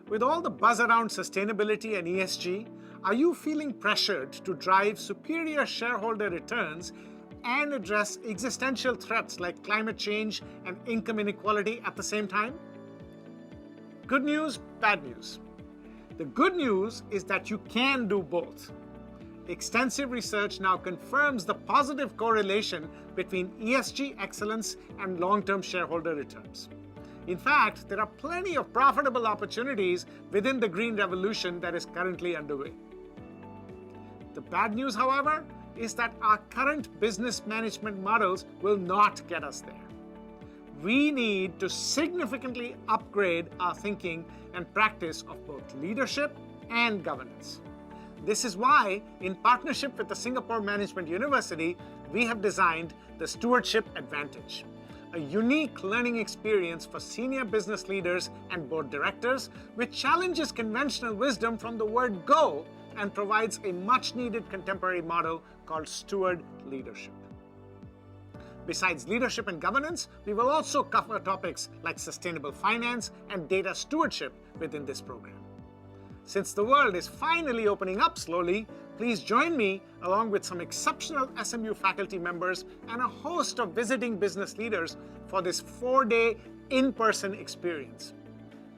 With all the buzz around sustainability and ESG, are you feeling pressured to drive superior shareholder returns and address existential threats like climate change and income inequality at the same time? Good news, bad news. The good news is that you can do both. Extensive research now confirms the positive correlation between ESG excellence and long-term shareholder returns. In fact, there are plenty of profitable opportunities within the green revolution that is currently underway. The bad news, however, is that our current business management models will not get us there. We need to significantly upgrade our thinking and practice of both leadership and governance. This is why, in partnership with the Singapore Management University, we have designed the Stewardship Advantage, a unique learning experience for senior business leaders and board directors, which challenges conventional wisdom from the word go and provides a much-needed contemporary model called Steward Leadership. Besides leadership and governance, we will also cover topics like sustainable finance and data stewardship within this program. Since the world is finally opening up slowly, please join me along with some exceptional SMU faculty members and a host of visiting business leaders for this 4-day in-person experience.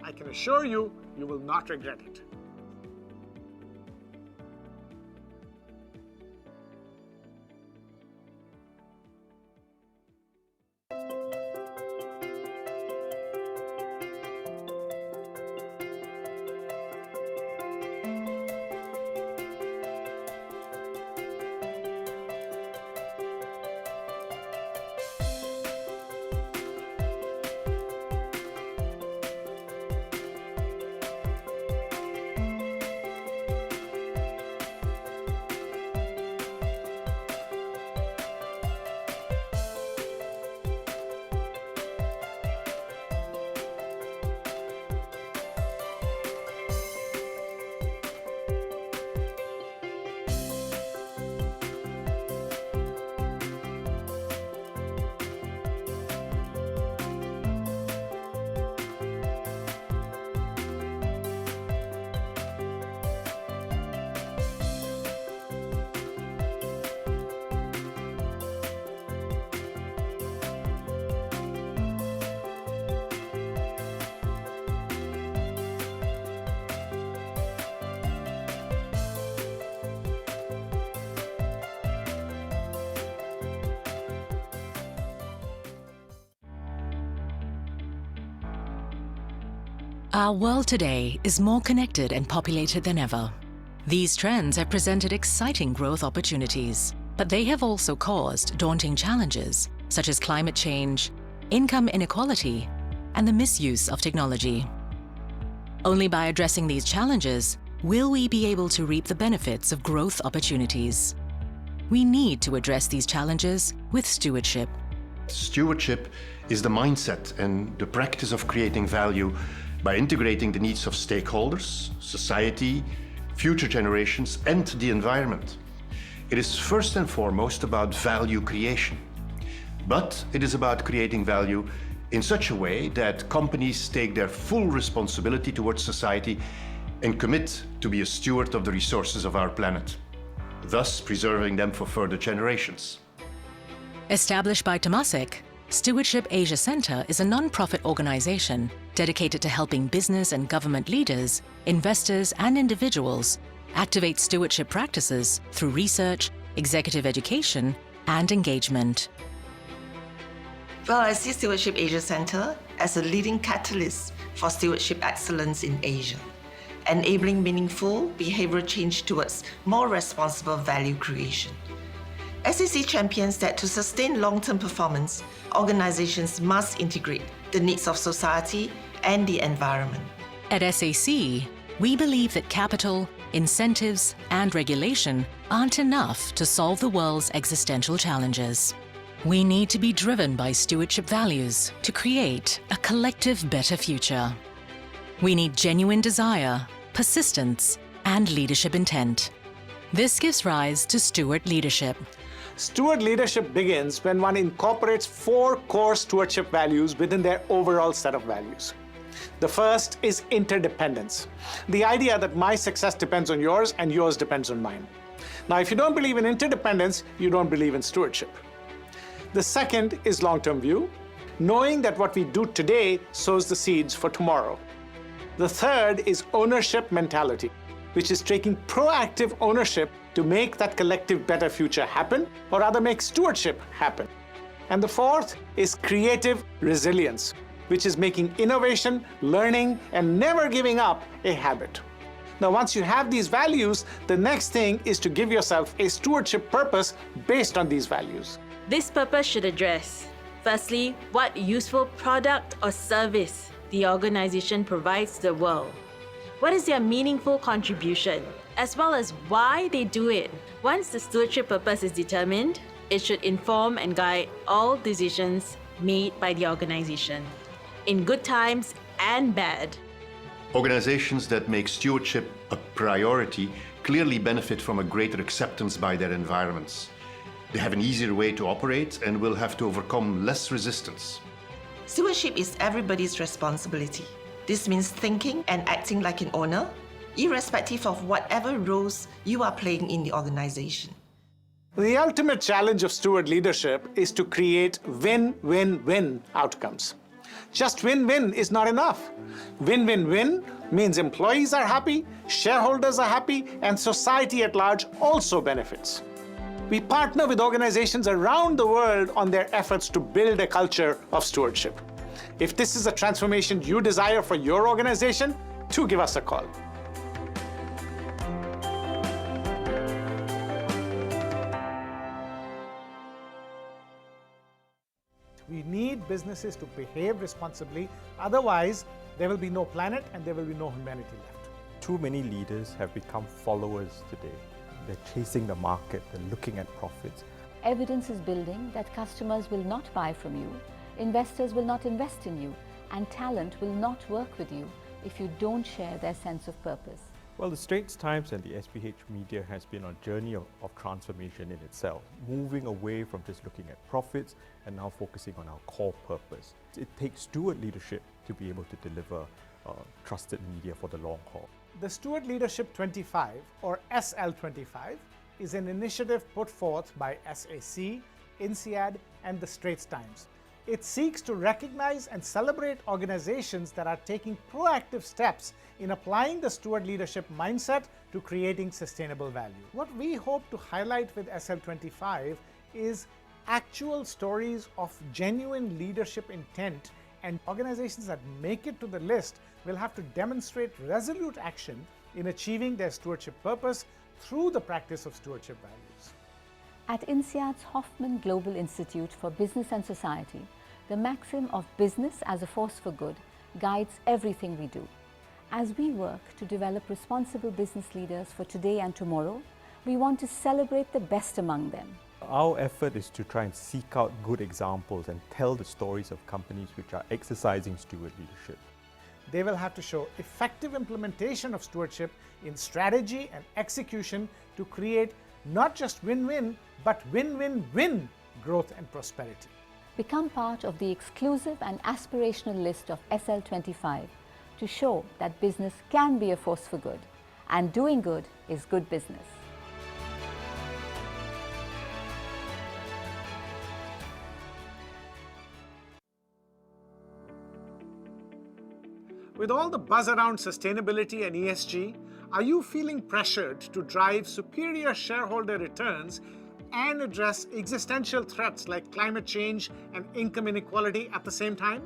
I can assure you, you will not regret it. Our world today is more connected and populated than ever. These trends have presented exciting growth opportunities, but they have also caused daunting challenges such as climate change, income inequality, and the misuse of technology. Only by addressing these challenges will we be able to reap the benefits of growth opportunities. We need to address these challenges with stewardship. Stewardship is the mindset and the practice of creating value by integrating the needs of stakeholders, society, future generations, and the environment. It is first and foremost about value creation. But it is about creating value in such a way that companies take their full responsibility towards society and commit to be a steward of the resources of our planet, thus preserving them for further generations. Established by Temasek, Stewardship Asia Center is a non-profit organization dedicated to helping business and government leaders, investors, and individuals activate stewardship practices through research, executive education, and engagement. Well, I see Stewardship Asia Center as a leading catalyst for stewardship excellence in Asia, enabling meaningful behavioral change towards more responsible value creation. SAC champions that to sustain long-term performance, organizations must integrate the needs of society and the environment. At SAC, we believe that capital, incentives, and regulation aren't enough to solve the world's existential challenges. We need to be driven by stewardship values to create a collective better future. We need genuine desire, persistence, and leadership intent. This gives rise to Steward Leadership. Steward leadership begins when one incorporates 4 core stewardship values within their overall set of values. The first is interdependence. The idea that my success depends on yours and yours depends on mine. Now, if you don't believe in interdependence, you don't believe in stewardship. The second is long-term view, knowing that what we do today sows the seeds for tomorrow. The third is ownership mentality, which is taking proactive ownership to make that collective better future happen, or rather make stewardship happen. And the fourth is creative resilience, which is making innovation, learning, and never giving up a habit. Now, once you have these values, the next thing is to give yourself a stewardship purpose based on these values. This purpose should address, firstly, what useful product or service the organization provides to the world. What is their meaningful contribution, as well as why they do it. Once the stewardship purpose is determined, it should inform and guide all decisions made by the organization, in good times and bad. Organizations that make stewardship a priority clearly benefit from a greater acceptance by their environments. They have an easier way to operate and will have to overcome less resistance. Stewardship is everybody's responsibility. This means thinking and acting like an owner, irrespective of whatever roles you are playing in the organization. The ultimate challenge of steward leadership is to create win-win-win outcomes. Just win-win is not enough. Win-win-win means employees are happy, shareholders are happy, and society at large also benefits. We partner with organizations around the world on their efforts to build a culture of stewardship. If this is a transformation you desire for your organization, do give us a call. We need businesses to behave responsibly, otherwise there will be no planet and there will be no humanity left. Too many leaders have become followers today. They're chasing the market, they're looking at profits. Evidence is building that customers will not buy from you, investors will not invest in you, and talent will not work with you if you don't share their sense of purpose. Well, the Straits Times and the SPH media has been on a journey of transformation in itself, moving away from just looking at profits and now focusing on our core purpose. It takes steward leadership to be able to deliver trusted media for the long haul. The Steward Leadership 25, or SL25, is an initiative put forth by SAC, INSEAD, and the Straits Times. It seeks to recognize and celebrate organizations that are taking proactive steps in applying the steward leadership mindset to creating sustainable value. What we hope to highlight with SL25 is actual stories of genuine leadership intent, and organizations that make it to the list will have to demonstrate resolute action in achieving their stewardship purpose through the practice of stewardship values. At INSEAD's Hoffman Global Institute for Business and Society, the maxim of business as a force for good guides everything we do. As we work to develop responsible business leaders for today and tomorrow, we want to celebrate the best among them. Our effort is to try and seek out good examples and tell the stories of companies which are exercising steward leadership. They will have to show effective implementation of stewardship in strategy and execution to create not just win-win, but win-win-win growth and prosperity. Become part of the exclusive and aspirational list of SL25 to show that business can be a force for good, and doing good is good business. With all the buzz around sustainability and ESG, are you feeling pressured to drive superior shareholder returns and address existential threats like climate change and income inequality at the same time?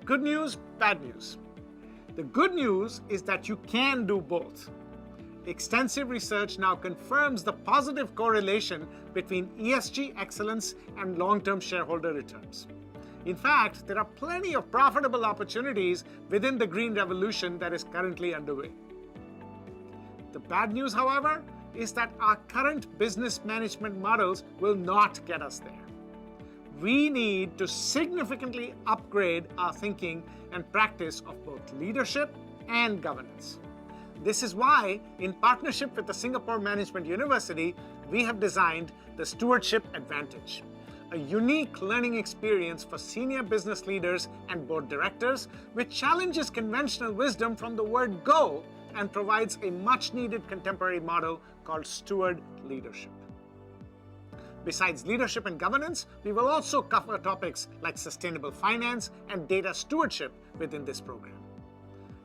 Good news, bad news. The good news is that you can do both. Extensive research now confirms the positive correlation between ESG excellence and long-term shareholder returns. In fact, there are plenty of profitable opportunities within the green revolution that is currently underway. The bad news, however, is that our current business management models will not get us there. We need to significantly upgrade our thinking and practice of both leadership and governance. This is why, in partnership with the Singapore Management University, we have designed the Stewardship Advantage, a unique learning experience for senior business leaders and board directors, which challenges conventional wisdom from the word go and provides a much-needed contemporary model called Steward Leadership. Besides leadership and governance, we will also cover topics like sustainable finance and data stewardship within this program.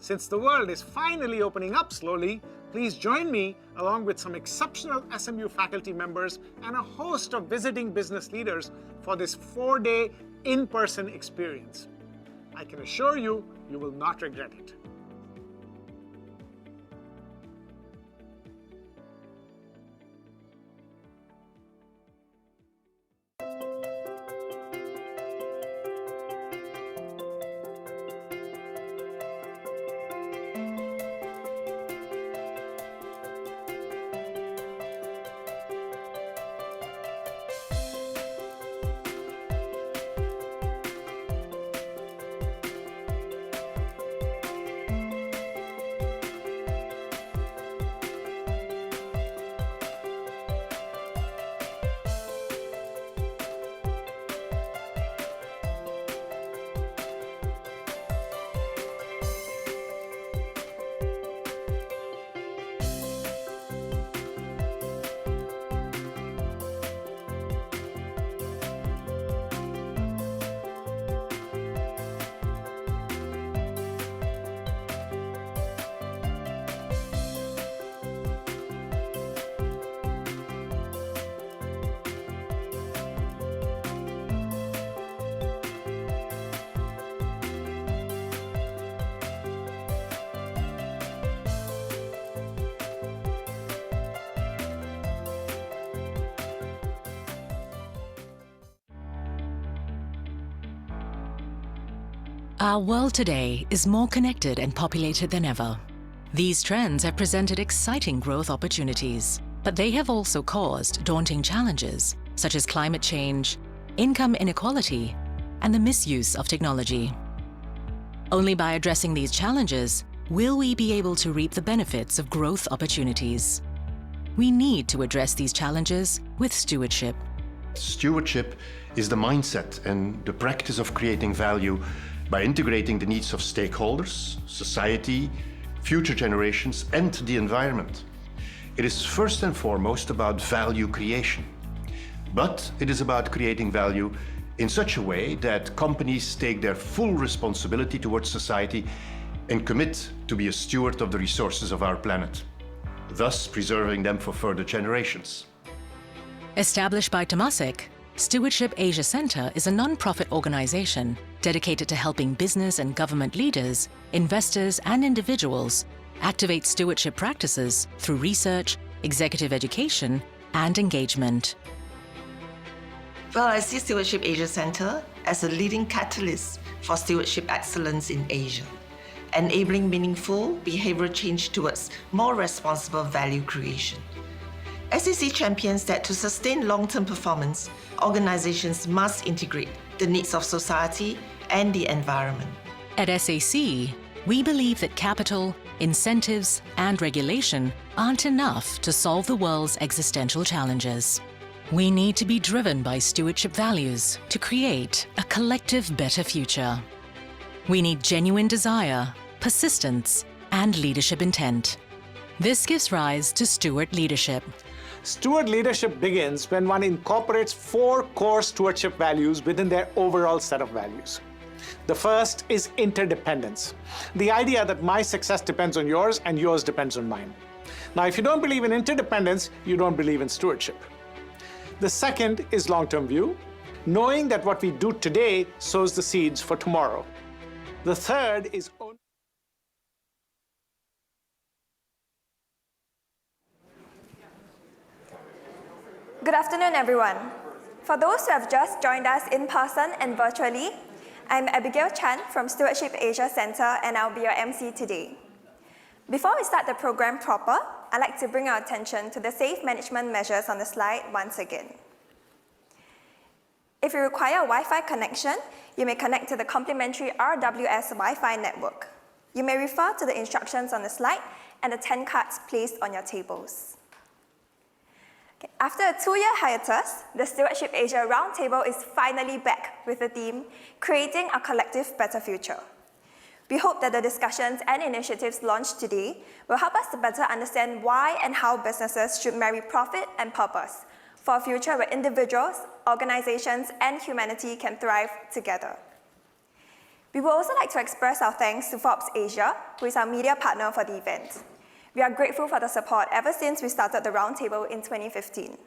Since the world is finally opening up slowly, please join me along with some exceptional SMU faculty members and a host of visiting business leaders for this 4-day in-person experience. I can assure you, you will not regret it. Our world today is more connected and populated than ever. These trends have presented exciting growth opportunities, but they have also caused daunting challenges, such as climate change, income inequality, and the misuse of technology. Only by addressing these challenges will we be able to reap the benefits of growth opportunities. We need to address these challenges with stewardship. Stewardship is the mindset and the practice of creating value by integrating the needs of stakeholders, society, future generations, and the environment. It is first and foremost about value creation. But it is about creating value in such a way that companies take their full responsibility towards society and commit to be a steward of the resources of our planet, thus preserving them for further generations. Established by Temasek, Stewardship Asia Centre is a non-profit organisation dedicated to helping business and government leaders, investors and individuals activate stewardship practices through research, executive education and engagement. Well, I see Stewardship Asia Centre as a leading catalyst for stewardship excellence in Asia, enabling meaningful behaviour change towards more responsible value creation. SAC champions that to sustain long-term performance, organizations must integrate the needs of society and the environment. At SAC, we believe that capital, incentives, and regulation aren't enough to solve the world's existential challenges. We need to be driven by stewardship values to create a collective better future. We need genuine desire, persistence, and leadership intent. This gives rise to Steward Leadership. Steward leadership begins when one incorporates 4 core stewardship values within their overall set of values. The first is interdependence, the idea that my success depends on yours and yours depends on mine. Now, if you don't believe in interdependence, you don't believe in stewardship. The second is long-term view, knowing that what we do today sows the seeds for tomorrow. The third is Good afternoon, everyone. For those who have just joined us in person and virtually, I'm Abigail Chan from Stewardship Asia Centre, and I'll be your MC today. Before we start the program proper, I'd like to bring our attention to the safe management measures on the slide once again. If you require a Wi-Fi connection, you may connect to the complimentary RWS Wi-Fi network. You may refer to the instructions on the slide and the 10 cards placed on your tables. After a 2-year hiatus, the Stewardship Asia Roundtable is finally back with the theme, Creating a Collective Better Future. We hope that the discussions and initiatives launched today will help us to better understand why and how businesses should marry profit and purpose for a future where individuals, organizations, and humanity can thrive together. We would also like to express our thanks to Forbes Asia, who is our media partner for the event. We are grateful for the support ever since we started the Roundtable in 2015.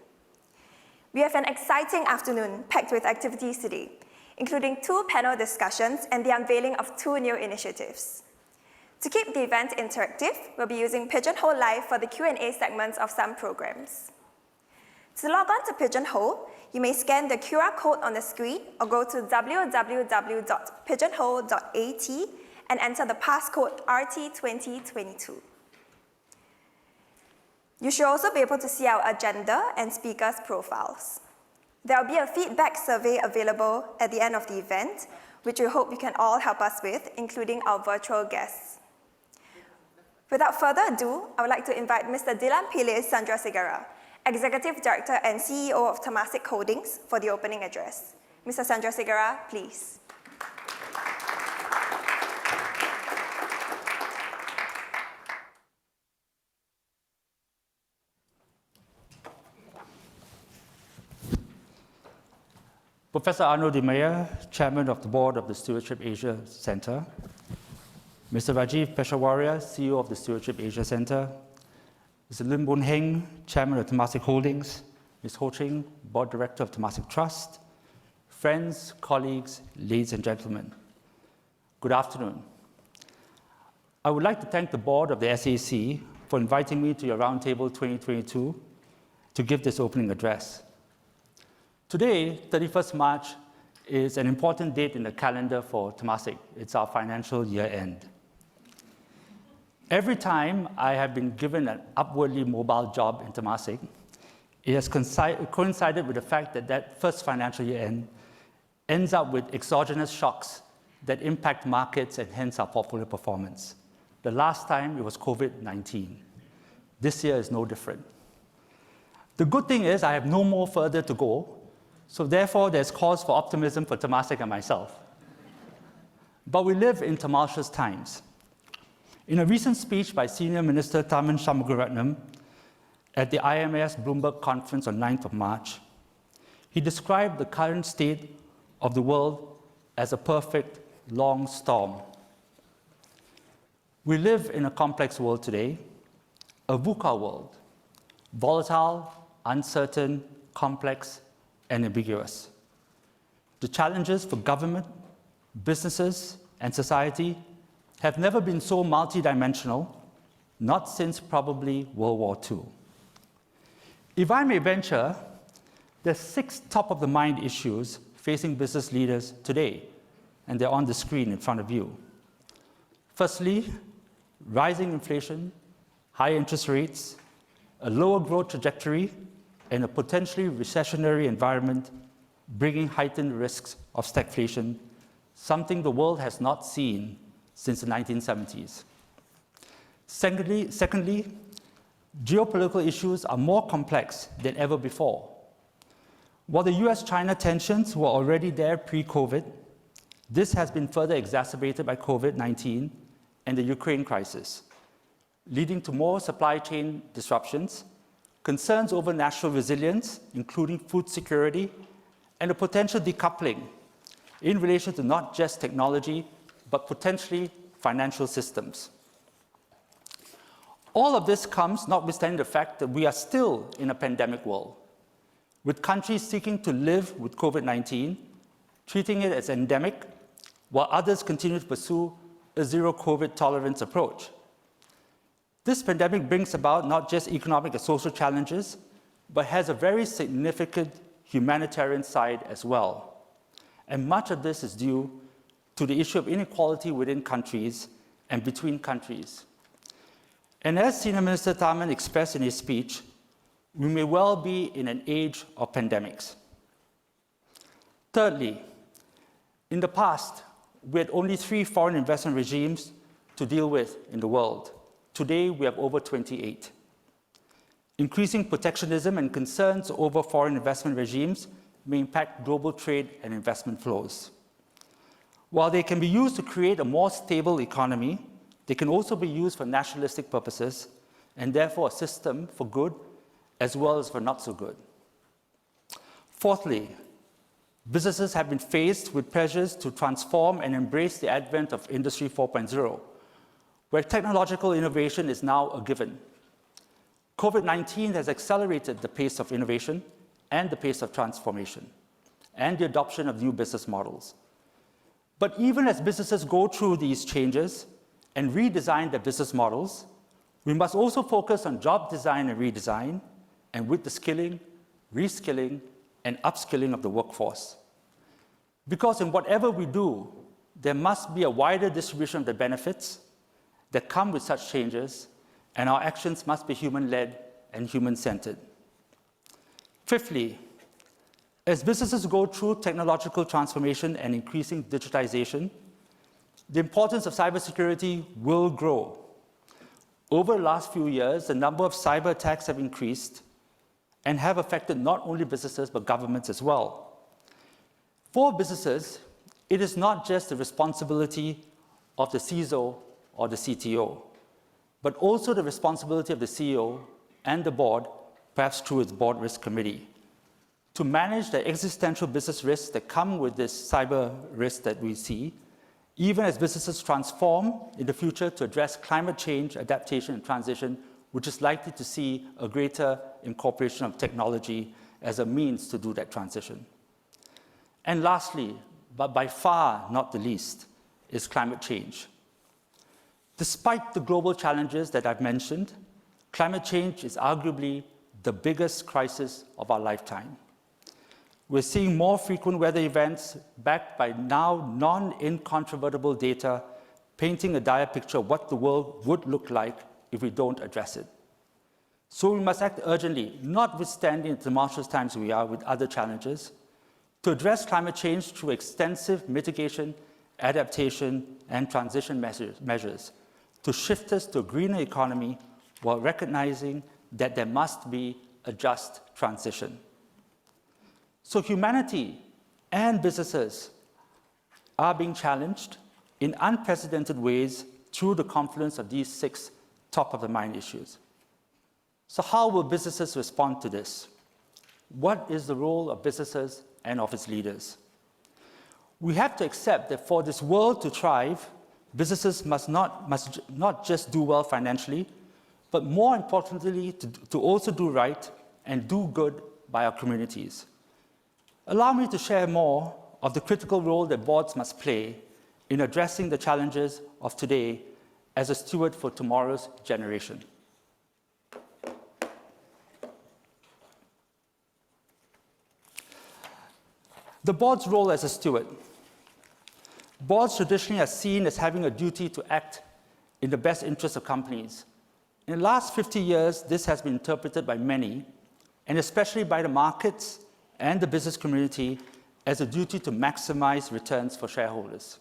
We have an exciting afternoon packed with activities today, including 2 panel discussions and the unveiling of 2 new initiatives. To keep the event interactive, we'll be using Pigeonhole Live for the Q&A segments of some programs. To log on to Pigeonhole, you may scan the QR code on the screen or go to www.pigeonhole.at and enter the passcode RT2022. You should also be able to see our agenda and speakers' profiles. There will be a feedback survey available at the end of the event, which we hope you can all help us with, including our virtual guests. Without further ado, I would like to invite Mr. Dilan Pillay Sandrasegaran, Executive Director and CEO of Temasek Holdings, for the opening address. Mr. Sandrasegaran, please. Professor Arno de Meyer, Chairman of the Board of the Stewardship Asia Center, Mr. Rajiv Peshawariya, CEO of the Stewardship Asia Center, Mr. Lim Boon Heng, Chairman of Temasek Holdings, Ms. Ho Ching, Board Director of Temasek Trust, friends, colleagues, ladies and gentlemen, good afternoon. I would like to thank the board of the SAC for inviting me to your Roundtable 2022 to give this opening address. Today, 31st March, is an important date in the calendar for Temasek. It's our financial year end. Every time I have been given an upwardly mobile job in Temasek, it has coincided with the fact that that first financial year end ends up with exogenous shocks that impact markets and hence our portfolio performance. The last time it was COVID-19. This year is no different. The good thing is I have no more further to go, so therefore there's cause for optimism for Temasek and myself. But we live in tumultuous times. In a recent speech by Senior Minister Tharman Shanmugaratnam at the IMS Bloomberg conference on 9th of March, he described the current state of the world as a perfect long storm. We live in a complex world today, a VUCA world, volatile, uncertain, complex, and ambiguous. The challenges for government, businesses, and society have never been so multidimensional, not since probably World War II. If I may venture, there's 6 top-of-the-mind issues facing business leaders today, and they're on the screen in front of you. Firstly, rising inflation, high interest rates, a lower growth trajectory, and a potentially recessionary environment bringing heightened risks of stagflation, something the world has not seen since the 1970s. Secondly, geopolitical issues are more complex than ever before. While the US-China tensions were already there pre-COVID, this has been further exacerbated by COVID-19 and the Ukraine crisis, leading to more supply chain disruptions, concerns over national resilience, including food security, and a potential decoupling in relation to not just technology, but potentially financial systems. All of this comes notwithstanding the fact that we are still in a pandemic world, with countries seeking to live with COVID-19, treating it as endemic, while others continue to pursue a zero COVID tolerance approach. This pandemic brings about not just economic and social challenges, but has a very significant humanitarian side as well. And much of this is due to the issue of inequality within countries and between countries. And as Senior Minister Tharman expressed in his speech, we may well be in an age of pandemics. Thirdly, in the past, we had only 3 foreign investment regimes to deal with in the world. Today, we have over 28. Increasing protectionism and concerns over foreign investment regimes may impact global trade and investment flows. While they can be used to create a more stable economy, they can also be used for nationalistic purposes and therefore a system for good as well as for not so good. Fourthly, businesses have been faced with pressures to transform and embrace the advent of Industry 4.0, where technological innovation is now a given. COVID-19 has accelerated the pace of innovation and the pace of transformation and the adoption of new business models. But even as businesses go through these changes and redesign their business models, we must also focus on job design and redesign, and with the skilling, reskilling, and upskilling of the workforce. Because in whatever we do, there must be a wider distribution of the benefits that come with such changes, and our actions must be human-led and human-centered. Fifthly, as businesses go through technological transformation and increasing digitization, the importance of cybersecurity will grow. Over the last few years, the number of cyber attacks have increased and have affected not only businesses, but governments as well. For businesses, it is not just the responsibility of the CISO or the CTO, but also the responsibility of the CEO and the board, perhaps through its board risk committee, to manage the existential business risks that come with this cyber risk that we see, even as businesses transform in the future to address climate change, adaptation, and transition, which is likely to see a greater incorporation of technology as a means to do that transition. And lastly, but by far not the least, is climate change. Despite the global challenges that I've mentioned, climate change is arguably the biggest crisis of our lifetime. We're seeing more frequent weather events backed by now non-incontrovertible data, painting a dire picture of what the world would look like if we don't address it. So we must act urgently, notwithstanding the tumultuous times we are with other challenges, to address climate change through extensive mitigation, adaptation, and transition measures to shift us to a greener economy while recognizing that there must be a just transition. So humanity and businesses are being challenged in unprecedented ways through the confluence of these 6 top-of-the-mind issues. So how will businesses respond to this? What is the role of businesses and of its leaders? We have to accept that for this world to thrive, businesses must not just do well financially, but more importantly, to also do right and do good by our communities. Allow me to share more of the critical role that boards must play in addressing the challenges of today as a steward for tomorrow's generation. The board's role as a steward. Boards traditionally are seen as having a duty to act in the best interest of companies. In the last 50 years, this has been interpreted by many, and especially by the markets and the business community, as a duty to maximize returns for shareholders.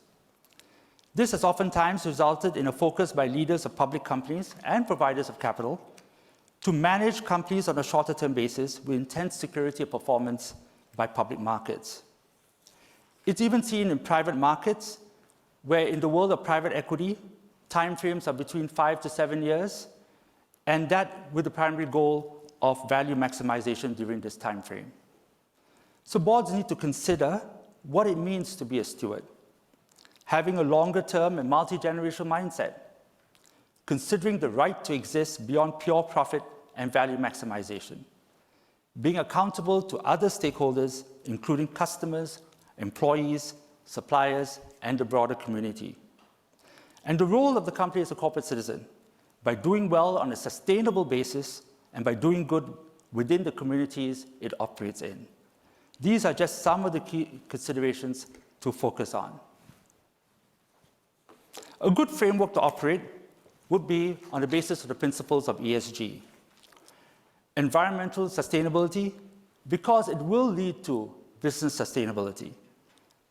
This has oftentimes resulted in a focus by leaders of public companies and providers of capital to manage companies on a shorter-term basis with intense security of performance by public markets. It's even seen in private markets, where in the world of private equity, timeframes are between 5 to 7 years, and that with the primary goal of value maximization during this time frame. So boards need to consider what it means to be a steward, having a longer-term and multi-generational mindset, considering the right to exist beyond pure profit and value maximization, being accountable to other stakeholders, including customers, employees, suppliers, and the broader community. And the role of the company as a corporate citizen, by doing well on a sustainable basis and by doing good within the communities it operates in. These are just some of the key considerations to focus on. A good framework to operate would be on the basis of the principles of ESG. Environmental sustainability, because it will lead to business sustainability.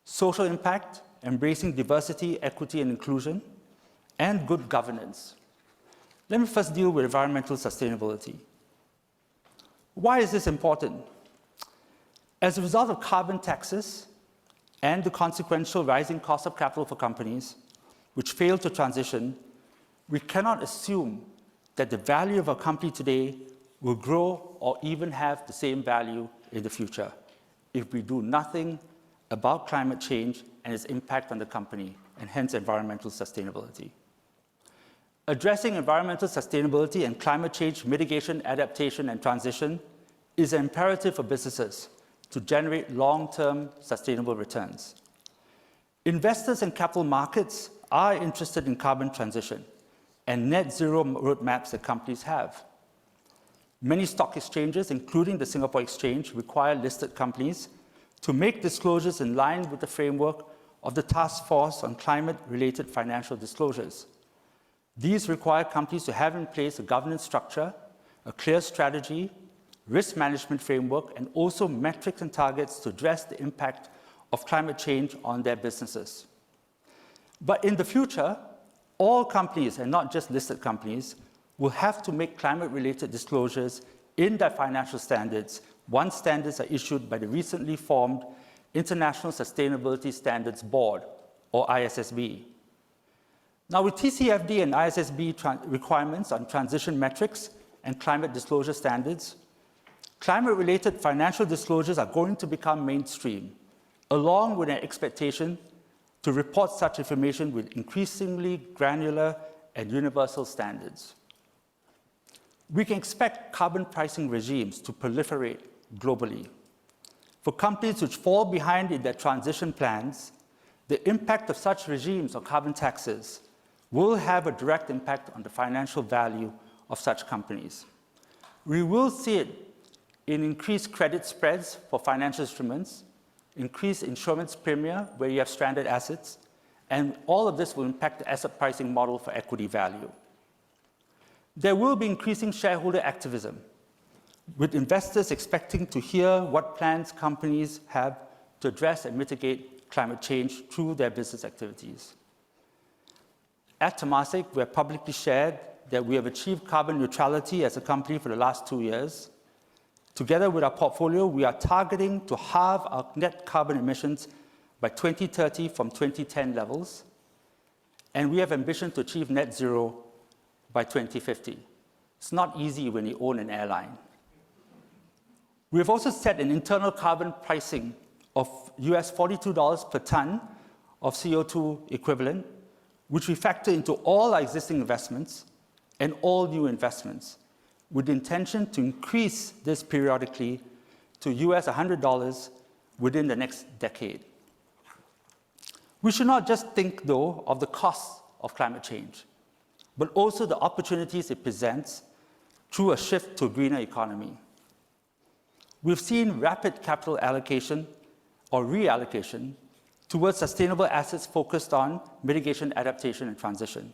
Social impact, embracing diversity, equity, and inclusion, and good governance. Let me first deal with environmental sustainability. Why is this important? As a result of carbon taxes and the consequential rising cost of capital for companies which fail to transition, we cannot assume that the value of a company today will grow or even have the same value in the future if we do nothing about climate change and its impact on the company, and hence environmental sustainability. Addressing environmental sustainability and climate change mitigation, adaptation, and transition is an imperative for businesses to generate long-term sustainable returns. Investors and capital markets are interested in carbon transition and net zero roadmaps that companies have. Many stock exchanges, including the Singapore Exchange, require listed companies to make disclosures in line with the framework of the Task Force on Climate-Related Financial Disclosures. These require companies to have in place a governance structure, a clear strategy, risk management framework, and also metrics and targets to address the impact of climate change on their businesses. But in the future, all companies, and not just listed companies, will have to make climate-related disclosures in their financial standards once standards are issued by the recently formed International Sustainability Standards Board, or ISSB. Now, with TCFD and ISSB requirements on transition metrics and climate disclosure standards, climate-related financial disclosures are going to become mainstream, along with an expectation to report such information with increasingly granular and universal standards. We can expect carbon pricing regimes to proliferate globally. For companies which fall behind in their transition plans, the impact of such regimes or carbon taxes will have a direct impact on the financial value of such companies. We will see it in increased credit spreads for financial instruments, increased insurance premia where you have stranded assets, and all of this will impact the asset pricing model for equity value. There will be increasing shareholder activism, with investors expecting to hear what plans companies have to address and mitigate climate change through their business activities. At Temasek, we have publicly shared that we have achieved carbon neutrality as a company for the last 2 years. Together with our portfolio, we are targeting to halve our net carbon emissions by 2030 from 2010 levels, and we have ambition to achieve net zero by 2050. It's not easy when you own an airline. We have also set an internal carbon pricing of US $42 per ton of CO2 equivalent, which we factor into all our existing investments and all new investments, with the intention to increase this periodically to US $100 within the next decade. We should not just think, though, of the costs of climate change, but also the opportunities it presents through a shift to a greener economy. We've seen rapid capital allocation or reallocation towards sustainable assets focused on mitigation, adaptation, and transition.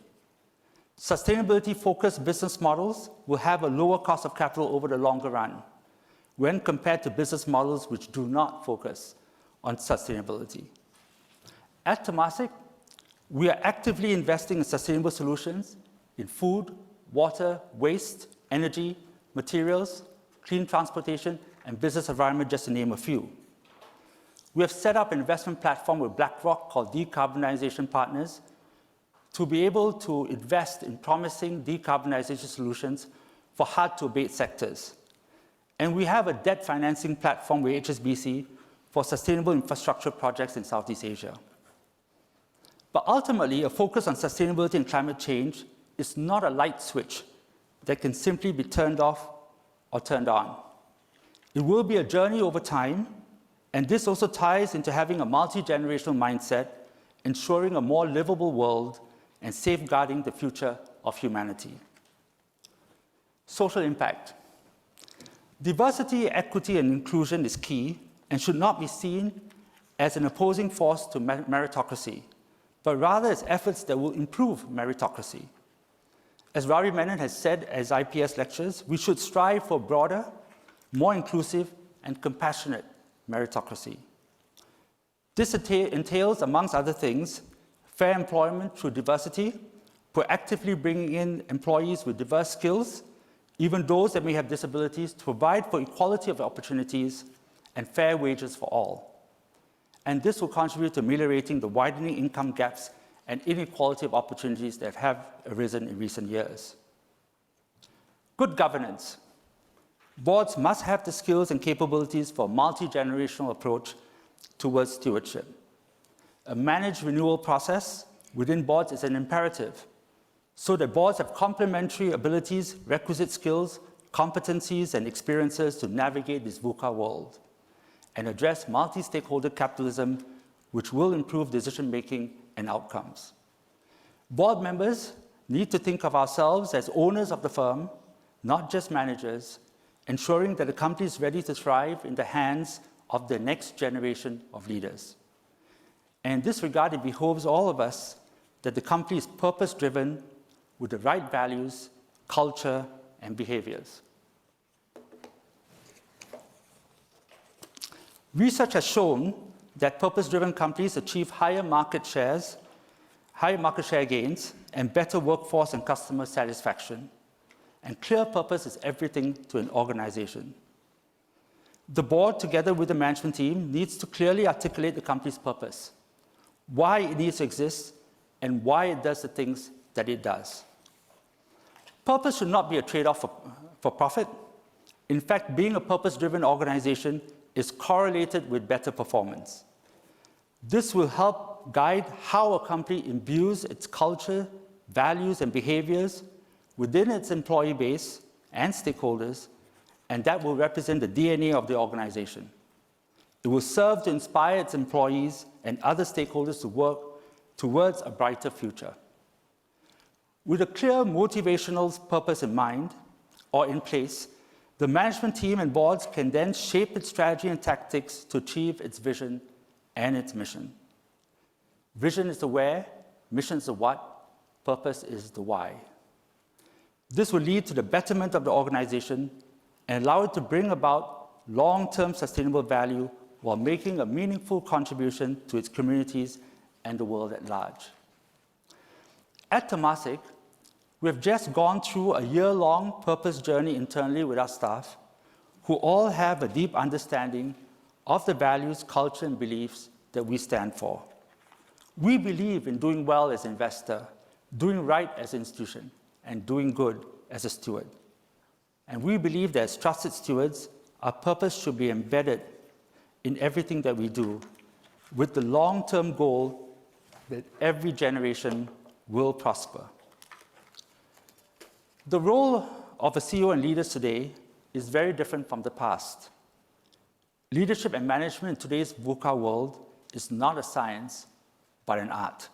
Sustainability-focused business models will have a lower cost of capital over the longer run when compared to business models which do not focus on sustainability. At Temasek, we are actively investing in sustainable solutions in food, water, waste, energy, materials, clean transportation, and business environment, just to name a few. We have set up an investment platform with BlackRock called Decarbonization Partners to be able to invest in promising decarbonization solutions for hard-to-abate sectors. And we have a debt financing platform with HSBC for sustainable infrastructure projects in Southeast Asia. But ultimately, a focus on sustainability and climate change is not a light switch that can simply be turned off or turned on. It will be a journey over time, and this also ties into having a multi-generational mindset, ensuring a more livable world and safeguarding the future of humanity. Social impact. Diversity, equity, and inclusion is key and should not be seen as an opposing force to meritocracy, but rather as efforts that will improve meritocracy. As Ravi Menon has said as IPS lectures, we should strive for broader, more inclusive, and compassionate meritocracy. This entails, amongst other things, fair employment through diversity, proactively bringing in employees with diverse skills, even those that may have disabilities, to provide for equality of opportunities and fair wages for all. And this will contribute to ameliorating the widening income gaps and inequality of opportunities that have arisen in recent years. Good governance. Boards must have the skills and capabilities for a multi-generational approach towards stewardship. A managed renewal process within boards is an imperative, so that boards have complementary abilities, requisite skills, competencies, and experiences to navigate this VUCA world and address multi-stakeholder capitalism, which will improve decision-making and outcomes. Board members need to think of ourselves as owners of the firm, not just managers, ensuring that the company is ready to thrive in the hands of the next generation of leaders. And in this regard, it behoves all of us that the company is purpose-driven with the right values, culture, and behaviors. Research has shown that purpose-driven companies achieve higher market share gains, and better workforce and customer satisfaction. And clear purpose is everything to an organization. The board, together with the management team, needs to clearly articulate the company's purpose, why it needs to exist, and why it does the things that it does. Purpose should not be a trade-off for profit. In fact, being a purpose-driven organization is correlated with better performance. This will help guide how a company imbues its culture, values, and behaviors within its employee base and stakeholders, and that will represent the DNA of the organization. It will serve to inspire its employees and other stakeholders to work towards a brighter future. With a clear motivational purpose in mind or in place, the management team and boards can then shape its strategy and tactics to achieve its vision and its mission. Vision is the where, mission is the what, purpose is the why. This will lead to the betterment of the organization and allow it to bring about long-term sustainable value while making a meaningful contribution to its communities and the world at large. At Temasek, we have just gone through a year-long purpose journey internally with our staff, who all have a deep understanding of the values, culture, and beliefs that we stand for. We believe in doing well as an investor, doing right as an institution, and doing good as a steward. And we believe that as trusted stewards, our purpose should be embedded in everything that we do, with the long-term goal that every generation will prosper. The role of a CEO and leaders today is very different from the past. Leadership and management in today's VUCA world is not a science, but an art.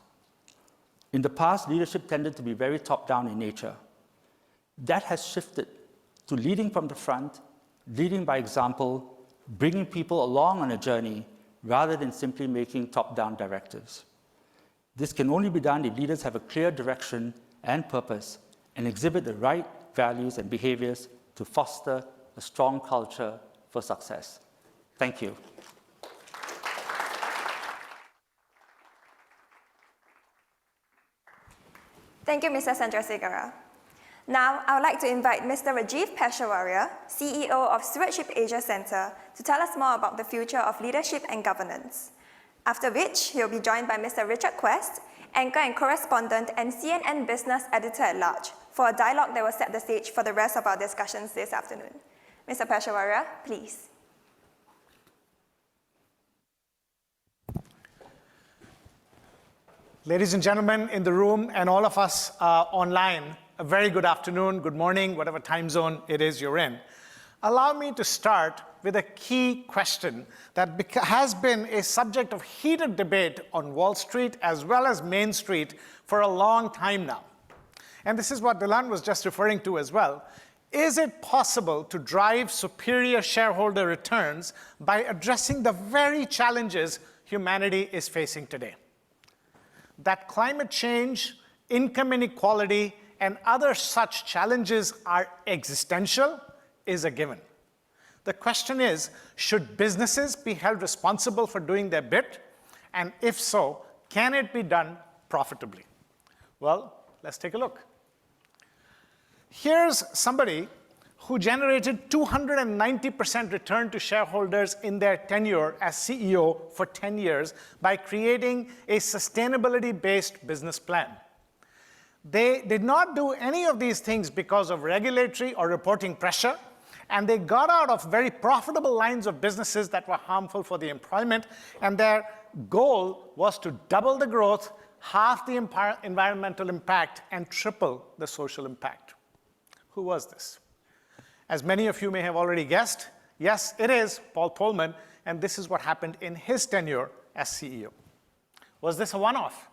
In the past, leadership tended to be very top-down in nature. That has shifted to leading from the front, leading by example, bringing people along on a journey, rather than simply making top-down directives. This can only be done if leaders have a clear direction and purpose and exhibit the right values and behaviors to foster a strong culture for success. Thank you. Thank you, Mr. Chandrasekhara. Now, I would like to invite Mr. Rajiv Peshawariya, CEO of Stewardship Asia Centre, to tell us more about the future of leadership and governance. After which, he'll be joined by Mr. Richard Quest, anchor and correspondent and CNN Business Editor-at-Large, for a dialogue that will set the stage for the rest of our discussions this afternoon. Mr. Peshawariya, please. Ladies and gentlemen in the room and all of us online, a very good afternoon, good morning, whatever time zone it is you're in. Allow me to start with a key question that has been a subject of heated debate on Wall Street as well as Main Street for a long time now. And this is what Dylan was just referring to as well. Is it possible to drive superior shareholder returns by addressing the very challenges humanity is facing today? That climate change, income inequality, and other such challenges are existential is a given. The question is, should businesses be held responsible for doing their bit? And if so, can it be done profitably? Well, let's take a look. Here's somebody who generated 290% return to shareholders in their tenure as CEO for 10 years by creating a sustainability-based business plan. They did not do any of these things because of regulatory or reporting pressure, and they got out of very profitable lines of businesses that were harmful for the employment, and their goal was to double the growth, half the environmental impact, and triple the social impact. Who was this? As many of you may have already guessed, yes, it is Paul Polman, and this is what happened in his tenure as CEO. Was this a one-off?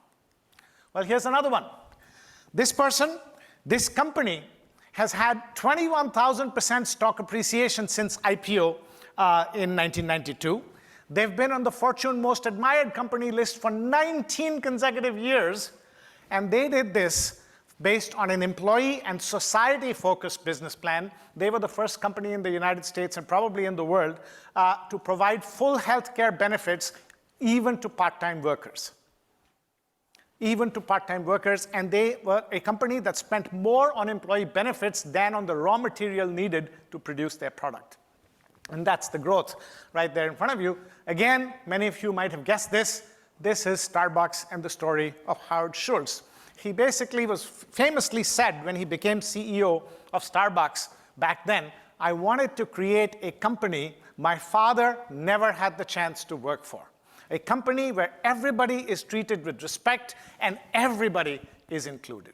Well, here's another one. This person, this company, has had 21,000% stock appreciation since IPO in 1992. They've been on the Fortune Most Admired Company list for 19 consecutive years, and they did this based on an employee and society-focused business plan. They were the first company in the United States and probably in the world to provide full health care benefits even to part-time workers. Even to part-time workers, and they were a company that spent more on employee benefits than on the raw material needed to produce their product. And that's the growth right there in front of you. Again, many of you might have guessed this. This is Starbucks and the story of Howard Schultz. He basically was famously said when he became CEO of Starbucks back then, I wanted to create a company my father never had the chance to work for. A company where everybody is treated with respect and everybody is included.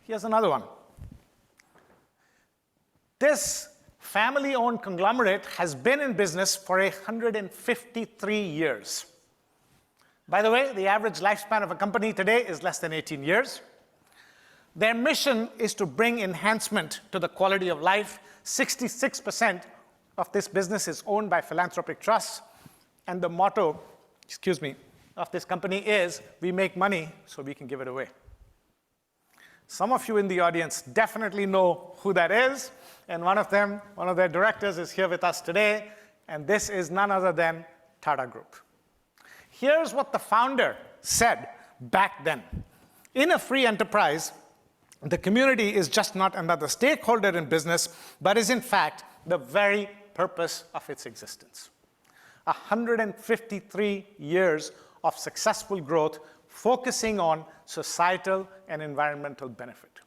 Here's another one. This family-owned conglomerate has been in business for 153 years. By the way, the average lifespan of a company today is less than 18 years. Their mission is to bring enhancement to the quality of life. 66% of this business is owned by philanthropic trusts. And the motto, of this company is, we make money so we can give it away. Some of you in the audience definitely know who that is. And one of their directors is here with us today. And this is none other than Tata Group. Here's what the founder said back then. In a free enterprise, the community is just not another stakeholder in business, but is in fact the very purpose of its existence. 153 years of successful growth focusing on societal and environmental benefit.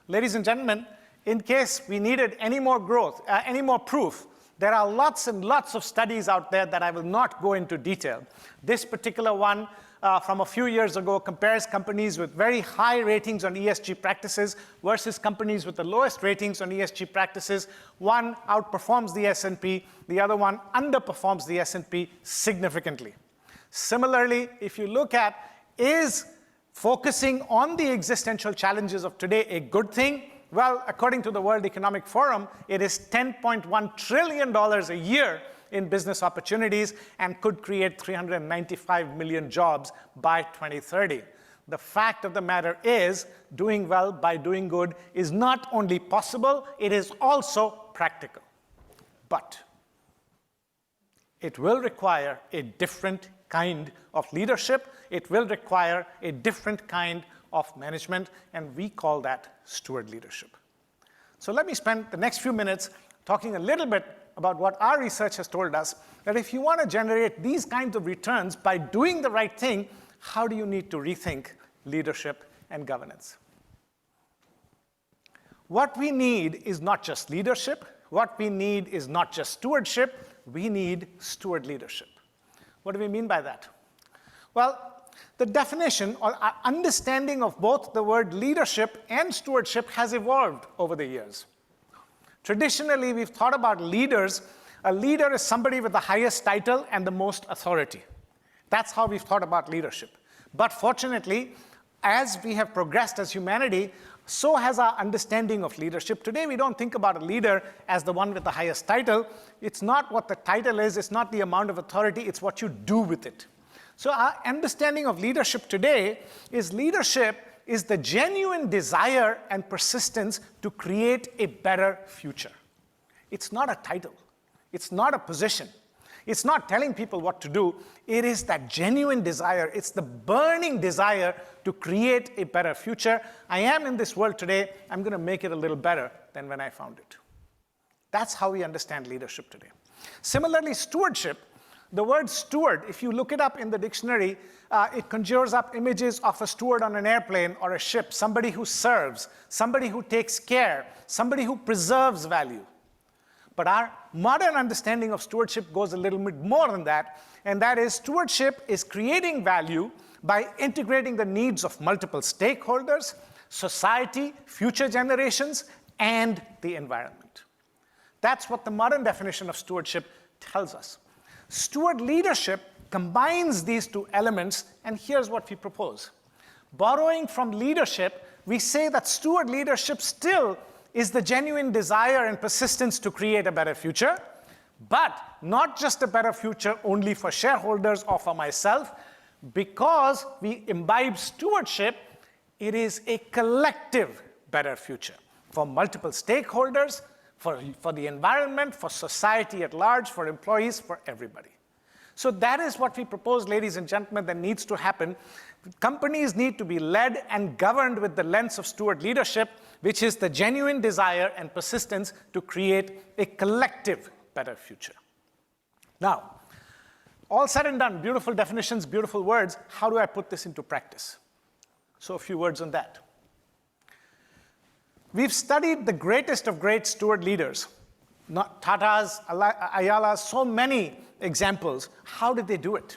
Ladies and gentlemen, in case we needed any more growth, any more proof, there are lots and lots of studies out there that I will not go into detail. This particular one from a few years ago compares companies with very high ratings on ESG practices versus companies with the lowest ratings on ESG practices. One outperforms the S&P, the other one underperforms the S&P significantly. Similarly, if you look at, is focusing on the existential challenges of today a good thing? Well, according to the World Economic Forum, it is $10.1 trillion a year in business opportunities and could create 395 million jobs by 2030. The fact of the matter is, doing well by doing good is not only possible, it is also practical. But it will require a different kind of leadership. It will require a different kind of management, and we call that steward leadership. So let me spend the next few minutes talking a little bit about what our research has told us, that if you want to generate these kinds of returns by doing the right thing, how do you need to rethink leadership and governance? What we need is not just leadership. What we need is not just stewardship. We need steward leadership. What do we mean by that? Well, the definition or understanding of both the word leadership and stewardship has evolved over the years. Traditionally, we've thought about leaders. A leader is somebody with the highest title and the most authority. That's how we've thought about leadership. But fortunately, as we have progressed as humanity, so has our understanding of leadership. Today, we don't think about a leader as the one with the highest title. It's not what the title is. It's not the amount of authority. It's what you do with it. So our understanding of leadership today is the genuine desire and persistence to create a better future. It's not a title. It's not a position. It's not telling people what to do. It is that genuine desire. It's the burning desire to create a better future. I am in this world today. I'm going to make it a little better than when I found it. That's how we understand leadership today. Similarly, stewardship, the word steward, if you look it up in the dictionary, it conjures up images of a steward on an airplane or a ship, somebody who serves, somebody who takes care, somebody who preserves value. But our modern understanding of stewardship goes a little bit more than that, and that is stewardship is creating value by integrating the needs of multiple stakeholders, society, future generations, and the environment. That's what the modern definition of stewardship tells us. Steward leadership combines these two elements, and here's what we propose. Borrowing from leadership, we say that steward leadership still is the genuine desire and persistence to create a better future, but not just a better future only for shareholders or for myself. Because we imbibe stewardship, it is a collective better future for multiple stakeholders, for the environment, for society at large, for employees, for everybody. So that is what we propose, ladies and gentlemen, that needs to happen. Companies need to be led and governed with the lens of steward leadership, which is the genuine desire and persistence to create a collective better future. Now, all said and done, beautiful definitions, beautiful words. How do I put this into practice? So a few words on that. We've studied the greatest of great steward leaders, Tata's, Ayala's, so many examples. How did they do it?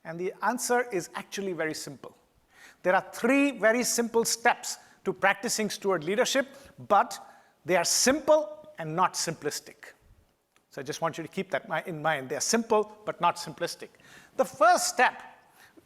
And the answer is actually very simple. There are 3 very simple steps to practicing steward leadership, but they are simple and not simplistic. So I just want you to keep that in mind. They're simple, but not simplistic. The first step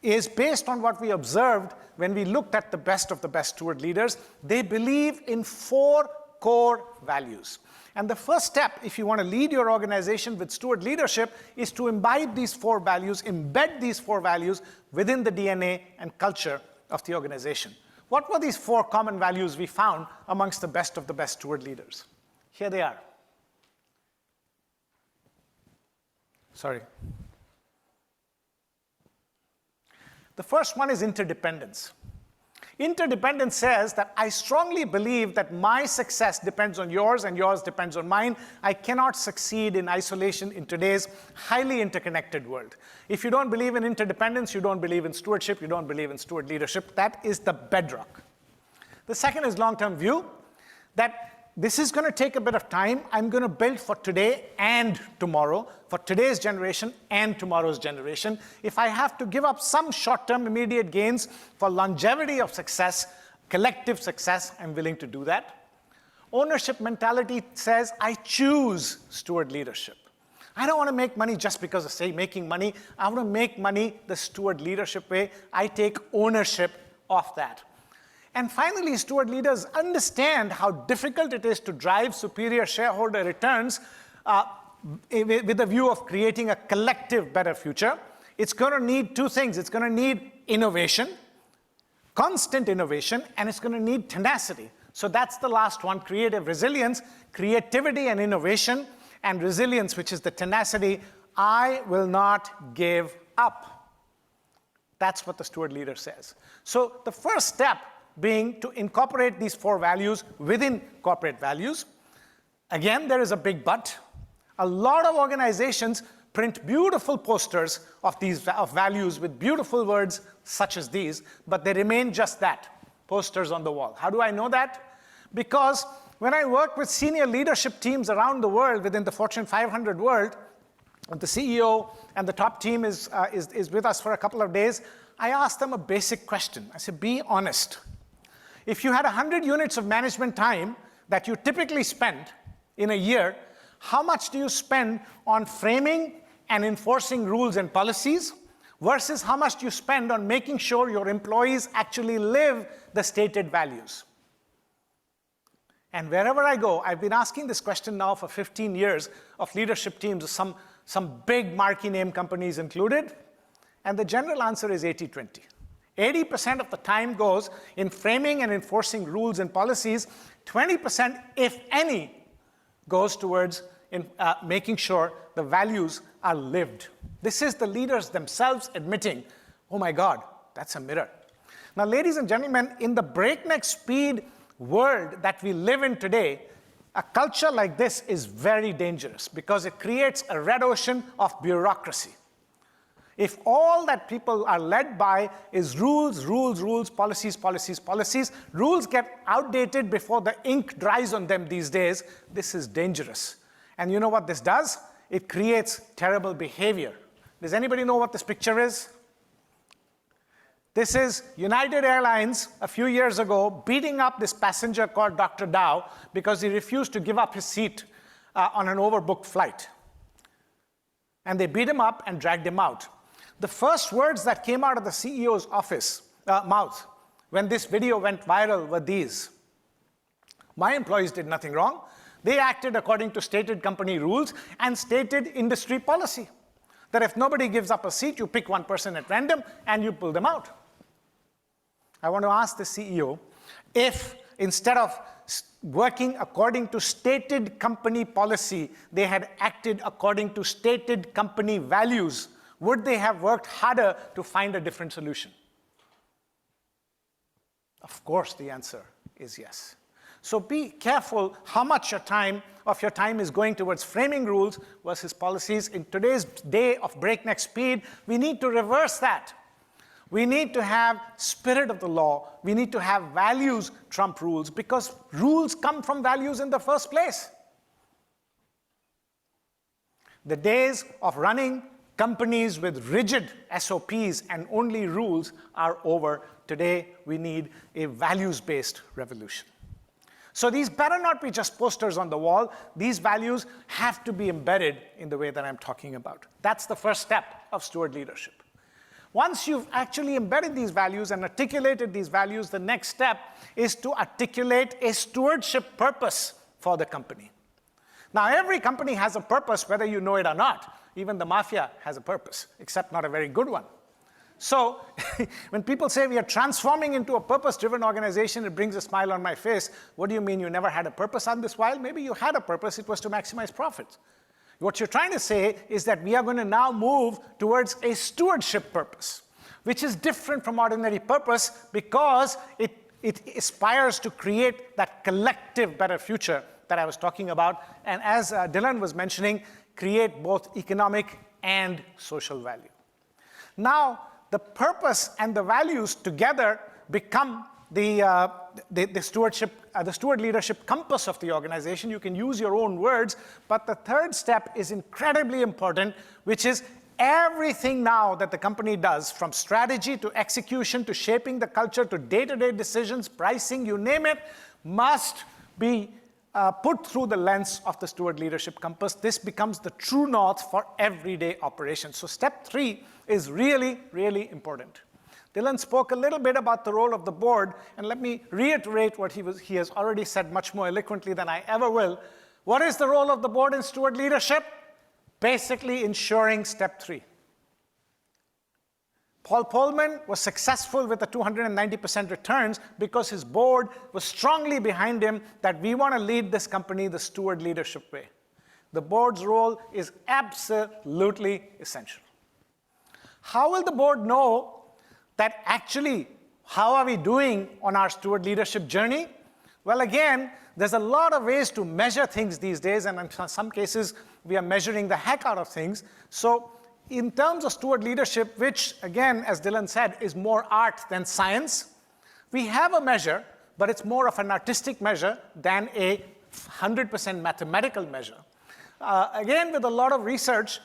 is based on what we observed when we looked at the best of the best steward leaders. They believe in 4 core values. And the first step, if you want to lead your organization with steward leadership, is to imbibe these 4 values, embed these 4 values within the DNA and culture of the organization. What were these 4 common values we found amongst the best of the best steward leaders? Here they are. Sorry. The first one is interdependence. Interdependence says that I strongly believe that my success depends on yours and yours depends on mine. I cannot succeed in isolation in today's highly interconnected world. If you don't believe in interdependence, you don't believe in stewardship, you don't believe in steward leadership. That is the bedrock. The second is long-term view, that this is going to take a bit of time. I'm going to build for today and tomorrow, for today's generation and tomorrow's generation. If I have to give up some short-term immediate gains for longevity of success, collective success, I'm willing to do that. Ownership mentality says, I choose steward leadership. I don't want to make money just because of, say, making money. I want to make money the steward leadership way. I take ownership of that. And finally, steward leaders understand how difficult it is to drive superior shareholder returns with a view of creating a collective better future. It's going to need 2 things. It's going to need innovation, constant innovation, and it's going to need tenacity. So that's the last one, creative resilience, creativity and innovation, and resilience, which is the tenacity. I will not give up. That's what the steward leader says. So the first step being to incorporate these 4 values within corporate values. Again, there is a big but. A lot of organizations print beautiful posters of values with beautiful words such as these, but they remain just that, posters on the wall. How do I know that? Because when I work with senior leadership teams around the world within the Fortune 500 world, the CEO and the top team is with us for a couple of days, I ask them a basic question. I say, be honest. If you had 100 units of management time that you typically spend in a year, how much do you spend on framing and enforcing rules and policies versus how much do you spend on making sure your employees actually live the stated values? And wherever I go, I've been asking this question now for 15 years of leadership teams, some big marquee name companies included, and the general answer is 80-20. 80% of the time goes in framing and enforcing rules and policies. 20%, if any, goes towards in making sure the values are lived. This is the leaders themselves admitting, oh my God, that's a mirror. Now, ladies and gentlemen, in the breakneck speed world that we live in today, a culture like this is very dangerous because it creates a red ocean of bureaucracy. If all that people are led by is rules, rules, rules, policies, policies, policies, rules get outdated before the ink dries on them these days, this is dangerous. And you know what this does? It creates terrible behavior. Does anybody know what this picture is? This is United Airlines a few years ago beating up this passenger called Dr. Dow because he refused to give up his seat on an overbooked flight. And they beat him up and dragged him out. The first words that came out of the CEO's mouth when this video went viral were these: my employees did nothing wrong. They acted according to stated company rules and stated industry policy. That if nobody gives up a seat, you pick one person at random and you pull them out. I want to ask the CEO if instead of working according to stated company policy, they had acted according to stated company values, would they have worked harder to find a different solution? Of course, the answer is yes. So be careful how much of your time is going towards framing rules versus policies. In today's day of breakneck speed, we need to reverse that. We need to have spirit of the law. We need to have values trump rules because rules come from values in the first place. The days of running companies with rigid SOPs and only rules are over. Today, we need a values-based revolution. So these better not be just posters on the wall. These values have to be embedded in the way that I'm talking about. That's the first step of steward leadership. Once you've actually embedded these values and articulated these values, the next step is to articulate a stewardship purpose for the company. Now, every company has a purpose, whether you know it or not. Even the mafia has a purpose, except not a very good one. So when people say we are transforming into a purpose-driven organization, it brings a smile on my face. What do you mean you never had a purpose on this while? Maybe you had a purpose. It was to maximize profits. What you're trying to say is that we are going to now move towards a stewardship purpose, which is different from ordinary purpose because it aspires to create that collective better future that I was talking about. And as Dylan was mentioning, create both economic and social value. Now, the purpose and the values together become the steward leadership compass of the organization. You can use your own words, but the third step is incredibly important, which is everything now that the company does, from strategy to execution to shaping the culture to day-to-day decisions, pricing, you name it, must be put through the lens of the steward leadership compass. This becomes the true north for everyday operations. So step 3 is really, really important. Dylan spoke a little bit about the role of the board, and let me reiterate what he has already said much more eloquently than I ever will. What is the role of the board in steward leadership? Basically ensuring step 3. Paul Pullman was successful with the 290% returns because his board was strongly behind him that we want to lead this company the steward leadership way. The board's role is absolutely essential. How will the board know that actually, how are we doing on our steward leadership journey? Well, again, there's a lot of ways to measure things these days, and in some cases, we are measuring the heck out of things. So in terms of steward leadership, which, again, as Dylan said, is more art than science, we have a measure, but it's more of an artistic measure than a 100% mathematical measure. Again, with a lot of research,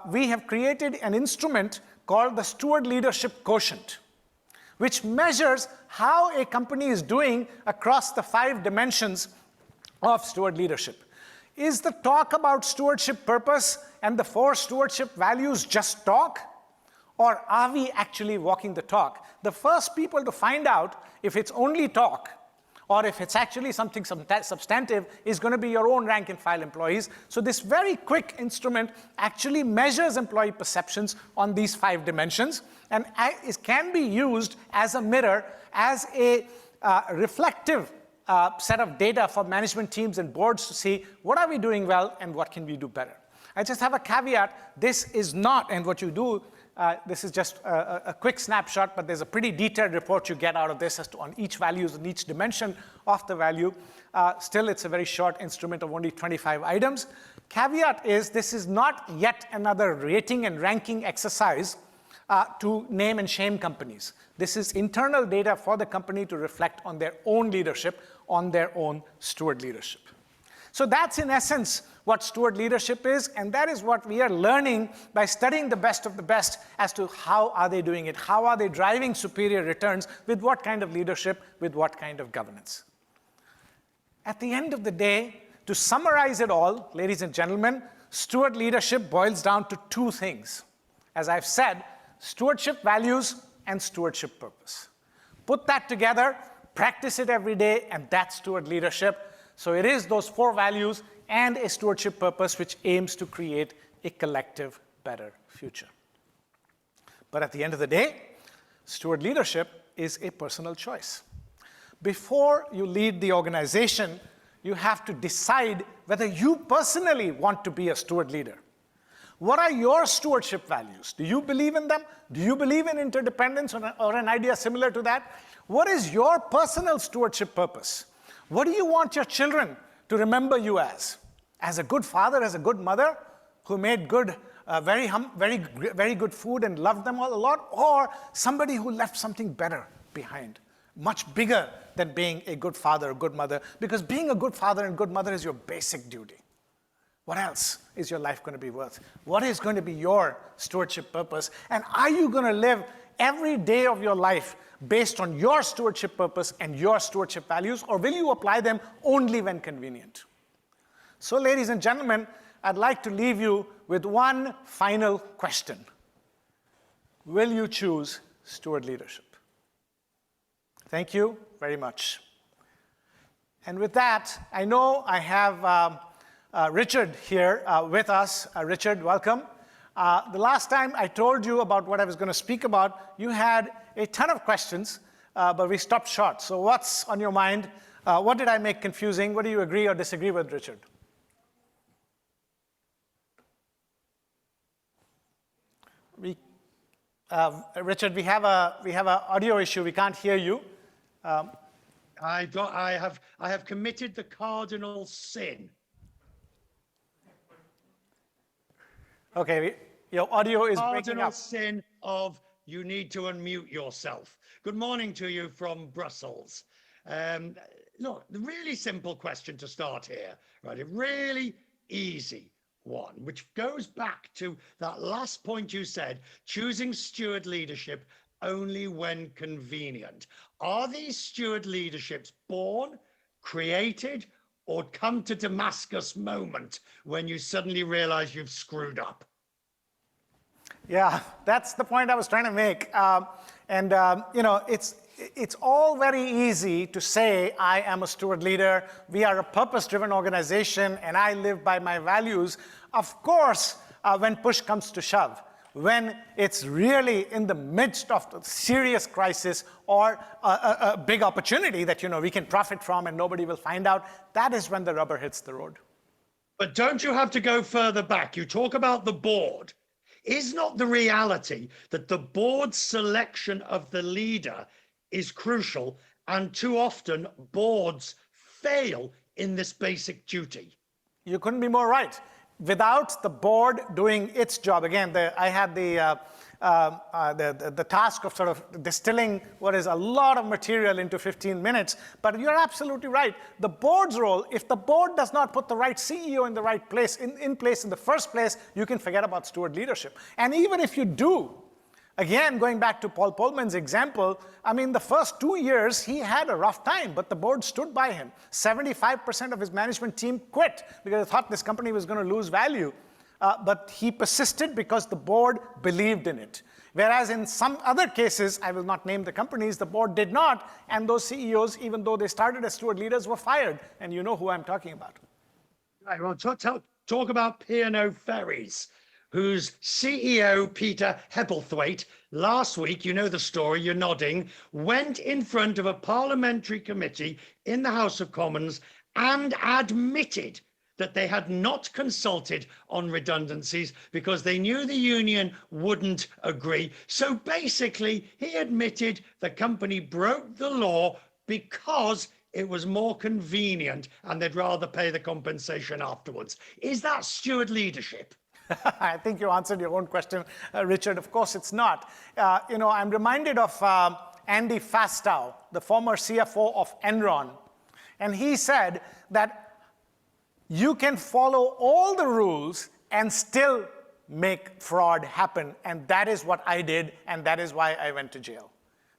we have created an instrument called the Steward Leadership Quotient, which measures how a company is doing across the 5 dimensions of steward leadership. Is the talk about stewardship purpose and the 4 stewardship values just talk? Or are we actually walking the talk? The first people to find out if it's only talk or if it's actually something substantive is going to be your own rank and file employees. So this very quick instrument actually measures employee perceptions on these 5 dimensions, and it can be used as a mirror, as a reflective set of data for management teams and boards to see what are we doing well and what can we do better. I just have a caveat. This is not, and what you do, this is just a quick snapshot, but there's a pretty detailed report you get out of this as to on each values and each dimension of the value. Still, it's a very short instrument of only 25 items. Caveat is this is not yet another rating and ranking exercise to name and shame companies. This is internal data for the company to reflect on their own leadership, on their own steward leadership. So that's in essence what steward leadership is, and that is what we are learning by studying the best of the best as to how are they doing it, how are they driving superior returns, with what kind of leadership, with what kind of governance. At the end of the day, to summarize it all, ladies and gentlemen, steward leadership boils down to two things. As I've said, stewardship values and stewardship purpose. Put that together, practice it every day, and that's steward leadership. So it is those four values and a stewardship purpose which aims to create a collective, better future. But at the end of the day, steward leadership is a personal choice. Before you lead the organization, you have to decide whether you personally want to be a steward leader. What are your stewardship values? Do you believe in them? Do you believe in interdependence or an idea similar to that? What is your personal stewardship purpose? What do you want your children to remember you as? As a good father, as a good mother who made good, very good food and loved them all a lot? Or somebody who left something better behind, much bigger than being a good father or good mother? Because being a good father and good mother is your basic duty. What else is your life going to be worth? What is going to be your stewardship purpose? And are you going to live every day of your life based on your stewardship purpose and your stewardship values, or will you apply them only when convenient? So, ladies and gentlemen, I'd like to leave you with one final question. Will you choose steward leadership? Thank you very much. And with that, I know I have Richard here with us. Richard, welcome. The last time I told you about what I was going to speak about, you had a ton of questions, but we stopped short. So what's on your mind? What did I make confusing? What do you agree or disagree with, Richard? Richard, we have a audio issue. We can't hear you. I have committed the cardinal sin. Okay, your audio is breaking Cardinal up. sin of you need to unmute yourself. Good morning to you from Brussels. Look, the really simple question to start here, right? A really easy one, which goes back to that last point you said, choosing steward leadership only when convenient. Are these steward leaderships born, created, or come to Damascus moment when you suddenly realize you've screwed up? Yeah, that's the point I was trying to make. You know, it's all very easy to say, I am a steward leader, we are a purpose-driven organization, and I live by my values. Of course, when push comes to shove, when it's really in the midst of a serious crisis or a big opportunity that, you know, we can profit from and nobody will find out, that is when the rubber hits the road. But don't you have to go further back? You talk about the board. Is not the reality that the board's selection of the leader is crucial, and too often boards fail in this basic duty? You couldn't be more right. Without the board doing its job, again, I had the task of sort of distilling what is a lot of material into 15 minutes, but you're absolutely right. The board's role, if the board does not put the right CEO in the right place, in place in the first place, you can forget about steward leadership. And even if you do, again, going back to Paul Polman's example, I mean, the first 2 years, he had a rough time, but the board stood by him. 75% of his management team quit because they thought this company was going to lose value. But he persisted because the board believed in it. Whereas in some other cases, I will not name the companies, the board did not, and those CEOs, even though they started as steward leaders, were fired. And you know who I'm talking about. Right, well, talk about P&O Ferries. whose CEO, Peter Hebblethwaite, last week, you know the story, you're nodding, went in front of a parliamentary committee in the House of Commons and admitted that they had not consulted on redundancies because they knew the union wouldn't agree. So basically, he admitted the company broke the law because it was more convenient and they'd rather pay the compensation afterwards. Is that steward leadership? I think you answered your own question, Richard. Of course, it's not. I'm reminded of Andy Fastow, the former CFO of Enron. And he said that you can follow all the rules and still make fraud happen. And that is what I did, and that is why I went to jail.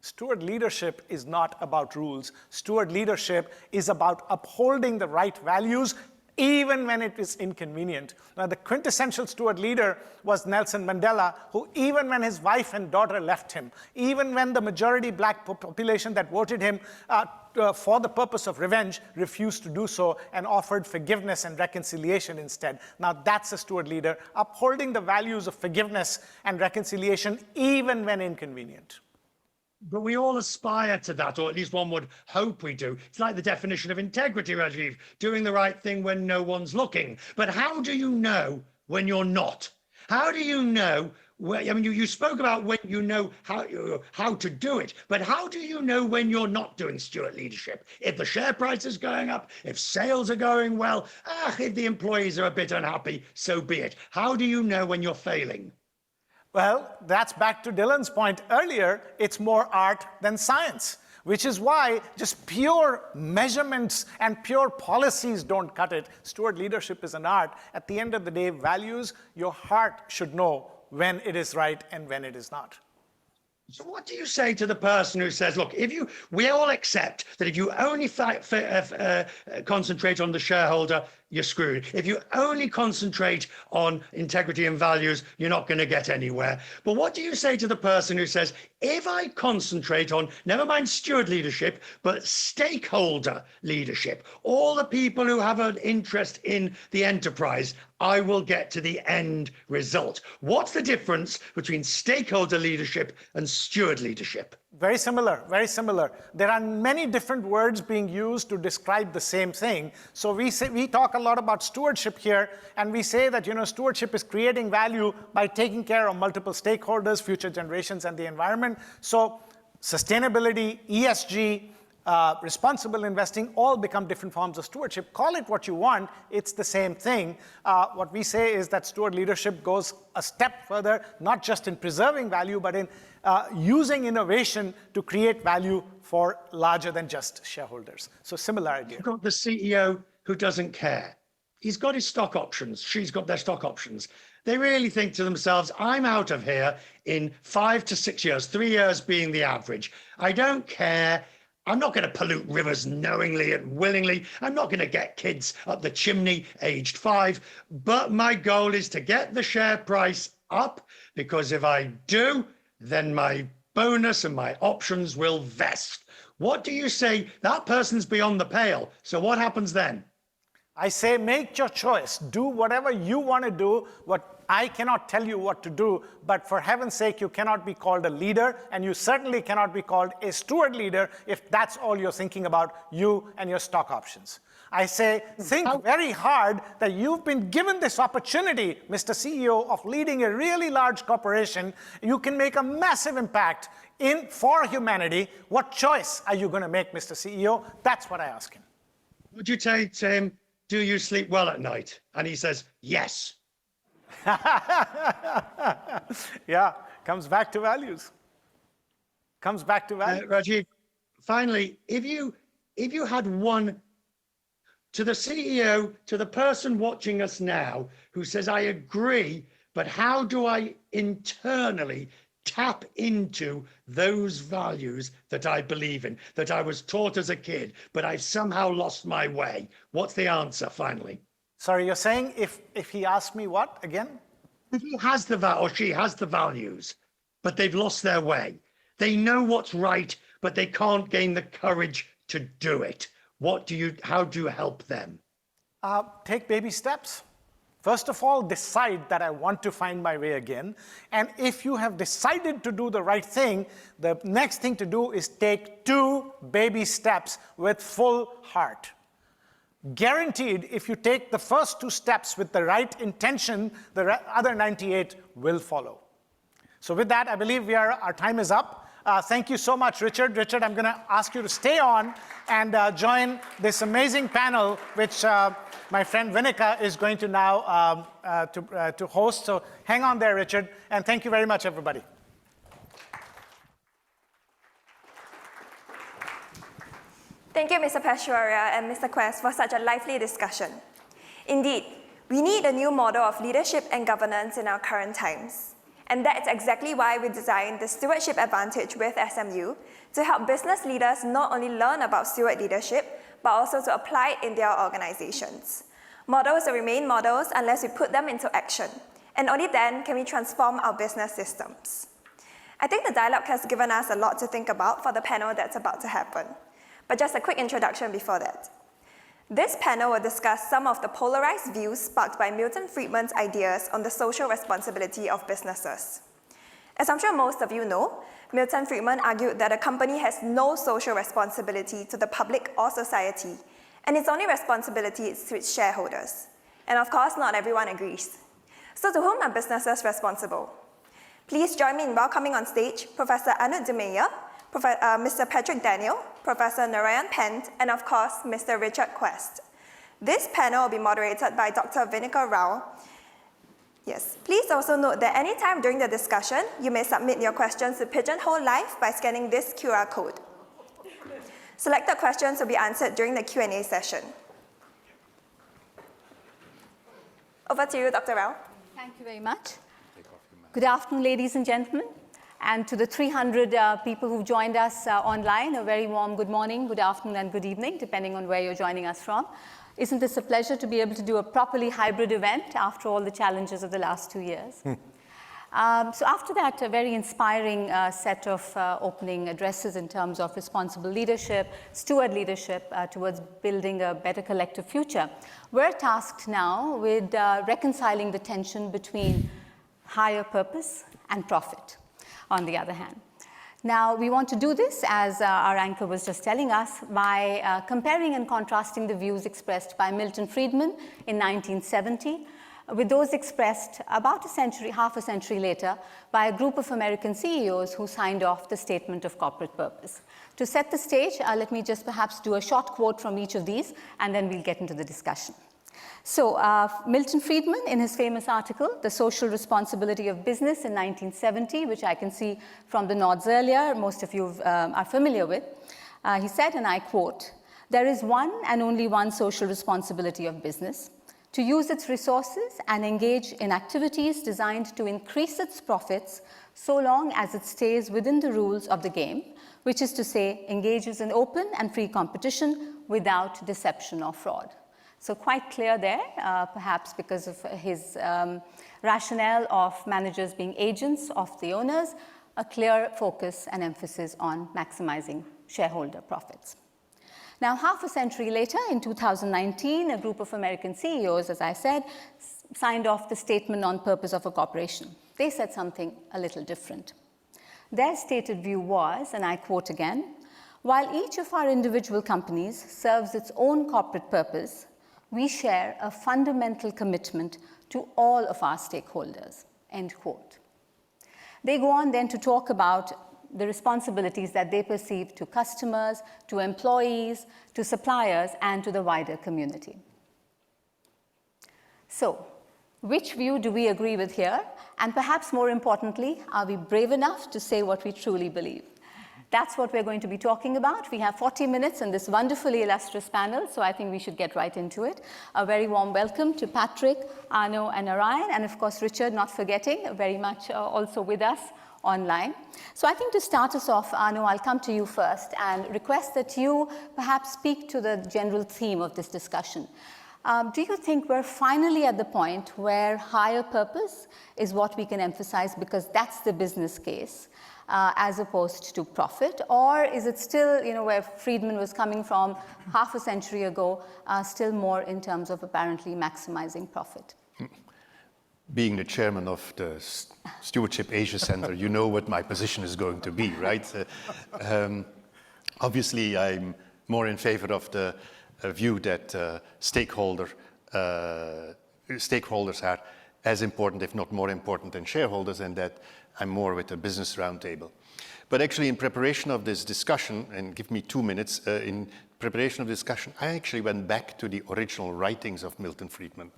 Steward leadership is not about rules. Steward leadership is about upholding the right values even when it is inconvenient. Now, the quintessential steward leader was Nelson Mandela, who even when his wife and daughter left him, even when the majority black population that voted him for the purpose of revenge refused to do so and offered forgiveness and reconciliation instead. Now, that's a steward leader, upholding the values of forgiveness and reconciliation even when inconvenient. But we all aspire to that, or at least one would hope we do. It's like the definition of integrity, Rajiv, doing the right thing when no one's looking. But how do you know when you're not? How do you know? You spoke about when you know how to do it, but how do you know when you're not doing steward leadership? If the share price is going up, if sales are going well, if the employees are a bit unhappy, so be it. How do you know when you're failing? Well, that's back to Dylan's point earlier. It's more art than science, which is why just pure measurements and pure policies don't cut it. Steward leadership is an art. At the end of the day, values, your heart should know when it is right and when it is not. So what do you say to the person who says, look, we all accept that if you only concentrate on the shareholder, you're screwed. If you only concentrate on integrity and values, you're not going to get anywhere. But what do you say to the person who says, if I concentrate on, never mind steward leadership, but stakeholder leadership, all the people who have an interest in the enterprise, I will get to the end result. What's the difference between stakeholder leadership and steward leadership? Very similar, very similar. There are many different words being used to describe the same thing. So we talk a lot about stewardship here, and we say that stewardship is creating value by taking care of multiple stakeholders, future generations, and the environment. So sustainability, ESG, responsible investing all become different forms of stewardship. Call it what you want, it's the same thing. What we say is that steward leadership goes a step further, not just in preserving value, but in using innovation to create value for larger than just shareholders. So similar idea. You've got the CEO who doesn't care. He's got his stock options. She's got their stock options. They really think to themselves, I'm out of here in 5 to 6 years, 3 years being the average. I don't care. I'm not going to pollute rivers knowingly and willingly. I'm not going to get kids up the chimney aged 5. But my goal is to get the share price up, because if I do, then my bonus and my options will vest. What do you say? That person's beyond the pale. So what happens then? I say, make your choice. Do whatever you want to do. What I cannot tell you what to do, but for heaven's sake, you cannot be called a leader, and you certainly cannot be called a steward leader if that's all you're thinking about, you and your stock options. I say, think very hard that you've been given this opportunity, Mr. CEO, of leading a really large corporation. You can make a massive impact for humanity. What choice are you going to make, Mr. CEO? That's what I ask him. Would you say to him, do you sleep well at night? And he says, yes. Yeah, comes back to values. Comes back to values. Rajiv, finally, if you had one, to the CEO, to the person watching us now who says, I agree, but how do I internally tap into those values that I believe in, that I was taught as a kid, but I've somehow lost my way? What's the answer, finally? Sorry, you're saying if he asked me what, again? If he has or she has the values, but they've lost their way. They know what's right, but they can't gain the courage to do it. How do you help them? Take baby steps. First of all, decide that I want to find my way again. And if you have decided to do the right thing, the next thing to do is take 2 baby steps with full heart. Guaranteed, if you take the first 2 steps with the right intention, the other 98 will follow. So with that, I believe our time is up. Thank you so much, Richard. Richard, I'm going to ask you to stay on and join this amazing panel, which my friend Vinika is going to now to host. So hang on there, Richard, and thank you very much, everybody. Thank you, Mr. Peshwaria and Mr. Quest, for such a lively discussion. Indeed, we need a new model of leadership and governance in our current times. And that's exactly why we designed the Stewardship Advantage with SMU to help business leaders not only learn about steward leadership, but also to apply it in their organizations. Models will remain models unless we put them into action. And only then can we transform our business systems. I think the dialogue has given us a lot to think about for the panel that's about to happen. But just a quick introduction before that. This panel will discuss some of the polarized views sparked by Milton Friedman's ideas on the social responsibility of businesses. As I'm sure most of you know, Milton Friedman argued that a company has no social responsibility to the public or society, and its only responsibility is to its shareholders. And of course, not everyone agrees. So to whom are businesses responsible? Please join me in welcoming on stage Professor Anup Dumeya, Mr. Patrick Daniel, Professor Narayan Pant, and of course, Mr. Richard Quest. This panel will be moderated by Dr. Vinika Rao. Yes, please also note that anytime during the discussion, you may submit your questions to Pigeonhole Live by scanning this QR code. Selected questions will be answered during the Q&A session. Over to you, Dr. Rao. Thank you very much. Good afternoon, ladies and gentlemen. And to the 300 people who've joined us online, a very warm good morning, good afternoon, and good evening, depending on where you're joining us from. Isn't this a pleasure to be able to do a properly hybrid event after all the challenges of the last 2 years? So after that, a very inspiring set of opening addresses in terms of responsible leadership, steward leadership towards building a better collective future, we're tasked now with reconciling the tension between higher purpose and profit, on the other hand. Now, we want to do this, as our anchor was just telling us, by comparing and contrasting the views expressed by Milton Friedman in 1970 with those expressed about half a century later by a group of American CEOs who signed off the Statement of Corporate Purpose. To set the stage, let me just perhaps do a short quote from each of these, and then we'll get into the discussion. So Milton Friedman, in his famous article, The Social Responsibility of Business in 1970, which I can see from the nods earlier, most of you are familiar with, he said, and I quote, "There is one and only one social responsibility of business, to use its resources and engage in activities designed to increase its profits so long as it stays within the rules of the game, which is to say, engages in open and free competition without deception or fraud." So quite clear there, perhaps because of his rationale of managers being agents of the owners, a clear focus and emphasis on maximizing shareholder profits. Now, half a century later, in 2019, a group of American CEOs, as I said, signed off the Statement on Purpose of a Corporation. They said something a little different. Their stated view was, and I quote again, "While each of our individual companies serves its own corporate purpose, we share a fundamental commitment to all of our stakeholders," end quote. They go on then to talk about the responsibilities that they perceive to customers, to employees, to suppliers, and to the wider community. So, which view do we agree with here? And perhaps more importantly, are we brave enough to say what we truly believe? That's what we're going to be talking about. We have 40 minutes in this wonderfully illustrious panel, so I think we should get right into it. A very warm welcome to Patrick, Arno, and Narayan, and of course Richard, not forgetting, very much also with us online. So I think to start us off, Arno, I'll come to you first and request that you perhaps speak to the general theme of this discussion. Do you think we're finally at the point where higher purpose is what we can emphasize because that's the business case? As opposed to profit, or is it still, where Friedman was coming from half a century ago, still more in terms of apparently maximizing profit? being the chairman of the Stewardship Asia Center, you know what my position is going to be, right? Obviously, I'm more in favor of the view that stakeholders are as important, if not more important than shareholders, and that I'm more with the business roundtable. But actually, in preparation of this discussion, and give me 2 minutes, in preparation of discussion, I actually went back to the original writings of Milton Friedman.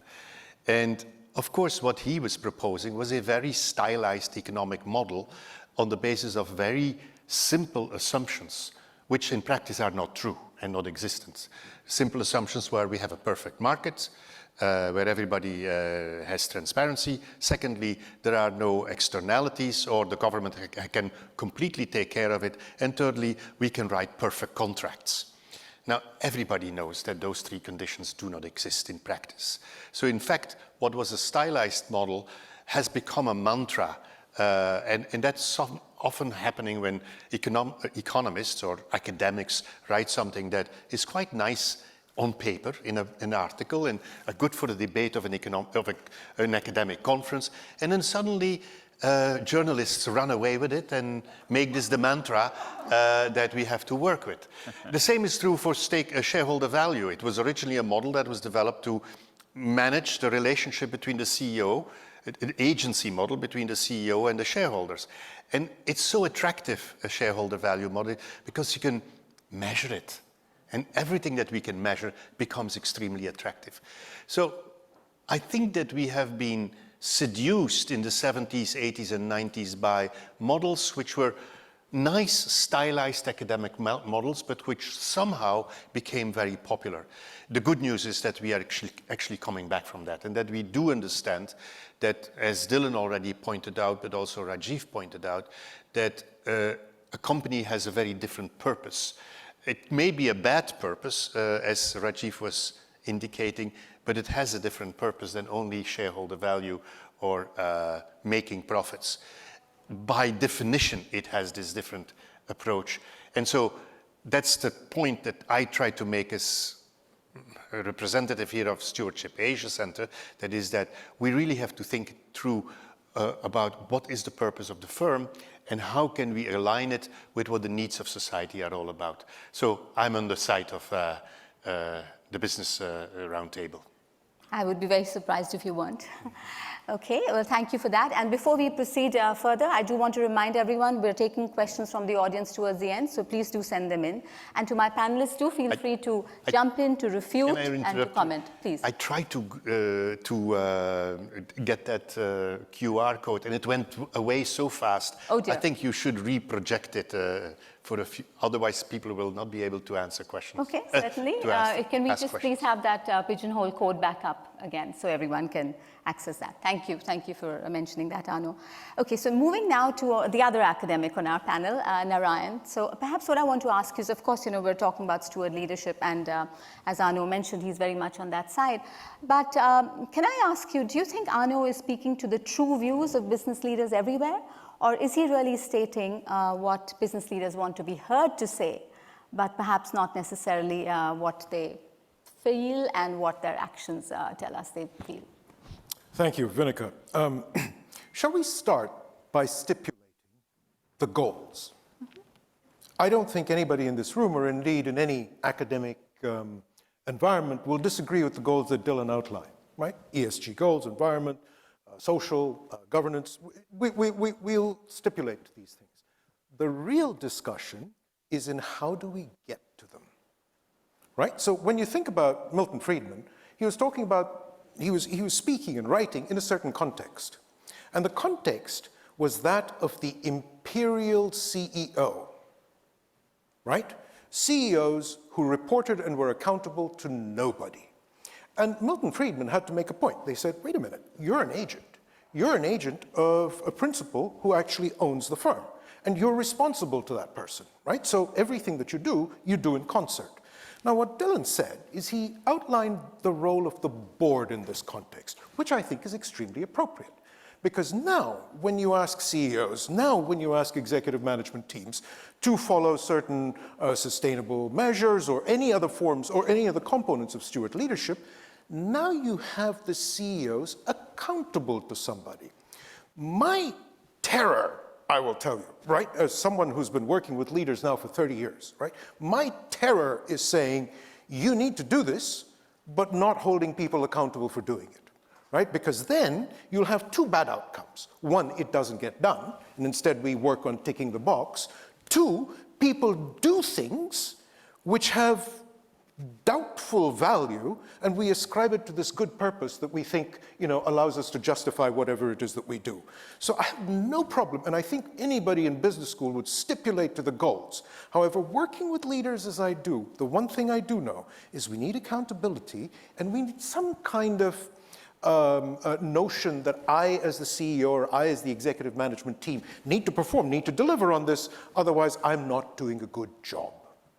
And of course, what he was proposing was a very stylized economic model on the basis of very simple assumptions, which in practice are not true and not existent. Simple assumptions where we have a perfect market, where everybody has transparency. Secondly, there are no externalities or the government can completely take care of it. And thirdly, we can write perfect contracts. Now, everybody knows that those three conditions do not exist in practice. So in fact, what was a stylized model has become a mantra, and that's often happening when economists or academics write something that is quite nice on paper in an article and good for the debate of an academic conference, and then suddenly journalists run away with it and make this the mantra that we have to work with. The same is true for shareholder value. It was originally a model that was developed to manage the relationship between the CEO, an agency model between the CEO and the shareholders. And it's so attractive, a shareholder value model, because you can measure it. And everything that we can measure becomes extremely attractive. So I think that we have been seduced in the 70s, 80s, and 90s by models which were nice, stylized academic models, but which somehow became very popular. The good news is that we are actually coming back from that, and that we do understand that, as Dylan already pointed out, but also Rajiv pointed out, that a company has a very different purpose. It may be a bad purpose, as Rajiv was indicating, but it has a different purpose than only shareholder value or making profits. By definition, it has this different approach. And so that's the point that I try to make as a representative here of Stewardship Asia Center, that is that we really have to think through about what is the purpose of the firm and how can we align it with what the needs of society are all about. So I'm on the side of the business roundtable. I would be very surprised if you weren't. Okay, well, thank you for that. And before we proceed further, I do want to remind everyone we're taking questions from the audience towards the end, so please do send them in. And to my panelists, do feel free to jump in, to refute, and to comment, please. I tried to get that QR code, and it went away so fast. Oh dear. I think you should reproject it for a few, otherwise people will not be able to answer questions. Okay, certainly. Can we just please have that pigeonhole code back up again so everyone can access that? Thank you for mentioning that, Arno. Okay, so moving now to the other academic on our panel, Narayan. So perhaps what I want to ask you is, of course, we're talking about steward leadership, and as Arno mentioned, he's very much on that side. But can I ask you, do you think Arno is speaking to the true views of business leaders everywhere? Or is he really stating what business leaders want to be heard to say, but perhaps not necessarily what they feel and what their actions tell us they feel? Thank you, Vinika. Shall we start by stipulating the goals? Mm-hmm. I don't think anybody in this room, or indeed in any academic environment, will disagree with the goals that Dylan outlined, right? ESG goals, environment, social, governance. We'll stipulate these things. The real discussion is in how do we get to them, right? So when you think about Milton Friedman, he was talking about, he was speaking and writing in a certain context. And the context was that of the imperial CEO, right? CEOs who reported and were accountable to nobody. And Milton Friedman had to make a point. They said, wait a minute, you're an agent. You're an agent of a principal who actually owns the firm. And you're responsible to that person, right? So everything that you do in concert. Now, what Dylan said is he outlined the role of the board in this context, which I think is extremely appropriate. Because now, when you ask CEOs, now when you ask executive management teams to follow certain sustainable measures or any other forms or any other components of steward leadership, now you have the CEOs accountable to somebody. My terror, I will tell you, right, as someone who's been working with leaders now for 30 years, right, my terror is saying, you need to do this, but not holding people accountable for doing it, right? Because then you'll have two bad outcomes. One, it doesn't get done, and instead we work on ticking the box. Two, people do things which have doubtful value, and we ascribe it to this good purpose that we think, allows us to justify whatever it is that we do. So I have no problem, and I think anybody in business school would stipulate to the goals. However, working with leaders as I do, the one thing I do know is we need accountability, and we need some kind of notion that I as the CEO or I as the executive management team need to perform, need to deliver on this, otherwise I'm not doing a good job.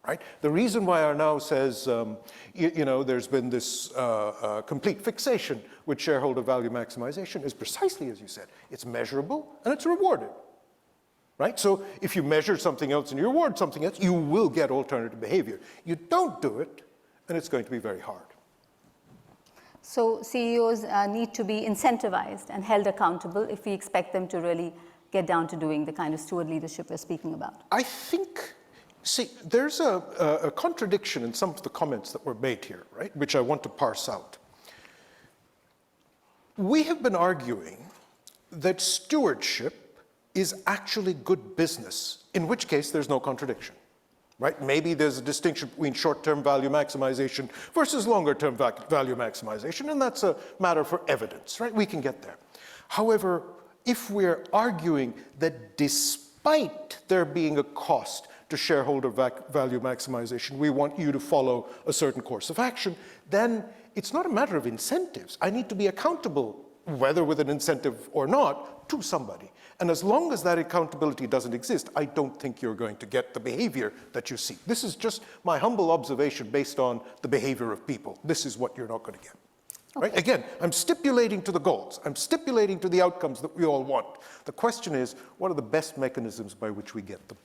Right? The reason why Arnaud says, there's been this complete fixation with shareholder value maximization is precisely as you said. It's measurable and it's rewarded. Right? So if you measure something else and you reward something else, you will get alternative behavior. You don't do it, and it's going to be very hard. So CEOs need to be incentivized and held accountable if we expect them to really get down to doing the kind of steward leadership we're speaking about. I think, there's a contradiction in some of the comments that were made here, right, which I want to parse out. We have been arguing that stewardship is actually good business, in which case there's no contradiction. Right? Maybe there's a distinction between short-term value maximization versus longer-term value maximization, and that's a matter for evidence, right? We can get there. However, if we're arguing that despite there being a cost to shareholder value maximization, we want you to follow a certain course of action, then it's not a matter of incentives. I need to be accountable, whether with an incentive or not, to somebody. And as long as that accountability doesn't exist, I don't think you're going to get the behavior that you seek. This is just my humble observation based on the behavior of people. This is what you're not going to get. Okay. Right? Again, I'm stipulating to the goals. I'm stipulating to the outcomes that we all want. The question is, what are the best mechanisms by which we get them?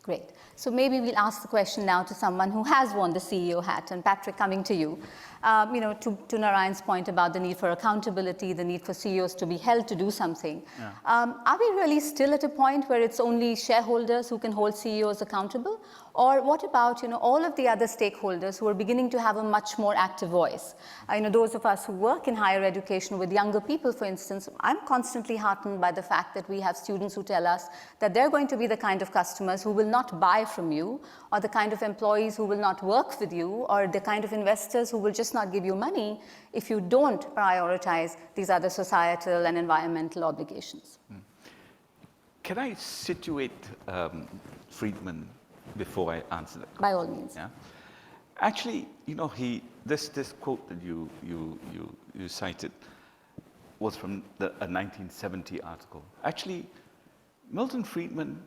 Great. So maybe we'll ask the question now to someone who has worn the CEO hat. And Patrick, coming to you, to Narayan's point about the need for accountability, the need for CEOs to be held to do something. Yeah. Are we really still at a point where it's only shareholders who can hold CEOs accountable? Or what about, all of the other stakeholders who are beginning to have a much more active voice? Those of us who work in higher education with younger people, for instance, I'm constantly heartened by the fact that we have students who tell us that they're going to be the kind of customers who will not buy from you, or the kind of employees who will not work with you, or the kind of investors who will just not give you money if you don't prioritize these other societal and environmental obligations. Can I situate Friedman before I answer that? By all means. Yeah. Actually, this quote that you cited was from a 1970 article. Actually, Milton Friedman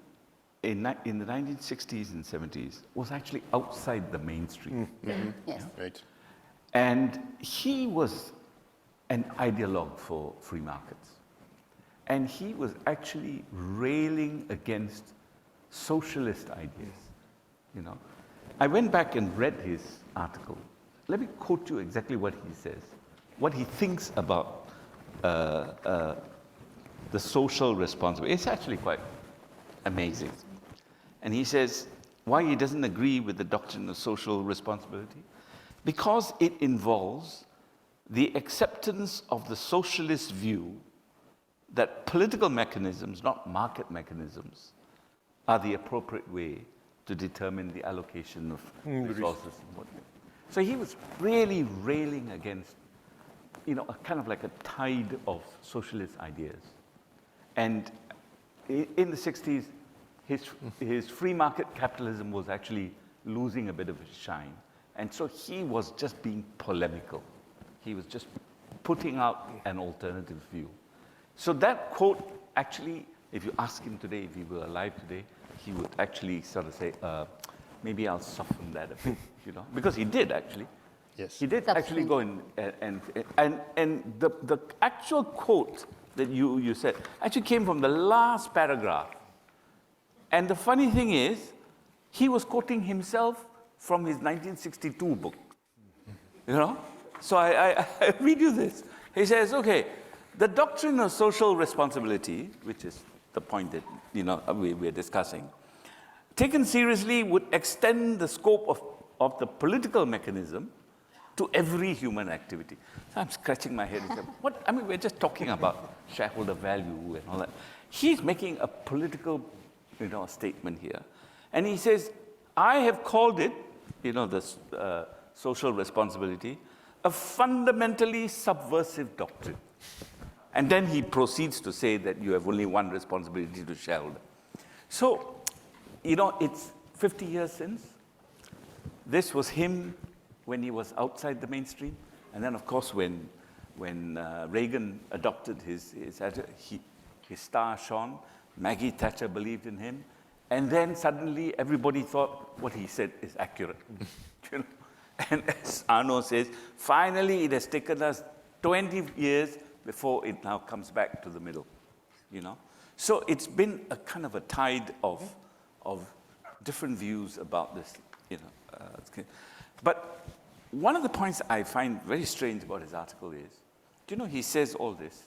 in the 1960s and 70s was actually outside the mainstream. Mm-hmm. Yes. Right. And he was an ideologue for free markets. And he was actually railing against socialist ideas. I went back and read his article. Let me quote you exactly what he says, what he thinks about the social responsibility. It's actually quite amazing. And he says why he doesn't agree with the doctrine of social responsibility. Because it involves the acceptance of the socialist view that political mechanisms, not market mechanisms, are the appropriate way to determine the allocation of resources. So he was really railing against, a kind of like a tide of socialist ideas. And in the 60s, his free market capitalism was actually losing a bit of its shine. And so he was just being polemical. He was just putting out an alternative view. So that quote, actually, if you ask him today, if he were alive today, he would actually sort of say, maybe I'll soften that a bit, because he did actually. Yes. He did actually go in and the actual quote that you said actually came from the last paragraph. And the funny thing is, he was quoting himself from his 1962 book, So I read you this. He says, okay, the doctrine of social responsibility, which is the point that we're discussing, taken seriously would extend the scope of the political mechanism to every human activity. So I'm scratching my head and saying, what? I mean, we're just talking about shareholder value and all that. He's making a political, statement here. And he says, I have called it, this social responsibility, a fundamentally subversive doctrine. And then he proceeds to say that you have only one responsibility to shareholder. So, it's 50 years since. This was him when he was outside the mainstream. And then, of course, when Reagan adopted his star shone, Maggie Thatcher believed in him. And then suddenly everybody thought what he said is accurate. And as Arno says, finally it has taken us 20 years before it now comes back to the middle. So it's been a kind of a tide of different views about this. But one of the points I find very strange about his article is, he says all this,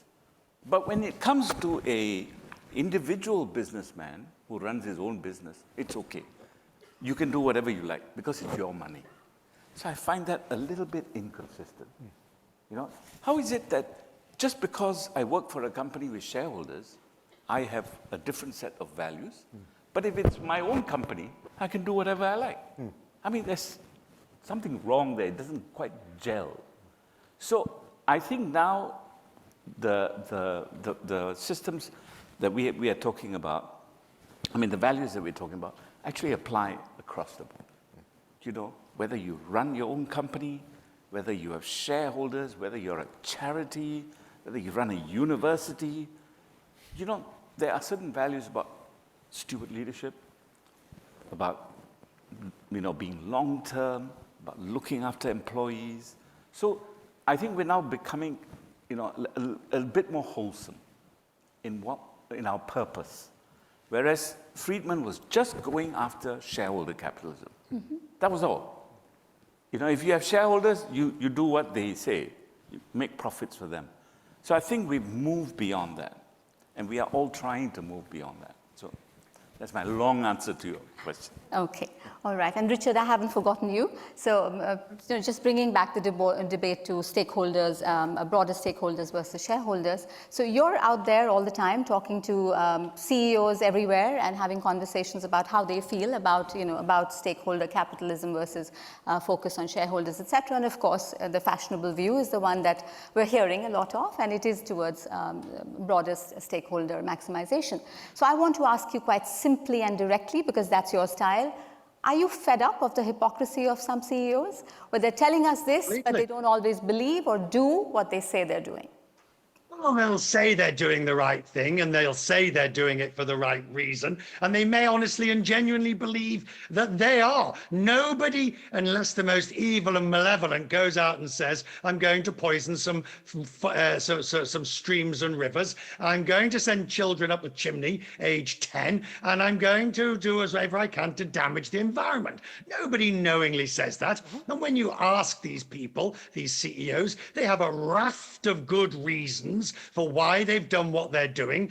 but when it comes to a individual businessman who runs his own business, it's okay. You can do whatever you like because it's your money. So I find that a little bit inconsistent. How is it that just because I work for a company with shareholders, I have a different set of values, but if it's my own company, I can do whatever I like. I mean, there's something wrong there. It doesn't quite gel. So I think now the systems that we are talking about, the values that we're talking about, actually apply across the board. Whether you run your own company, whether you have shareholders, whether you're a charity, whether you run a university, there are certain values about steward leadership, about being long-term, about looking after employees. So I think we're now becoming a bit more wholesome in our purpose. Whereas Friedman was just going after shareholder capitalism. That was all. If you have shareholders, you do what they say. You make profits for them. So I think we've moved beyond that. And we are all trying to move beyond that. So that's my long answer to your question. Okay, all right. And Richard, I haven't forgotten you. So just bringing back the debate to stakeholders, broader stakeholders versus shareholders. So you're out there all the time talking to CEOs everywhere and having conversations about how they feel about stakeholder capitalism versus focus on shareholders, etc. And of course, the fashionable view is the one that we're hearing a lot of, and it is towards broader stakeholder maximization. So I want to ask you quite simply and directly, because that's your style. Are you fed up of the hypocrisy of some CEOs, where they're telling us this, but they don't always believe or do what they say they're doing? Well, they'll say they're doing the right thing, and they'll say they're doing it for the right reason, and they may honestly and genuinely believe that they are. Nobody, unless the most evil and malevolent, goes out and says, I'm going to poison some streams and rivers, I'm going to send children up the chimney, age 10, and I'm going to do whatever I can to damage the environment. Nobody knowingly says that. And when you ask these people, these CEOs, they have a raft of good reasons for why they've done what they're doing.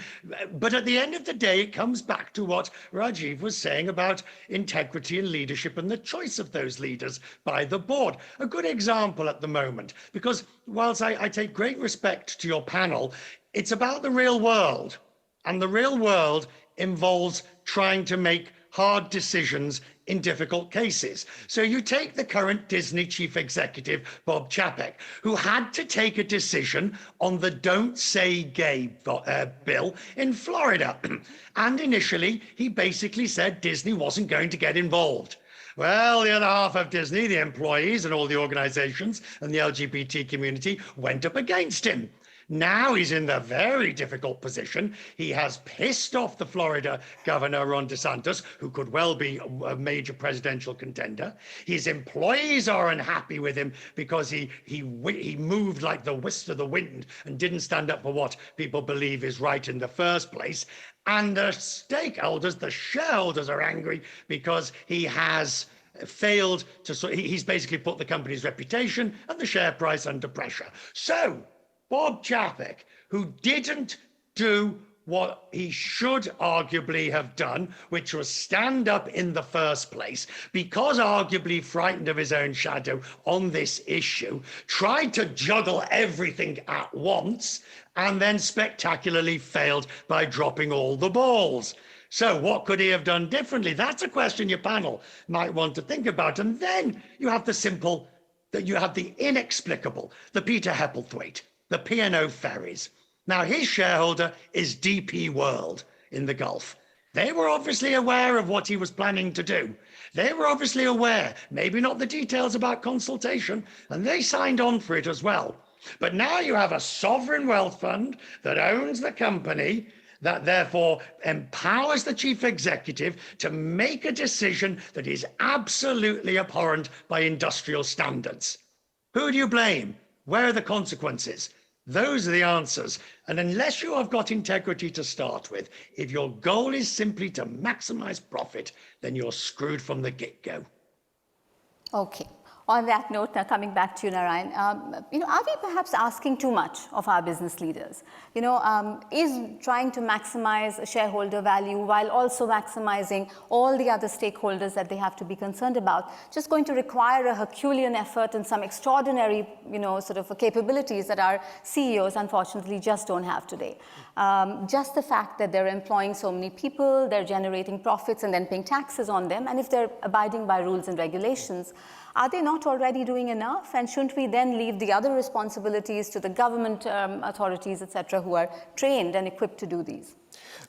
But at the end of the day, it comes back to what Rajiv was saying about integrity and leadership and the choice of those leaders by the board. A good example at the moment, because whilst I take great respect to your panel, it's about the real world. And the real world involves trying to make hard decisions in difficult cases. So you take the current Disney chief executive, Bob Chapek, who had to take a decision on the Don't Say Gay bill in Florida. And initially, he basically said Disney wasn't going to get involved. Well, the other half of Disney, the employees and all the organizations and the LGBT community went up against him. Now he's in the very difficult position. He has pissed off the Florida governor, Ron DeSantis, who could well be a major presidential contender. His employees are unhappy with him because he moved like the whisk of the wind and didn't stand up for what people believe is right in the first place. And the stakeholders, the shareholders, are angry because he has failed to, he's basically put the company's reputation and the share price under pressure. So Bob Chapek, who didn't do what he should arguably have done, which was stand up in the first place, because arguably frightened of his own shadow on this issue, tried to juggle everything at once, and then spectacularly failed by dropping all the balls. So what could he have done differently? That's a question your panel might want to think about. And then you have the simple, that you have the inexplicable, the Peter Hepplethwaite, the P&O Ferries. Now, his shareholder is DP World in the Gulf. They were obviously aware of what he was planning to do. They were obviously aware, maybe not the details about consultation, and they signed on for it as well. But now you have a sovereign wealth fund that owns the company, that therefore empowers the chief executive to make a decision that is absolutely abhorrent by industrial standards. Who do you blame? Where are the consequences? Those are the answers. And unless you have got integrity to start with, if your goal is simply to maximize profit, then you're screwed from the get-go. Okay. On that note, now coming back to you, Narayan, are we perhaps asking too much of our business leaders? Is trying to maximize shareholder value while also maximizing all the other stakeholders that they have to be concerned about just going to require a Herculean effort and some extraordinary, sort of capabilities that our CEOs unfortunately just don't have today? Just the fact that they're employing so many people, they're generating profits and then paying taxes on them, and if they're abiding by rules and regulations, are they not already doing enough? And shouldn't we then leave the other responsibilities to the government authorities, etc., who are trained and equipped to do these?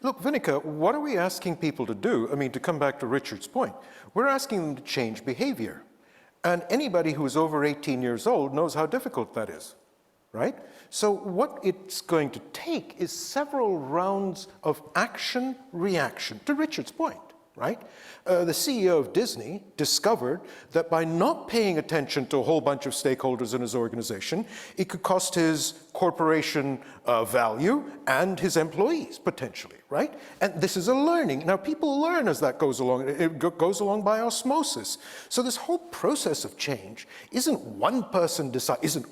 Look, Vinika, what are we asking people to do? I mean, to come back to Richard's point, we're asking them to change behavior. And anybody who's over 18 years old knows how difficult that is, right? So what it's going to take is several rounds of action-reaction, to Richard's point. Right? The CEO of Disney discovered that by not paying attention to a whole bunch of stakeholders in his organization, it could cost his corporation value and his employees, potentially, right? And this is a learning. Now, people learn as that goes along. It goes along by osmosis. So this whole process of change isn't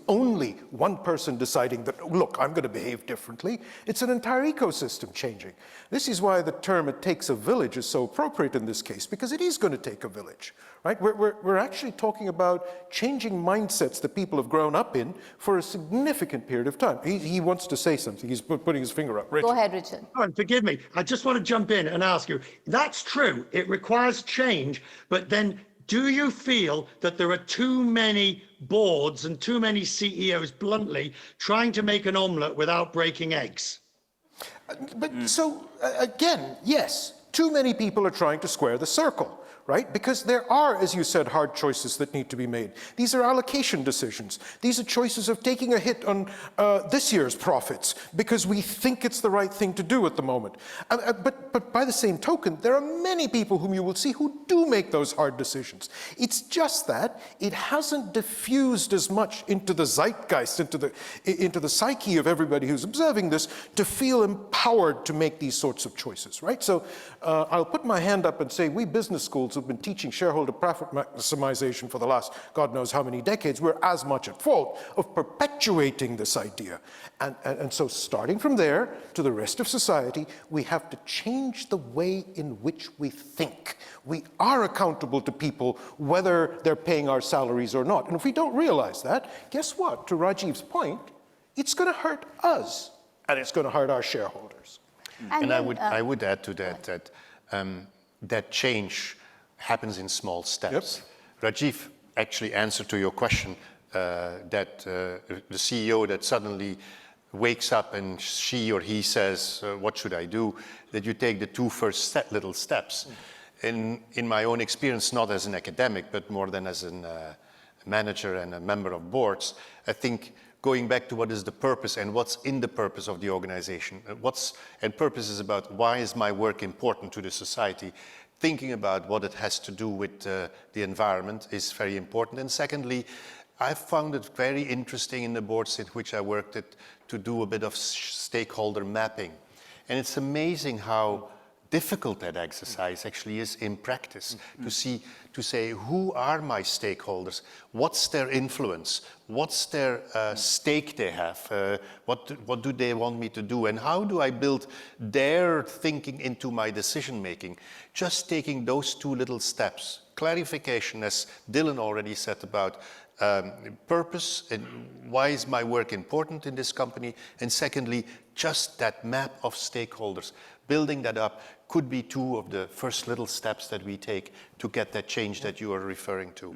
only one person deciding that, look, I'm going to behave differently. It's an entire ecosystem changing. This is why the term "it takes a village" is so appropriate in this case, because it is going to take a village, right? We're actually talking about changing mindsets that people have grown up in for a significant period of time. He wants to say something. He's putting his finger up. Richard. Go ahead, Richard. Oh, and forgive me. I just want to jump in and ask you, that's true. It requires change, but then do you feel that there are too many boards and too many CEOs, bluntly, trying to make an omelette without breaking eggs? So, again, yes, too many people are trying to square the circle, right? Because there are, as you said, hard choices that need to be made. These are allocation decisions. These are choices of taking a hit on this year's profits because we think it's the right thing to do at the moment. But by the same token, there are many people whom you will see who do make those hard decisions. It's just that it hasn't diffused as much into the zeitgeist, into the psyche of everybody who's observing this to feel empowered to make these sorts of choices, right? So I'll put my hand up and say we business schools who've been teaching shareholder profit maximization for the last God knows how many decades, we're as much at fault of perpetuating this idea. And so starting from there to the rest of society, we have to change the way in which we think. We are accountable to people whether they're paying our salaries or not. And if we don't realize that, guess what? To Rajiv's point, it's going to hurt us and it's going to hurt our shareholders. And I would add to that that change happens in small steps. Yep. Rajiv actually answered to your question that the CEO that suddenly wakes up and she or he says, what should I do? That you take the two first little steps. In my own experience, not as an academic, but more than as a manager and a member of boards, I think going back to what is the purpose and what's in the purpose of the organization, and purpose is about why is my work important to the society. Thinking about what it has to do with the environment is very important. And secondly, I found it very interesting in the boards in which I worked to do a bit of stakeholder mapping. And it's amazing how difficult that exercise actually is in practice, to say, who are my stakeholders? What's their influence? What's their stake they have? What do they want me to do? And how do I build their thinking into my decision making? Just taking those two little steps. Clarification, as Dylan already said, about purpose and why is my work important in this company, and secondly, just that map of stakeholders. Building that up could be two of the first little steps that we take to get that change that you are referring to.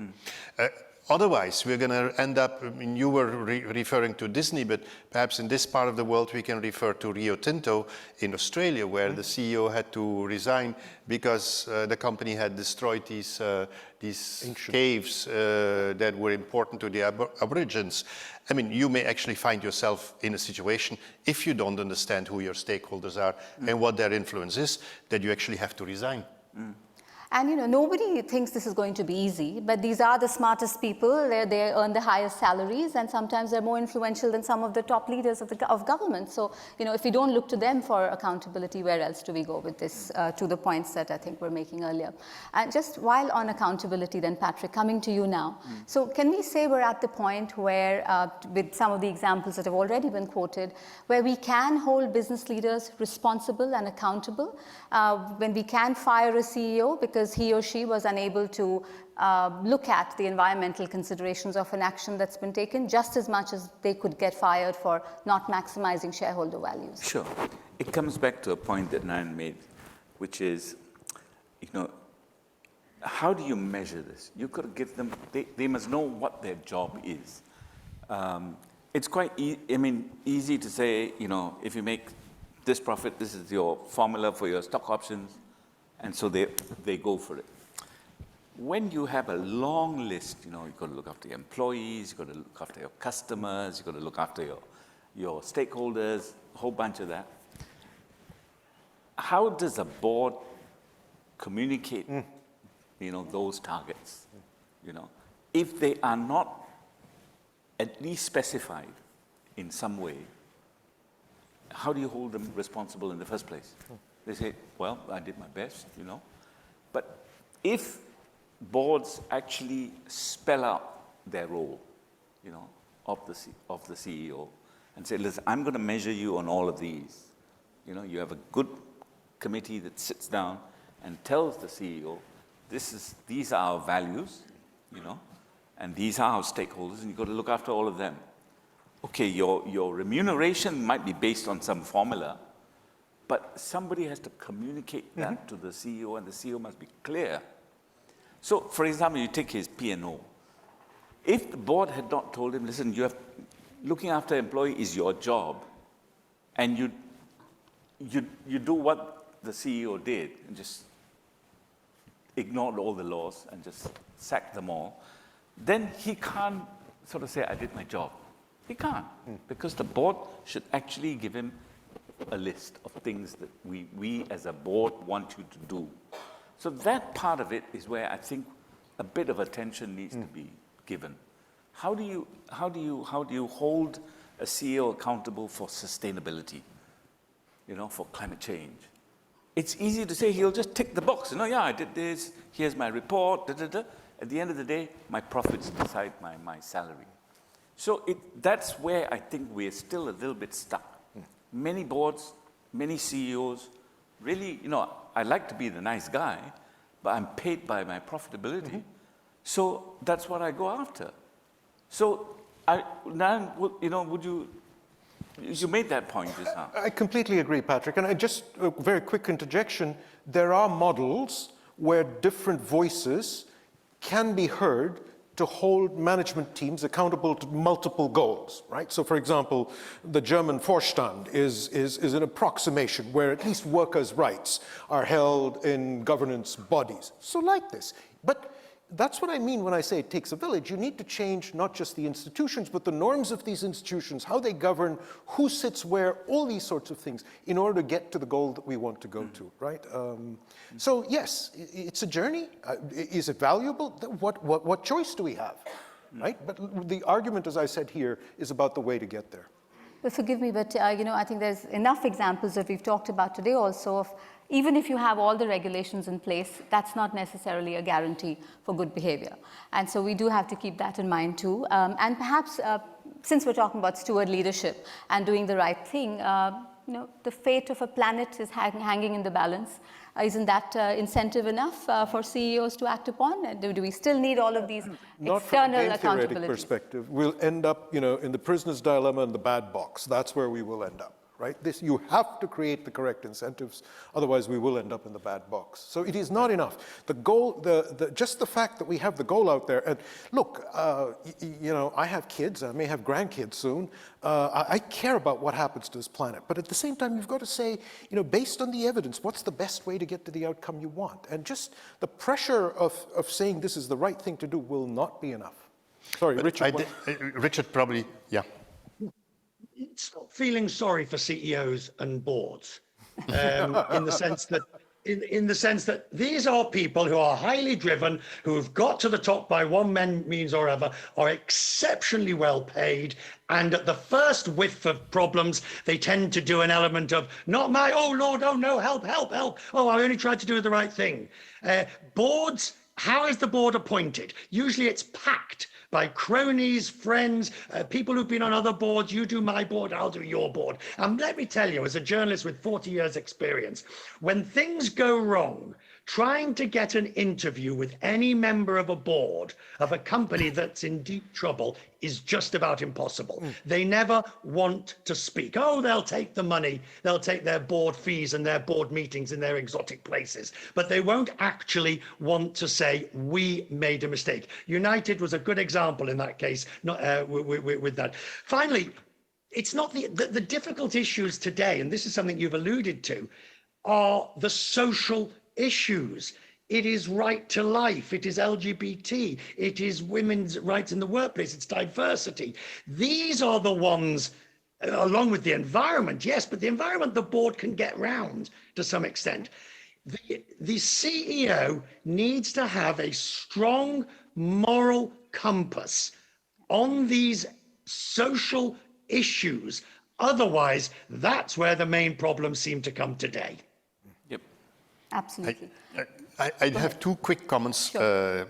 Otherwise, we're going to end up, I mean, you were referring to Disney, but perhaps in this part of the world we can refer to Rio Tinto in Australia, where the CEO had to resign because the company had destroyed these caves that were important to the Aborigines. I mean, you may actually find yourself in a situation, if you don't understand who your stakeholders are and what their influence is, that you actually have to resign. And nobody thinks this is going to be easy, but these are the smartest people. They earn the highest salaries, and sometimes they're more influential than some of the top leaders of government. So, if we don't look to them for accountability, where else do we go with this, to the points that I think we're making earlier? And just while on accountability then, Patrick, coming to you now. So can we say we're at the point where, with some of the examples that have already been quoted, where we can hold business leaders responsible and accountable, when we can fire a CEO because he or she was unable to look at the environmental considerations of an action that's been taken, just as much as they could get fired for not maximizing shareholder values? Sure. It comes back to a point that Nayan made, which is, how do you measure this? You've got to give them, they must know what their job is. It's quite easy to say, if you make this profit, this is your formula for your stock options, and so they go for it. When you have a long list, you've got to look after your employees, you've got to look after your customers, you've got to look after your stakeholders, a whole bunch of that. How does a board communicate, those targets? If they are not at least specified in some way, how do you hold them responsible in the first place? They say, well, I did my best, But if boards actually spell out their role, of the CEO, and say, listen, I'm going to measure you on all of these. You have a good committee that sits down and tells the CEO, these are our values, and these are our stakeholders, and you've got to look after all of them. Okay, your remuneration might be based on some formula, but somebody has to communicate that to the CEO, and the CEO must be clear. So, for example, you take his P&O. If the board had not told him, listen, looking after an employee is your job, and you do what the CEO did, and just ignored all the laws and just sacked them all, then he can't sort of say, I did my job. He can't, because the board should actually give him a list of things that we as a board want you to do. So that part of it is where I think a bit of attention needs to be given. How do you hold a CEO accountable for sustainability? For climate change. It's easy to say he'll just tick the box. Yeah, I did this. Here's my report. Da, da, da. At the end of the day, my profits decide my salary. So that's where I think we're still a little bit stuck. Many boards, many CEOs, really, I like to be the nice guy, but I'm paid by my profitability. So that's what I go after. So would you made that point just now. I completely agree, Patrick. And just a very quick interjection, there are models where different voices can be heard to hold management teams accountable to multiple goals, right? So, for example, the German Vorstand is an approximation where at least workers' rights are held in governance bodies. So like this. But that's what I mean when I say it takes a village. You need to change not just the institutions, but the norms of these institutions, how they govern, who sits where, all these sorts of things, in order to get to the goal that we want to go to, right? So yes, it's a journey. Is it valuable? What choice do we have, right? But the argument, as I said here, is about the way to get there. But forgive me, but I think there's enough examples that we've talked about today also of even if you have all the regulations in place, that's not necessarily a guarantee for good behavior. And so we do have to keep that in mind too. And perhaps since we're talking about steward leadership and doing the right thing, the fate of a planet is hanging in the balance. Isn't that incentive enough for CEOs to act upon? Do we still need all of these Not external from a game theoretic accountabilities? perspective. We'll end up, in the prisoner's dilemma and the bad box. That's where we will end up. Right? You have to create the correct incentives, otherwise we will end up in the bad box. So it is not enough. The goal, just the fact that we have the goal out there, and look, I have kids, I may have grandkids soon. I care about what happens to this planet, but at the same time, you've got to say, based on the evidence, what's the best way to get to the outcome you want? And just the pressure of saying this is the right thing to do will not be enough. Sorry, But Richard. Richard probably, yeah. Stop feeling sorry for CEOs and boards, in the sense that these are people who are highly driven, who have got to the top by one means or other, are exceptionally well paid, and at the first whiff of problems, they tend to do an element of not my, oh Lord, oh no, help, help, help. Oh, I only tried to do the right thing. Boards, how is the board appointed? Usually it's packed by cronies, friends, people who've been on other boards. You do my board, I'll do your board. And let me tell you, as a journalist with 40 years experience, when things go wrong, trying to get an interview with any member of a board of a company that's in deep trouble is just about impossible. They never want to speak. Oh, they'll take the money, they'll take their board fees and their board meetings in their exotic places, but they won't actually want to say, we made a mistake. United was a good example in that case, with that. Finally, it's not the difficult issues today, and this is something you've alluded to, are the social issues. It is right to life, it is LGBT, it is women's rights in the workplace, it's diversity. These are the ones, along with the environment, yes, but the environment the board can get round to some extent. The CEO needs to have a strong moral compass on these social issues. Otherwise, that's where the main problems seem to come today. Absolutely. I have two quick comments,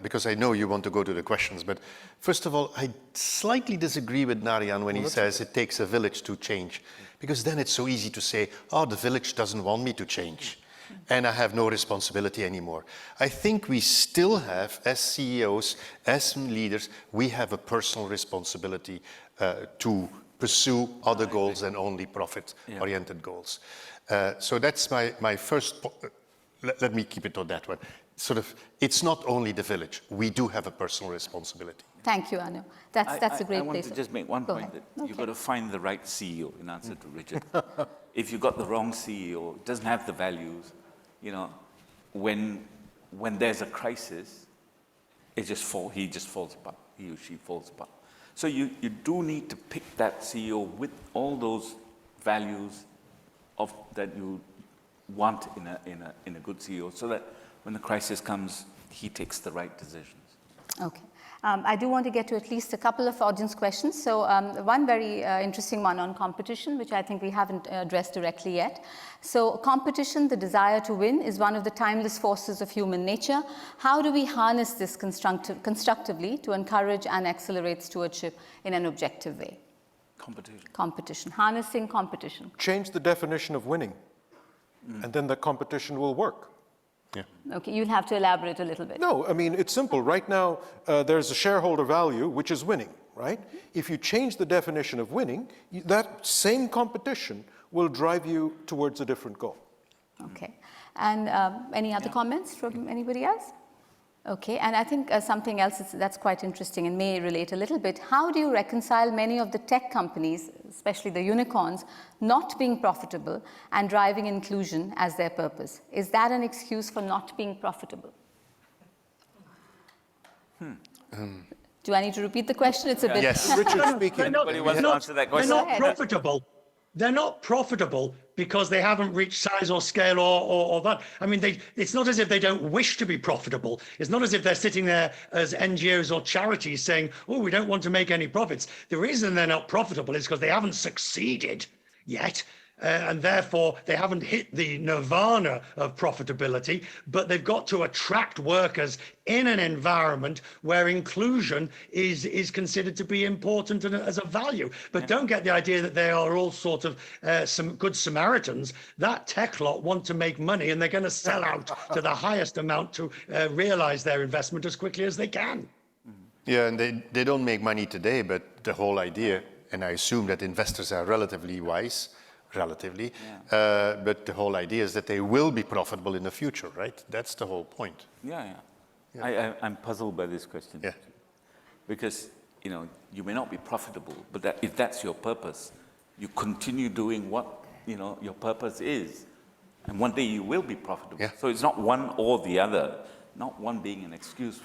because I know you want to go to the questions. But first of all, I slightly disagree with Narayan when he says it takes a village to change. Because then it's so easy to say, oh, the village doesn't want me to change. And I have no responsibility anymore. I think we still have, as CEOs, as leaders, we have a personal responsibility to pursue other goals than only profit-oriented goals. So that's my first point. Let me keep it on that one. It's not only the village. We do have a personal responsibility. Thank you, Anu. That's a great place. I want to just make one point that you've got to find the right CEO in answer to Richard. If you've got the wrong CEO, doesn't have the values, when there's a crisis, he just falls apart. He or she falls apart. So you do need to pick that CEO with all those values that you want in a good CEO, so that when the crisis comes, he takes the right decisions. Okay. I do want to get to at least a couple of audience questions. So one very interesting one on competition, which I think we haven't addressed directly yet. So competition, the desire to win, is one of the timeless forces of human nature. How do we harness this constructively to encourage and accelerate stewardship in an objective way? Competition. Harnessing competition. Change the definition of winning. And then the competition will work. Yeah. Okay, you'll have to elaborate a little bit. No, I mean, it's simple. Right now, there's a shareholder value, which is winning, right? If you change the definition of winning, that same competition will drive you towards a different goal. Okay. And any other comments from anybody else? Okay, and I think something else that's quite interesting and may relate a little bit. How do you reconcile many of the tech companies, especially the unicorns, not being profitable and driving inclusion as their purpose? Is that an excuse for not being profitable? Do I need to repeat the question? It's a bit... Yes. Richard speaking. Anybody wants to answer that question? They're not profitable. They're not profitable because they haven't reached size or scale or that. I mean, it's not as if they don't wish to be profitable. It's not as if they're sitting there as NGOs or charities saying, oh, we don't want to make any profits. The reason they're not profitable is because they haven't succeeded yet. And therefore, they haven't hit the nirvana of profitability, but they've got to attract workers in an environment where inclusion is considered to be important and as a value. But don't get the idea that they are all sort of some good Samaritans. That tech lot want to make money, and they're going to sell out to the highest amount to realize their investment as quickly as they can. Yeah, and they don't make money today, but the whole idea, and I assume that investors are relatively wise, but the whole idea is that they will be profitable in the future, right? That's the whole point. I'm puzzled by this question. Because, you know, you may not be profitable, but if that's your purpose, you continue doing what, you know, your purpose is. And one day you will be profitable. So it's not one or the other, not one being an excuse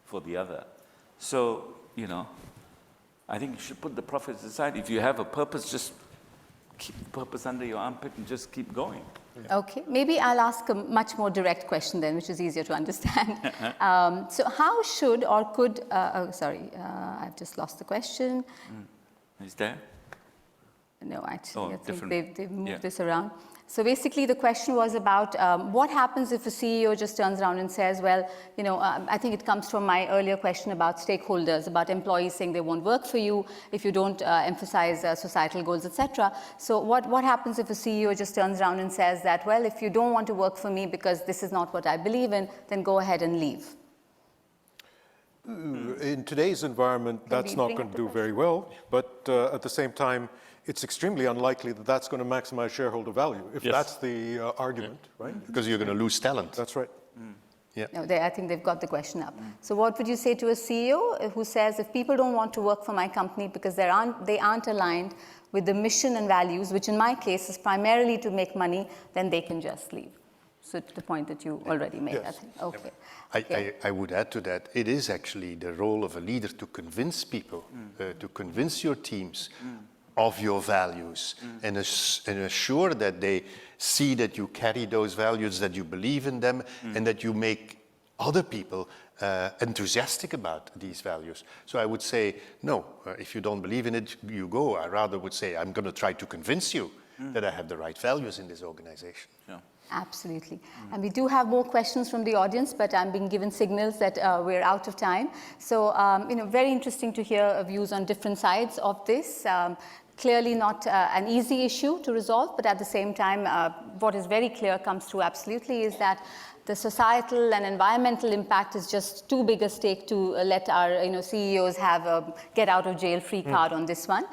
for the other. So, you know, I think you should put the profits aside. If you have a purpose, just keep the purpose under your armpit and just keep going. Okay, maybe I'll ask a much more direct question then, which is easier to understand. So how should or could, I've just lost the question. Is there? No, actually, I think they've moved this around. So basically the question was about what happens if a CEO just turns around and says, well, you know, I think it comes from my earlier question about stakeholders, about employees saying they won't work for you if you don't emphasize societal goals, etc. So what happens if a CEO just turns around and says that, well, if you don't want to work for me because this is not what I believe in, then go ahead and leave? In today's environment, that's not going to do very well, but at the same time, it's extremely unlikely that that's going to maximize shareholder value, if that's the argument, right? Because you're going to lose talent. That's right. Yeah. No, I think they've got the question up. So what would you say to a CEO who says, if people don't want to work for my company because they aren't aligned with the mission and values, which in my case is primarily to make money, then they can just leave? So to the point that you already made, I think. Okay. I would add to that, it is actually the role of a leader to convince people, to convince your teams of your values and assure that they see that you carry those values, that you believe in them, and that you make other people enthusiastic about these values. So I would say, no, if you don't believe in it, you go. I rather would say, I'm going to try to convince you that I have the right values in this organization. Absolutely. And we do have more questions from the audience, but I'm being given signals that we're out of time. So, you know, very interesting to hear views on different sides of this. Clearly not an easy issue to resolve, but at the same time, what is very clear comes through absolutely is that the societal and environmental impact is just too big a stake to let our CEOs have a get out of jail free card on this one.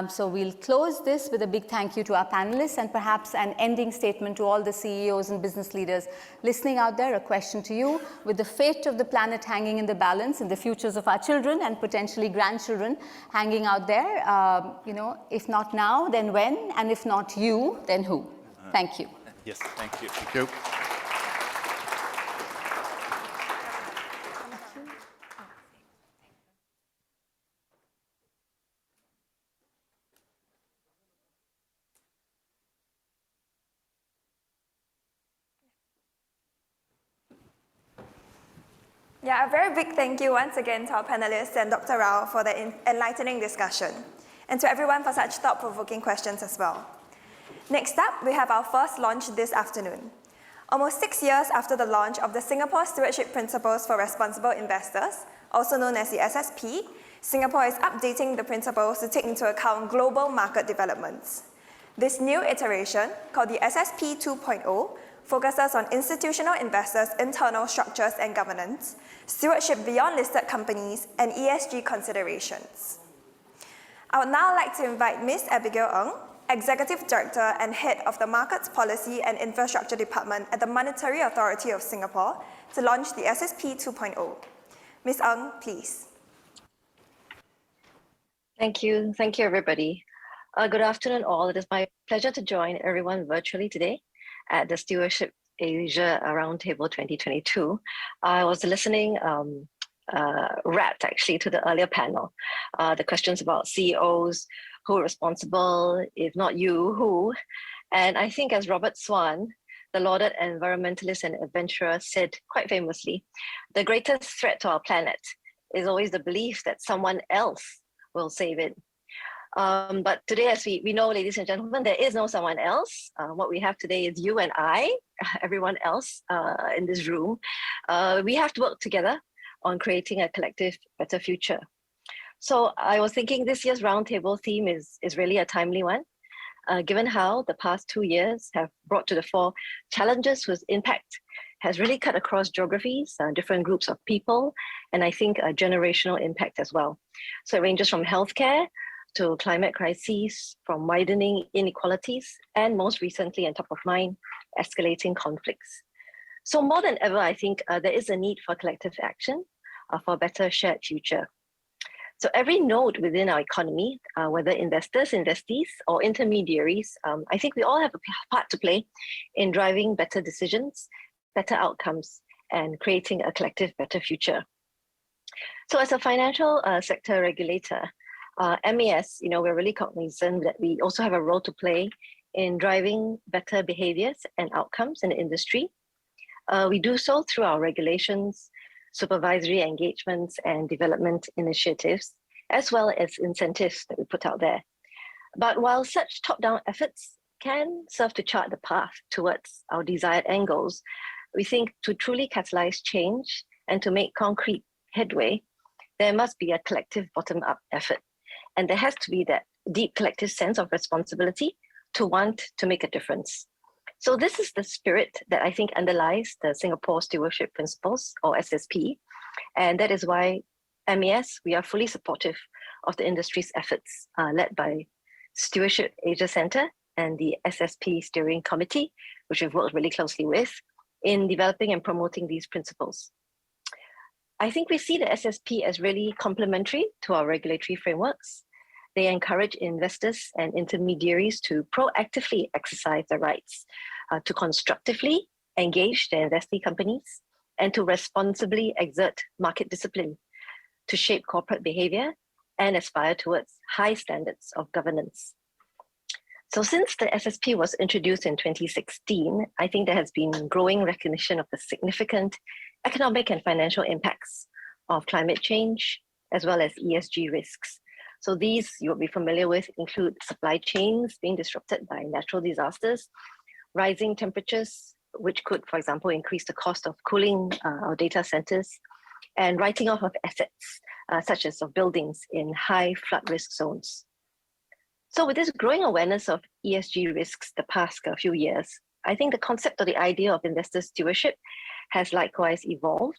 So we'll close this with a big thank you to our panelists and perhaps an ending statement to all the CEOs and business leaders listening out there. A question to you: with the fate of the planet hanging in the balance and the futures of our children and potentially grandchildren hanging out there, if not now, then when? And if not you, then who? Thank you. Yes, thank you. Thank you. Yeah, a very big thank you once again to our panelists and Dr. Rao for the enlightening discussion, and to everyone for such thought-provoking questions as well. Next up, we have our first launch this afternoon. Almost 6 years after the launch of the Singapore Stewardship Principles for Responsible Investors, also known as the SSP, Singapore is updating the principles to take into account global market developments. This new iteration, called the SSP 2.0, focuses on institutional investors' internal structures and governance, stewardship beyond listed companies, and ESG considerations. I would now like to invite Ms. Abigail Ng, Executive Director and Head of the Markets Policy and Infrastructure Department at the Monetary Authority of Singapore, to launch the SSP 2.0. Ms. Ng, please. Thank you. Thank you, everybody. Good afternoon, all. It is my pleasure to join everyone virtually today at the Stewardship Asia Roundtable 2022. I was listening rapt actually to the earlier panel, the questions about CEOs, who are responsible, if not you, who? And I think, as Robert Swan, the lauded environmentalist and adventurer, said quite famously, the greatest threat to our planet is always the belief that someone else will save it. But today, as we know, ladies and gentlemen, there is no someone else. What we have today is you and I, everyone else in this room. We have to work together on creating a collective better future. So I was thinking this year's roundtable theme is really a timely one, given how the past 2 years have brought to the fore challenges whose impact has really cut across geographies, different groups of people, and I think a generational impact as well. So it ranges from healthcare to climate crises, from widening inequalities, and most recently and top of mind, escalating conflicts. So more than ever, I think there is a need for collective action for a better shared future. So every node within our economy, whether investors, investees, or intermediaries, I think we all have a part to play in driving better decisions, better outcomes, and creating a collective better future. So as a financial sector regulator, MES, we're really cognizant that we also have a role to play in driving better behaviors and outcomes in the industry. We do so through our regulations, supervisory engagements, and development initiatives, as well as incentives that we put out there. But while such top-down efforts can serve to chart the path towards our desired end goals, we think to truly catalyze change and to make concrete headway, there must be a collective bottom-up effort. And there has to be that deep collective sense of responsibility to want to make a difference. So this is the spirit that I think underlies the Singapore Stewardship Principles, or SSP. And that is why MES, we are fully supportive of the industry's efforts led by Stewardship Asia Centre and the SSP Steering Committee, which we've worked really closely with in developing and promoting these principles. I think we see the SSP as really complementary to our regulatory frameworks. They encourage investors and intermediaries to proactively exercise their rights, to constructively engage their investee companies, and to responsibly exert market discipline to shape corporate behavior and aspire towards high standards of governance. So since the SSP was introduced in 2016, I think there has been growing recognition of the significant economic and financial impacts of climate change, as well as ESG risks. So these you will be familiar with include supply chains being disrupted by natural disasters, rising temperatures, which could, for example, increase the cost of cooling our data centers, and writing off of assets, such as of buildings in high flood risk zones. So with this growing awareness of ESG risks the past few years, I think the concept or the idea of investor stewardship has likewise evolved.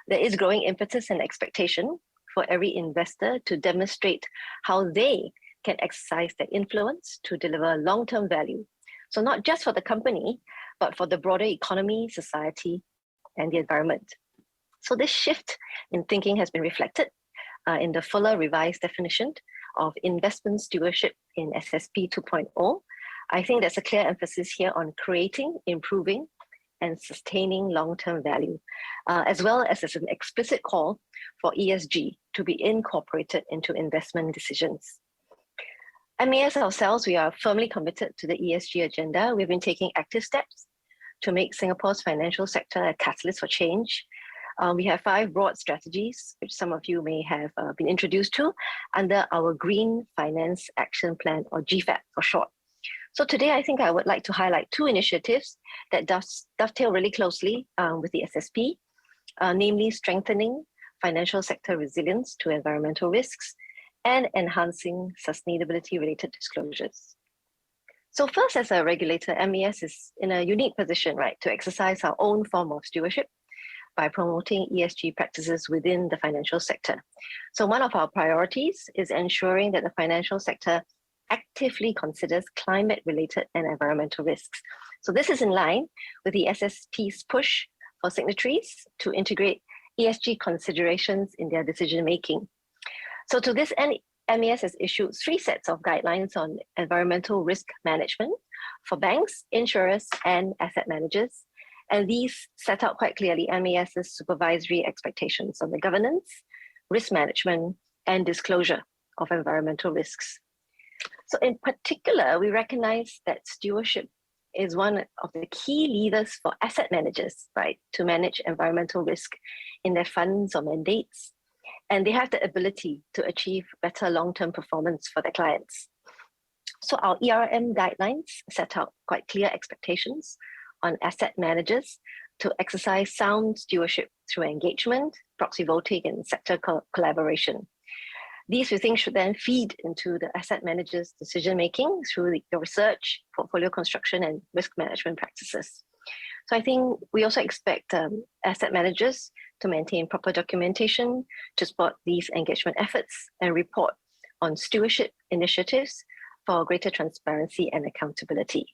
There is growing impetus and expectation for every investor to demonstrate how they can exercise their influence to deliver long-term value. So not just for the company, but for the broader economy, society, and the environment. So this shift in thinking has been reflected in the fuller revised definition of investment stewardship in SSP 2.0. I think there's a clear emphasis here on creating, improving, and sustaining long-term value, as well as an explicit call for ESG to be incorporated into investment decisions. MES ourselves, we are firmly committed to the ESG agenda. We've been taking active steps to make Singapore's financial sector a catalyst for change. We have 5 broad strategies, which some of you may have been introduced to, under our Green Finance Action Plan, or GFAP for short. So today, I think I would like to highlight 2 initiatives that dovetail really closely with the SSP, namely strengthening financial sector resilience to environmental risks and enhancing sustainability-related disclosures. So first, as a regulator, MES is in a unique position, right, to exercise our own form of stewardship by promoting ESG practices within the financial sector. So one of our priorities is ensuring that the financial sector actively considers climate-related and environmental risks. So this is in line with the SSP's push for signatories to integrate ESG considerations in their decision-making. So to this end, MES has issued 3 sets of guidelines on environmental risk management for banks, insurers, and asset managers. And these set out quite clearly MES's supervisory expectations on the governance, risk management, and disclosure of environmental risks. So in particular, we recognize that stewardship is one of the key levers for asset managers, right, to manage environmental risk in their funds or mandates. And they have the ability to achieve better long-term performance for their clients. So our ERM guidelines set out quite clear expectations on asset managers to exercise sound stewardship through engagement, proxy voting, and sector collaboration. These, we think, should then feed into the asset manager's decision-making through your research, portfolio construction, and risk management practices. So I think we also expect asset managers to maintain proper documentation to support these engagement efforts and report on stewardship initiatives for greater transparency and accountability.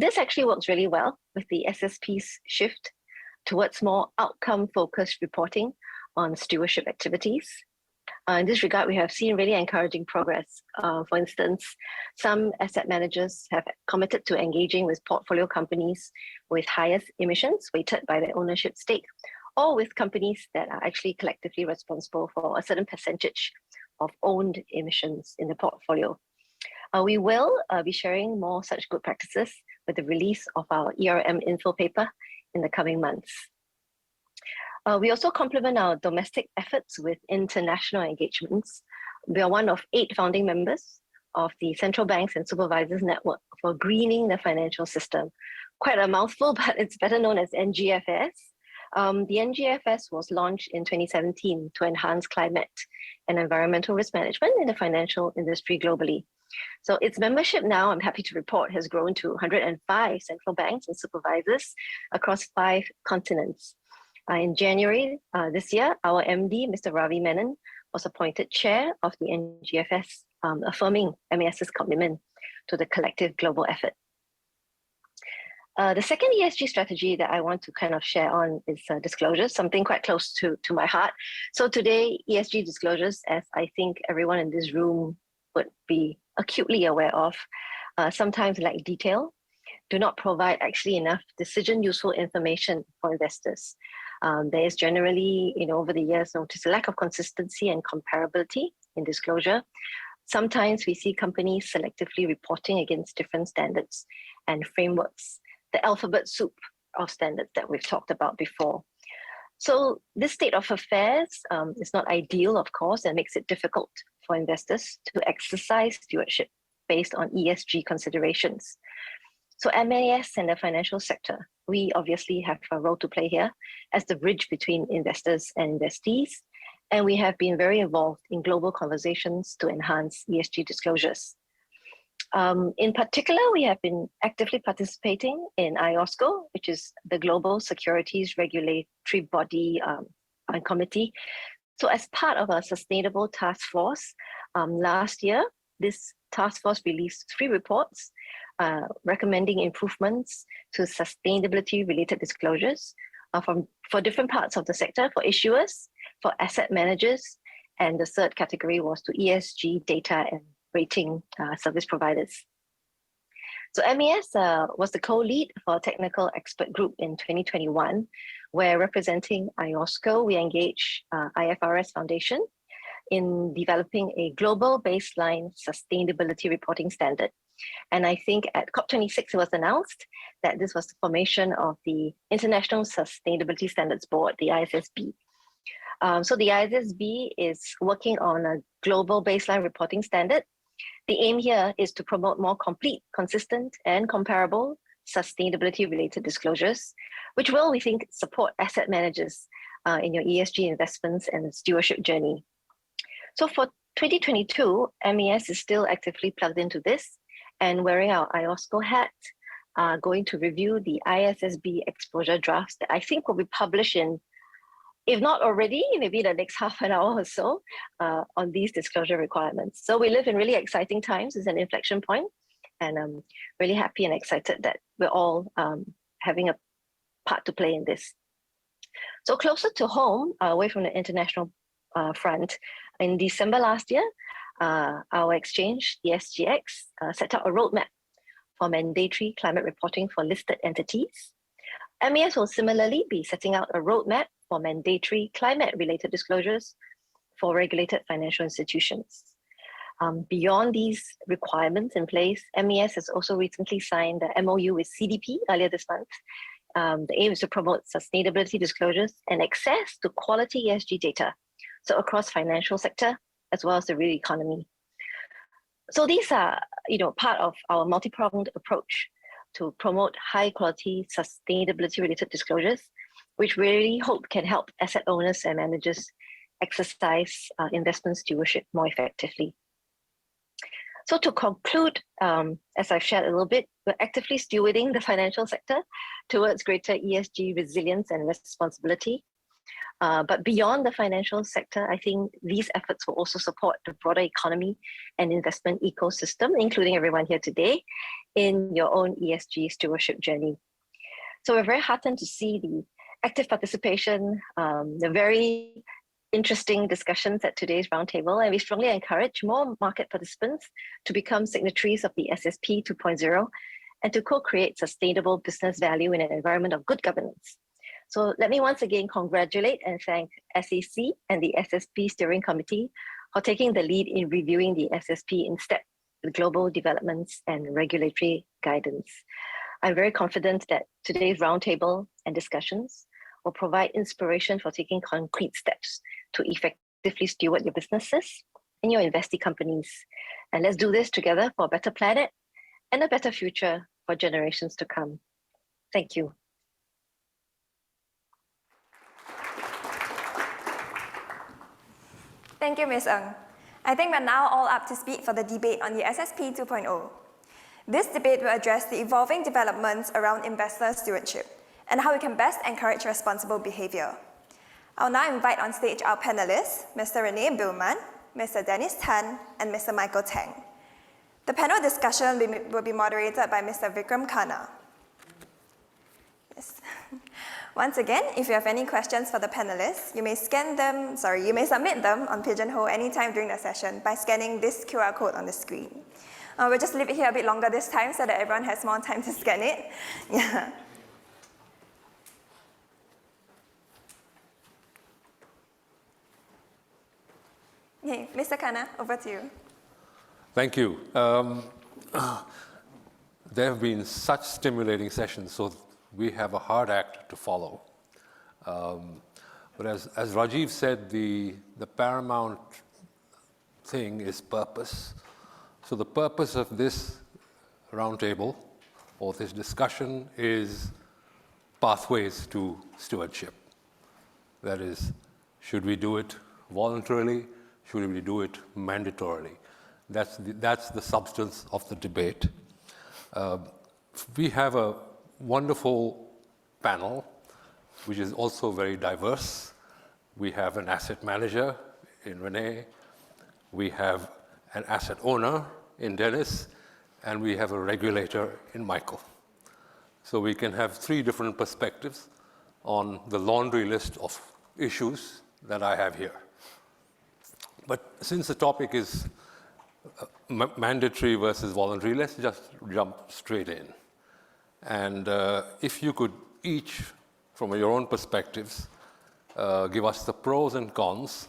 This actually works really well with the SSP's shift towards more outcome-focused reporting on stewardship activities. In this regard, we have seen really encouraging progress. For instance, some asset managers have committed to engaging with portfolio companies with highest emissions weighted by their ownership stake, or with companies that are actually collectively responsible for a certain percentage of owned emissions in the portfolio. We will be sharing more such good practices with the release of our ERM info paper in the coming months. We also complement our domestic efforts with international engagements. We are one of 8 founding members of the Central Banks and Supervisors Network for Greening the Financial System. Quite a mouthful, but it's better known as NGFS. The NGFS was launched in 2017 to enhance climate and environmental risk management in the financial industry globally. So its membership now, I'm happy to report, has grown to 105 central banks and supervisors across 5 continents. In January this year, our MD, Mr. Ravi Menon, was appointed chair of the NGFS, affirming MAS's commitment to the collective global effort. The second ESG strategy that I want to kind of share on is disclosures, something quite close to my heart. So today, ESG disclosures, as I think everyone in this room would be acutely aware of, sometimes lack detail, do not provide actually enough decision useful information for investors. There is generally, over the years, noticed a lack of consistency and comparability in disclosure. Sometimes we see companies selectively reporting against different standards and frameworks, the alphabet soup of standards that we've talked about before. So this state of affairs is not ideal, of course, and makes it difficult for investors to exercise stewardship based on ESG considerations. So MAS and the financial sector, we obviously have a role to play here as the bridge between investors and investees. And we have been very involved in global conversations to enhance ESG disclosures. In particular, we have been actively participating in IOSCO, which is the Global Securities Regulatory Body and Committee. So as part of a sustainable task force, last year, this task force released 3 reports recommending improvements to sustainability-related disclosures for different parts of the sector, for issuers, for asset managers, and the third category was to ESG data and rating service providers. So MAS was the co-lead for a technical expert group in 2021, where representing IOSCO, we engage IFRS Foundation in developing a global baseline sustainability reporting standard. And I think at COP26, it was announced that this was the formation of the International Sustainability Standards Board, the ISSB. So the ISSB is working on a global baseline reporting standard. The aim here is to promote more complete, consistent, and comparable sustainability-related disclosures, which will, we think, support asset managers in your ESG investments and stewardship journey. So for 2022, MAS is still actively plugged into this, and wearing our IOSCO hat, going to review the ISSB exposure drafts that I think will be published in, if not already, maybe the next half an hour or so, on these disclosure requirements. So we live in really exciting times. It's an inflection point, and I'm really happy and excited that we're all having a part to play in this. So closer to home, away from the international front, in December last year, our exchange, the SGX, set out a roadmap for mandatory climate reporting for listed entities. MAS will similarly be setting out a roadmap for mandatory climate-related disclosures for regulated financial institutions. Beyond these requirements in place, MES has also recently signed the MOU with CDP earlier this month. The aim is to promote sustainability disclosures and access to quality ESG data, so across financial sector as well as the real economy. So these are, part of our multi-pronged approach to promote high-quality sustainability-related disclosures, which we really hope can help asset owners and managers exercise investment stewardship more effectively. So to conclude, as I've shared a little bit, we're actively stewarding the financial sector towards greater ESG resilience and responsibility. But beyond the financial sector, I think these efforts will also support the broader economy and investment ecosystem, including everyone here today, in your own ESG stewardship journey. So we're very heartened to see the active participation, the very interesting discussions at today's roundtable, and we strongly encourage more market participants to become signatories of the SSP 2.0 and to co-create sustainable business value in an environment of good governance. So let me once again congratulate and thank SAC and the SSP Steering Committee for taking the lead in reviewing the SSP in step with global developments and regulatory guidance. I'm very confident that today's roundtable and discussions will provide inspiration for taking concrete steps to effectively steward your businesses and your investee companies. And let's do this together for a better planet and a better future for generations to come. Thank you. Thank you, Ms. Ng. I think we're now all up to speed for the debate on the SSP 2.0. This debate will address the evolving developments around investor stewardship and how we can best encourage responsible behavior. I'll now invite on stage our panelists, Mr. Rene Billman, Mr. Dennis Tan, and Mr. Michael Tang. The panel discussion will be moderated by Mr. Vikram Khanna. Yes. Once again, if you have any questions for the panelists, you may submit them on Pigeonhole anytime during the session by scanning this QR code on the screen. We'll just leave it here a bit longer this time so that everyone has more time to scan it. Yeah. Okay, Mr. Khanna, over to you. Thank you. There have been such stimulating sessions, so we have a hard act to follow. But as Rajiv said, the paramount thing is purpose. So the purpose of this roundtable or this discussion is pathways to stewardship. That is, should we do it voluntarily? Should we do it mandatorily? That's the substance of the debate. We have a wonderful panel, which is also very diverse. We have an asset manager in Rene, we have an asset owner in Dennis, and we have a regulator in Michael. So we can have three different perspectives on the laundry list of issues that I have here. But since the topic is mandatory versus voluntary, let's just jump straight in. And if you could each, from your own perspectives, give us the pros and cons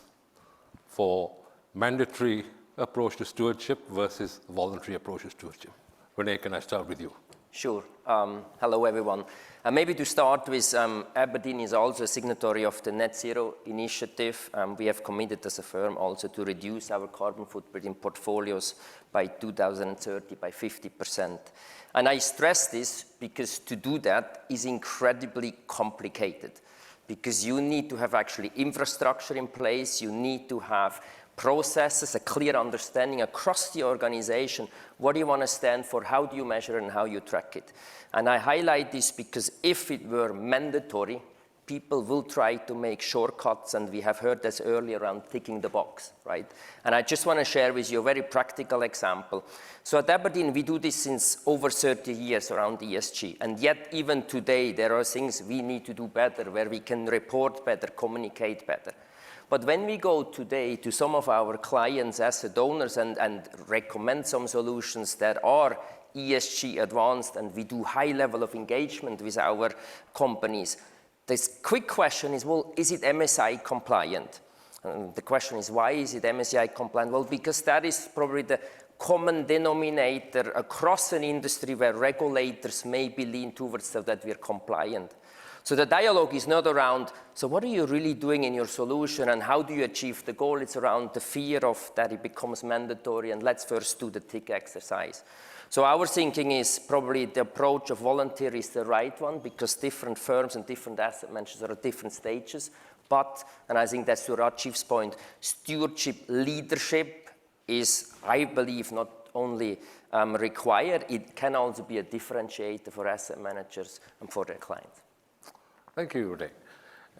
for mandatory approach to stewardship versus voluntary approach to stewardship. Rene, can I start with you? Sure. Hello, everyone. Maybe to start with, Aberdeen is also a signatory of the Net Zero Initiative. We have committed as a firm also to reduce our carbon footprint in portfolios by 2030 by 50%. And I stress this because to do that is incredibly complicated, because you need to have actually infrastructure in place, you need to have processes, a clear understanding across the organization. What do you want to stand for? How do you measure and how you track it? And I highlight this because if it were mandatory, people will try to make shortcuts, and we have heard this earlier around ticking the box, right? And I just want to share with you a very practical example. So at Aberdeen, we do this since over 30 years around ESG, and yet even today, there are things we need to do better, where we can report better, communicate better. But when we go today to some of our clients, asset owners, and recommend some solutions that are ESG advanced, and we do high level of engagement with our companies, this quick question is, well, is it MSI compliant? And the question is, why is it MSCI compliant? Well, because that is probably the common denominator across an industry where regulators maybe lean towards that we are compliant. So the dialogue is not around, so what are you really doing in your solution and how do you achieve the goal? It's around the fear of that it becomes mandatory and let's first do the tick exercise. So our thinking is probably the approach of Voluntary is the right one because different firms and different asset managers are at different stages. But, and I think that's to Rajiv's point, stewardship leadership is, I believe, not only required, it can also be a differentiator for asset managers and for their clients. Thank you, Rene.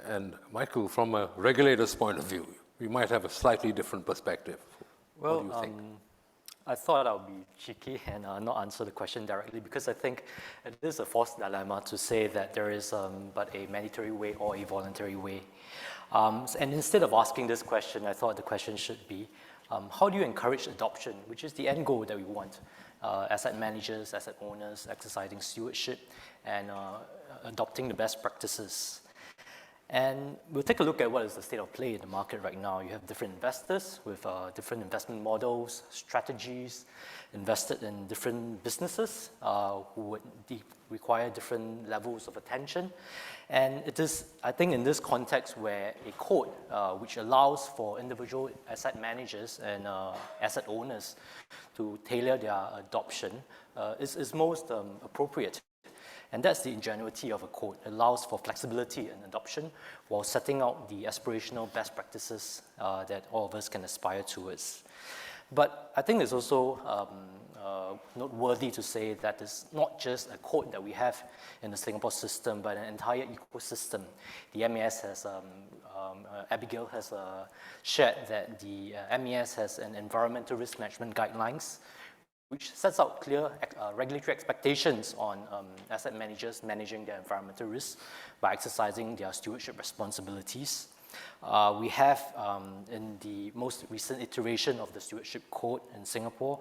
And Michael, from a regulator's point of view, we might have a slightly different perspective. Well, what do you think? I thought I would be cheeky and not answer the question directly because I think it is a false dilemma to say that there is but a mandatory way or a voluntary way. And instead of asking this question, I thought the question should be, how do you encourage adoption, which is the end goal that we want? Asset managers, asset owners, exercising stewardship, and adopting the best practices. And we'll take a look at what is the state of play in the market right now. You have different investors with different investment models, strategies, invested in different businesses who would require different levels of attention. And it is, I think, in this context where a code which allows for individual asset managers and asset owners to tailor their adoption is most appropriate. And that's the ingenuity of a code. It allows for flexibility in adoption while setting out the aspirational best practices that all of us can aspire towards. But I think it's also noteworthy to say that it's not just a code that we have in the Singapore system, but an entire ecosystem. The MES has, Abigail has shared that the MES has an environmental risk management guidelines which sets out clear regulatory expectations on asset managers managing their environmental risks by exercising their stewardship responsibilities. We have, in the most recent iteration of the Stewardship Code in Singapore,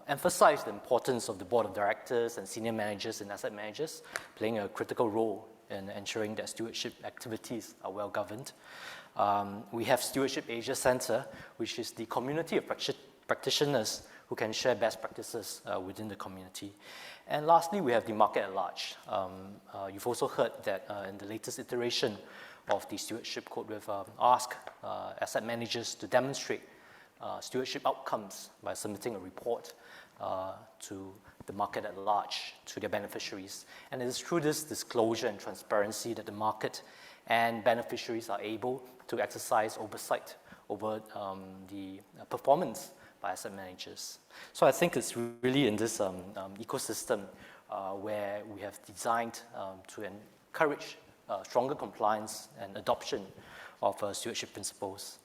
emphasized the importance of the board of directors and senior managers and asset managers playing a critical role in ensuring that stewardship activities are well governed. We have Stewardship Asia Centre, which is the community of practitioners who can share best practices within the community. And lastly, we have the market at large. You've also heard that in the latest iteration of the Stewardship Code, we've asked asset managers to demonstrate stewardship outcomes by submitting a report to the market at large, to their beneficiaries. And it is through this disclosure and transparency that the market and beneficiaries are able to exercise oversight over the performance by asset managers. So I think it's really in this ecosystem where we have designed to encourage stronger compliance and adoption of stewardship principles.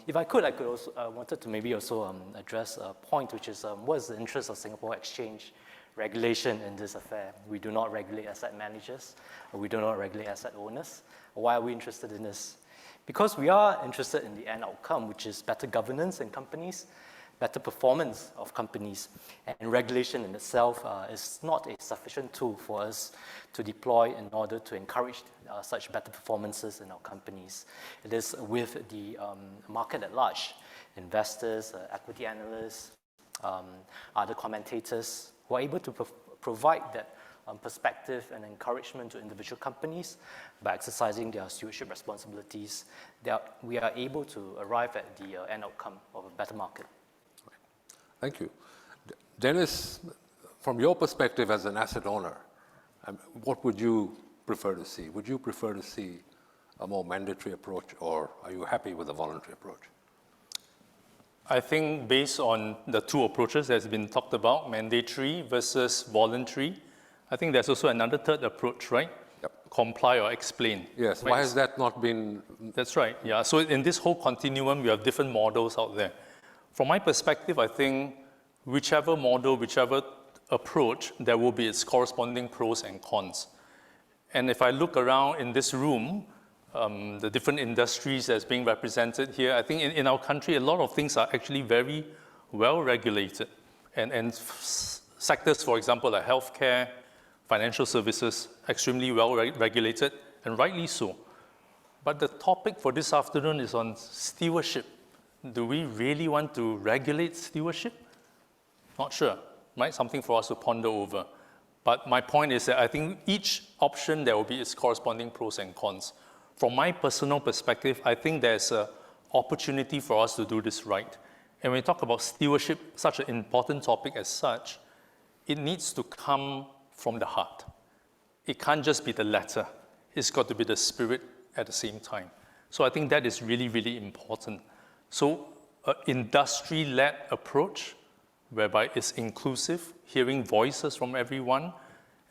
If I could also wanted to maybe also address a point, which is what is the interest of Singapore Exchange regulation in this affair? We do not regulate asset managers. We do not regulate asset owners. Why are we interested in this? Because we are interested in the end outcome, which is better governance in companies, better performance of companies, and regulation in itself is not a sufficient tool for us to deploy in order to encourage such better performances in our companies. It is with the market at large, investors, equity analysts, other commentators who are able to provide that perspective and encouragement to individual companies by exercising their stewardship responsibilities, that we are able to arrive at the end outcome of a better market. Thank you. Dennis, from your perspective as an asset owner, what would you prefer to see? Would you prefer to see a more mandatory approach, or are you happy with a voluntary approach? I think based on the two approaches that's been talked about, mandatory versus voluntary, I think there's also another third approach, right? Yep. Comply or explain. Yes, right? Why has that not been? That's right, yeah. So in this whole continuum, we have different models out there. From my perspective, I think whichever model, whichever approach, there will be its corresponding pros and cons. And if I look around in this room, the different industries that's being represented here, I think in our country, a lot of things are actually very well regulated. And sectors, for example, like healthcare, financial services, extremely well regulated, and rightly so. But the topic for this afternoon is on stewardship. Do we really want to regulate stewardship? Not sure, right? Something for us to ponder over. But my point is that I think each option there will be its corresponding pros and cons. From my personal perspective, I think there's an opportunity for us to do this right. And when we talk about stewardship, such an important topic as such, it needs to come from the heart. It can't just be the letter. It's got to be the spirit at the same time. So I think that is really, really important. So an industry-led approach, whereby it's inclusive, hearing voices from everyone,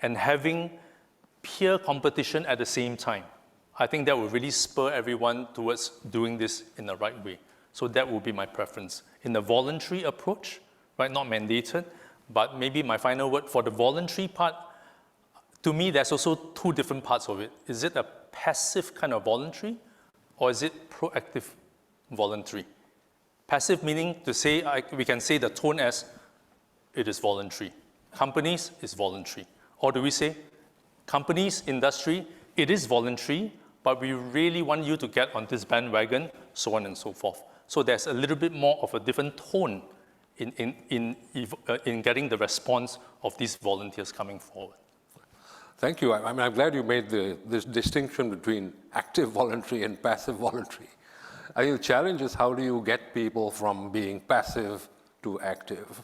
and having peer competition at the same time. I think that will really spur everyone towards doing this in the right way. So that would be my preference. In the voluntary approach, right, not mandated, but maybe my final word for the voluntary part, to me, there's also two different parts of it. Is it a passive kind of voluntary, or is it proactive voluntary? Passive meaning to say, we can say the tone as, it is voluntary. Companies is voluntary. Or do we say, companies, industry, it is voluntary, but we really want you to get on this bandwagon, so on and so forth. So there's a little bit more of a different tone in getting the response of these volunteers coming forward. Thank you. I mean, I'm glad you made this distinction between active voluntary and passive voluntary. I think the challenge is how do you get people from being passive to active?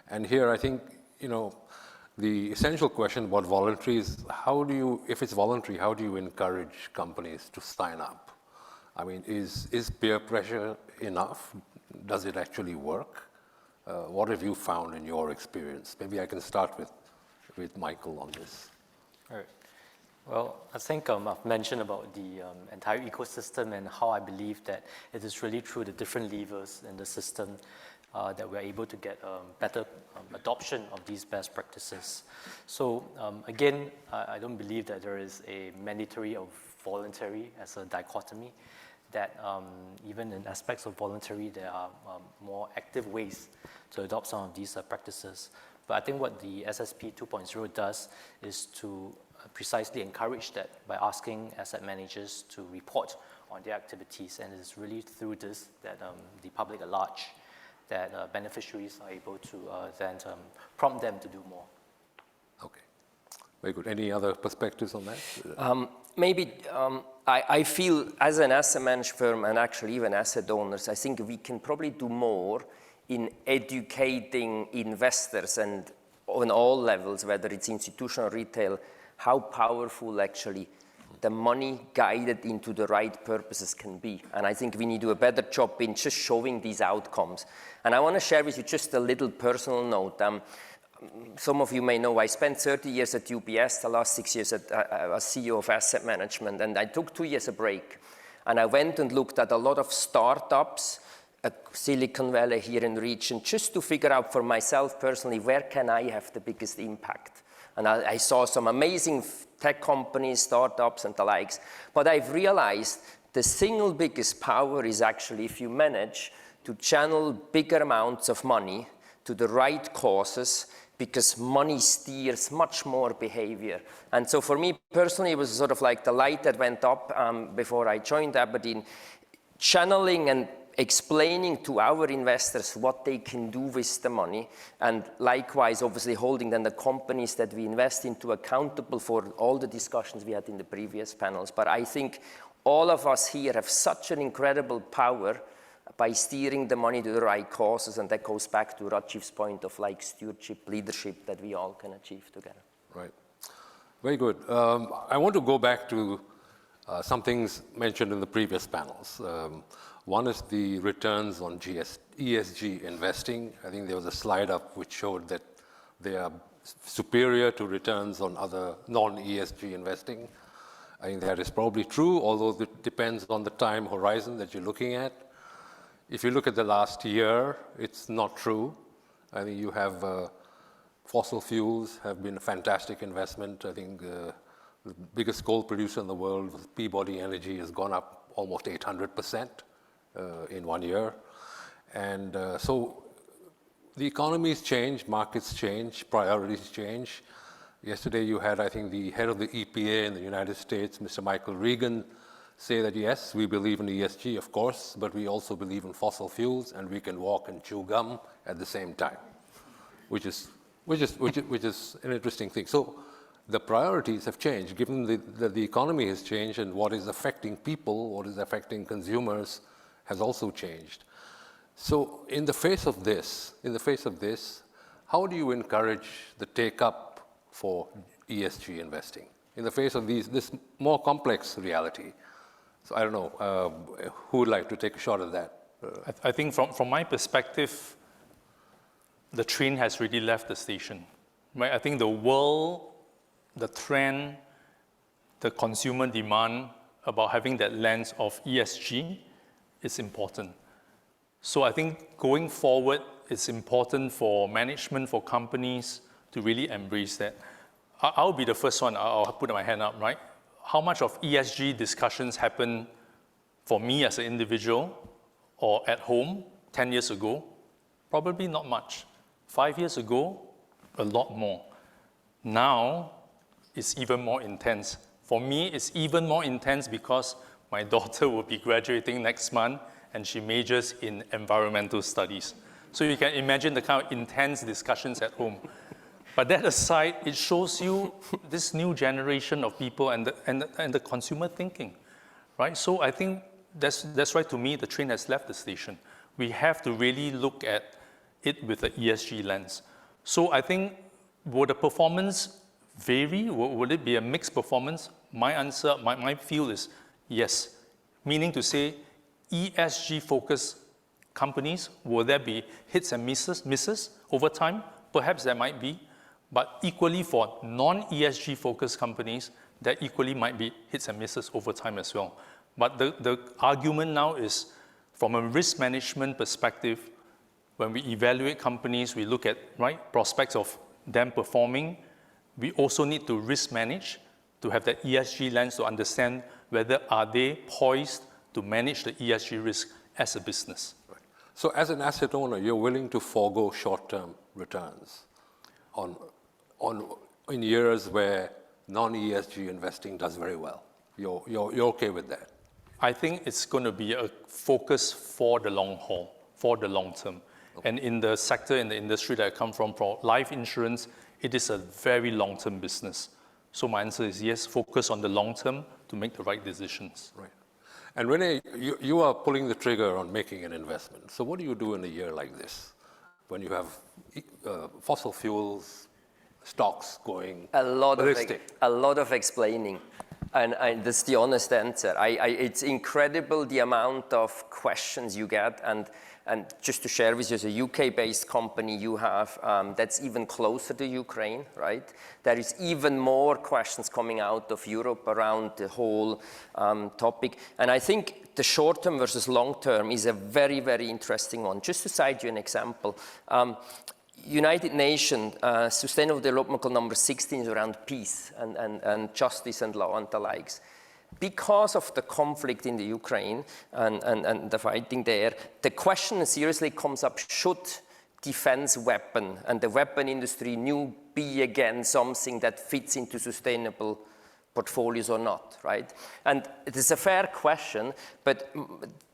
And here I think, the essential question about voluntary is if it's voluntary, how do you encourage companies to sign up? I mean, is peer pressure enough? Does it actually work? What have you found in your experience? Maybe I can start with Michael on this. All right. Well, I think I've mentioned about the entire ecosystem and how I believe that it is really through the different levers in the system that we're able to get better adoption of these best practices. So again, I don't believe that there is a mandatory or voluntary as a dichotomy, that even in aspects of voluntary, there are more active ways to adopt some of these practices. But I think what the SSP 2.0 does is to precisely encourage that by asking asset managers to report on their activities. And it's really through this that the public at large, that beneficiaries are able to then prompt them to do more. Okay, very good. Any other perspectives on that? Maybe I feel as an asset management firm and actually even asset owners, I think we can probably do more in educating investors and on all levels, whether it's institutional or retail, how powerful actually the money guided into the right purposes can be. And I think we need to do a better job in just showing these outcomes. And I want to share with you just a little personal note. Some of you may know I spent 30 years at UBS, the last 6 years I was CEO of asset management, and I took 2 years a break. And I went and looked at a lot of startups, Silicon Valley here in the region, just to figure out for myself personally, where can I have the biggest impact? And I saw some amazing tech companies, startups and the likes, but I've realized the single biggest power is actually if you manage to channel bigger amounts of money to the right causes, because money steers much more behavior. And so for me personally, it was sort of like the light that went up before I joined Aberdeen, channeling and explaining to our investors what they can do with the money, and likewise, obviously, holding then the companies that we invest into accountable for all the discussions we had in the previous panels. But I think all of us here have such an incredible power by steering the money to the right causes, and that goes back to Rajiv's point of like stewardship, leadership that we all can achieve together. Right. Very good. I want to go back to some things mentioned in the previous panels. One is the returns on ESG investing. I think there was a slide up which showed that they are superior to returns on other non-ESG investing. I think that is probably true, although it depends on the time horizon that you're looking at. If you look at the last year, it's not true. I think you have fossil fuels have been a fantastic investment. I think the biggest coal producer in the world, Peabody Energy, has gone up almost 800%. In 1 year. And so the economies change, markets change, priorities change. Yesterday you had, I think, the head of the EPA in the United States, Mr. Michael Regan, say that yes, we believe in ESG, of course, but we also believe in fossil fuels, and we can walk and chew gum at the same time, which is an interesting thing. So the priorities have changed, given that the economy has changed, and what is affecting people, what is affecting consumers, has also changed. So in the face of this, how do you encourage the take-up for ESG investing in the face of this more complex reality? So I don't know, who would like to take a shot at that? I think from my perspective, the train has really left the station. Right? I think the world, the trend, the consumer demand about having that lens of ESG is important. So I think going forward, it's important for management, for companies to really embrace that. I'll be the first one, I'll put my hand up, right? How much of ESG discussions happen for me as an individual or at home 10 years ago? Probably not much. 5 years ago, a lot more. Now, it's even more intense. For me, it's even more intense because my daughter will be graduating next month and she majors in environmental studies. So you can imagine the kind of intense discussions at home. But that aside, it shows you this new generation of people and the consumer thinking, right? So I think that's why to me, the train has left the station. We have to really look at it with an ESG lens. So I think, will the performance vary? Will it be a mixed performance? My answer, my feel is yes. Meaning to say, ESG-focused companies, will there be hits and misses over time? Perhaps there might be. But equally for non-ESG focused companies, there equally might be hits and misses over time as well. But the argument now is, from a risk management perspective, when we evaluate companies, we look at prospects of them performing. We also need to risk manage, to have that ESG lens to understand whether are they poised to manage the ESG risk as a business. Right. So as an asset owner, you're willing to forego short-term returns in years where non-ESG investing does very well. You're okay with that? I think it's going to be a focus for the long haul, for the long term. Okay. And in the sector, in the industry that I come from, for life insurance, it is a very long-term business. So my answer is yes, focus on the long term to make the right decisions. Right. And Renee, you are pulling the trigger on making an investment. So what do you do in a year like this, when you have fossil fuels, stocks going ballistic? A lot of explaining. And that's the honest answer. It's incredible the amount of questions you get. And just to share with you, as a UK-based company, you have that's even closer to Ukraine, right? There is even more questions coming out of Europe around the whole topic. And I think the short-term versus long-term is a very, very interesting one. Just to cite you an example, United Nations Sustainable Development Goal number 16 is around peace and justice and law and the likes. Because of the conflict in the Ukraine and the fighting there, the question seriously comes up, should defense weapon and the weapon industry be again something that fits into sustainable portfolios or not, right? And it is a fair question, but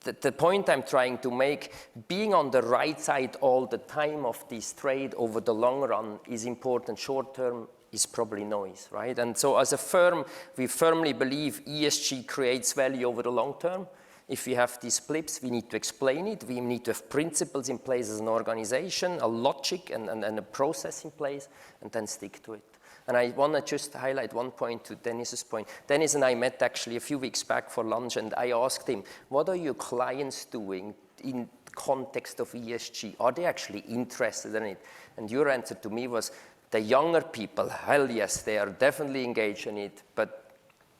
the point I'm trying to make, being on the right side all the time of this trade over the long run is important. Short term is probably noise, right? And so as a firm, we firmly believe ESG creates value over the long term. If we have these blips, we need to explain it. We need to have principles in place as an organization, a logic and a process in place, and then stick to it. And I want to just highlight one point to Dennis's point. Dennis and I met actually a few weeks back for lunch, and I asked him, what are your clients doing in the context of ESG? Are they actually interested in it? And your answer to me was, the younger people, hell yes, they are definitely engaged in it, but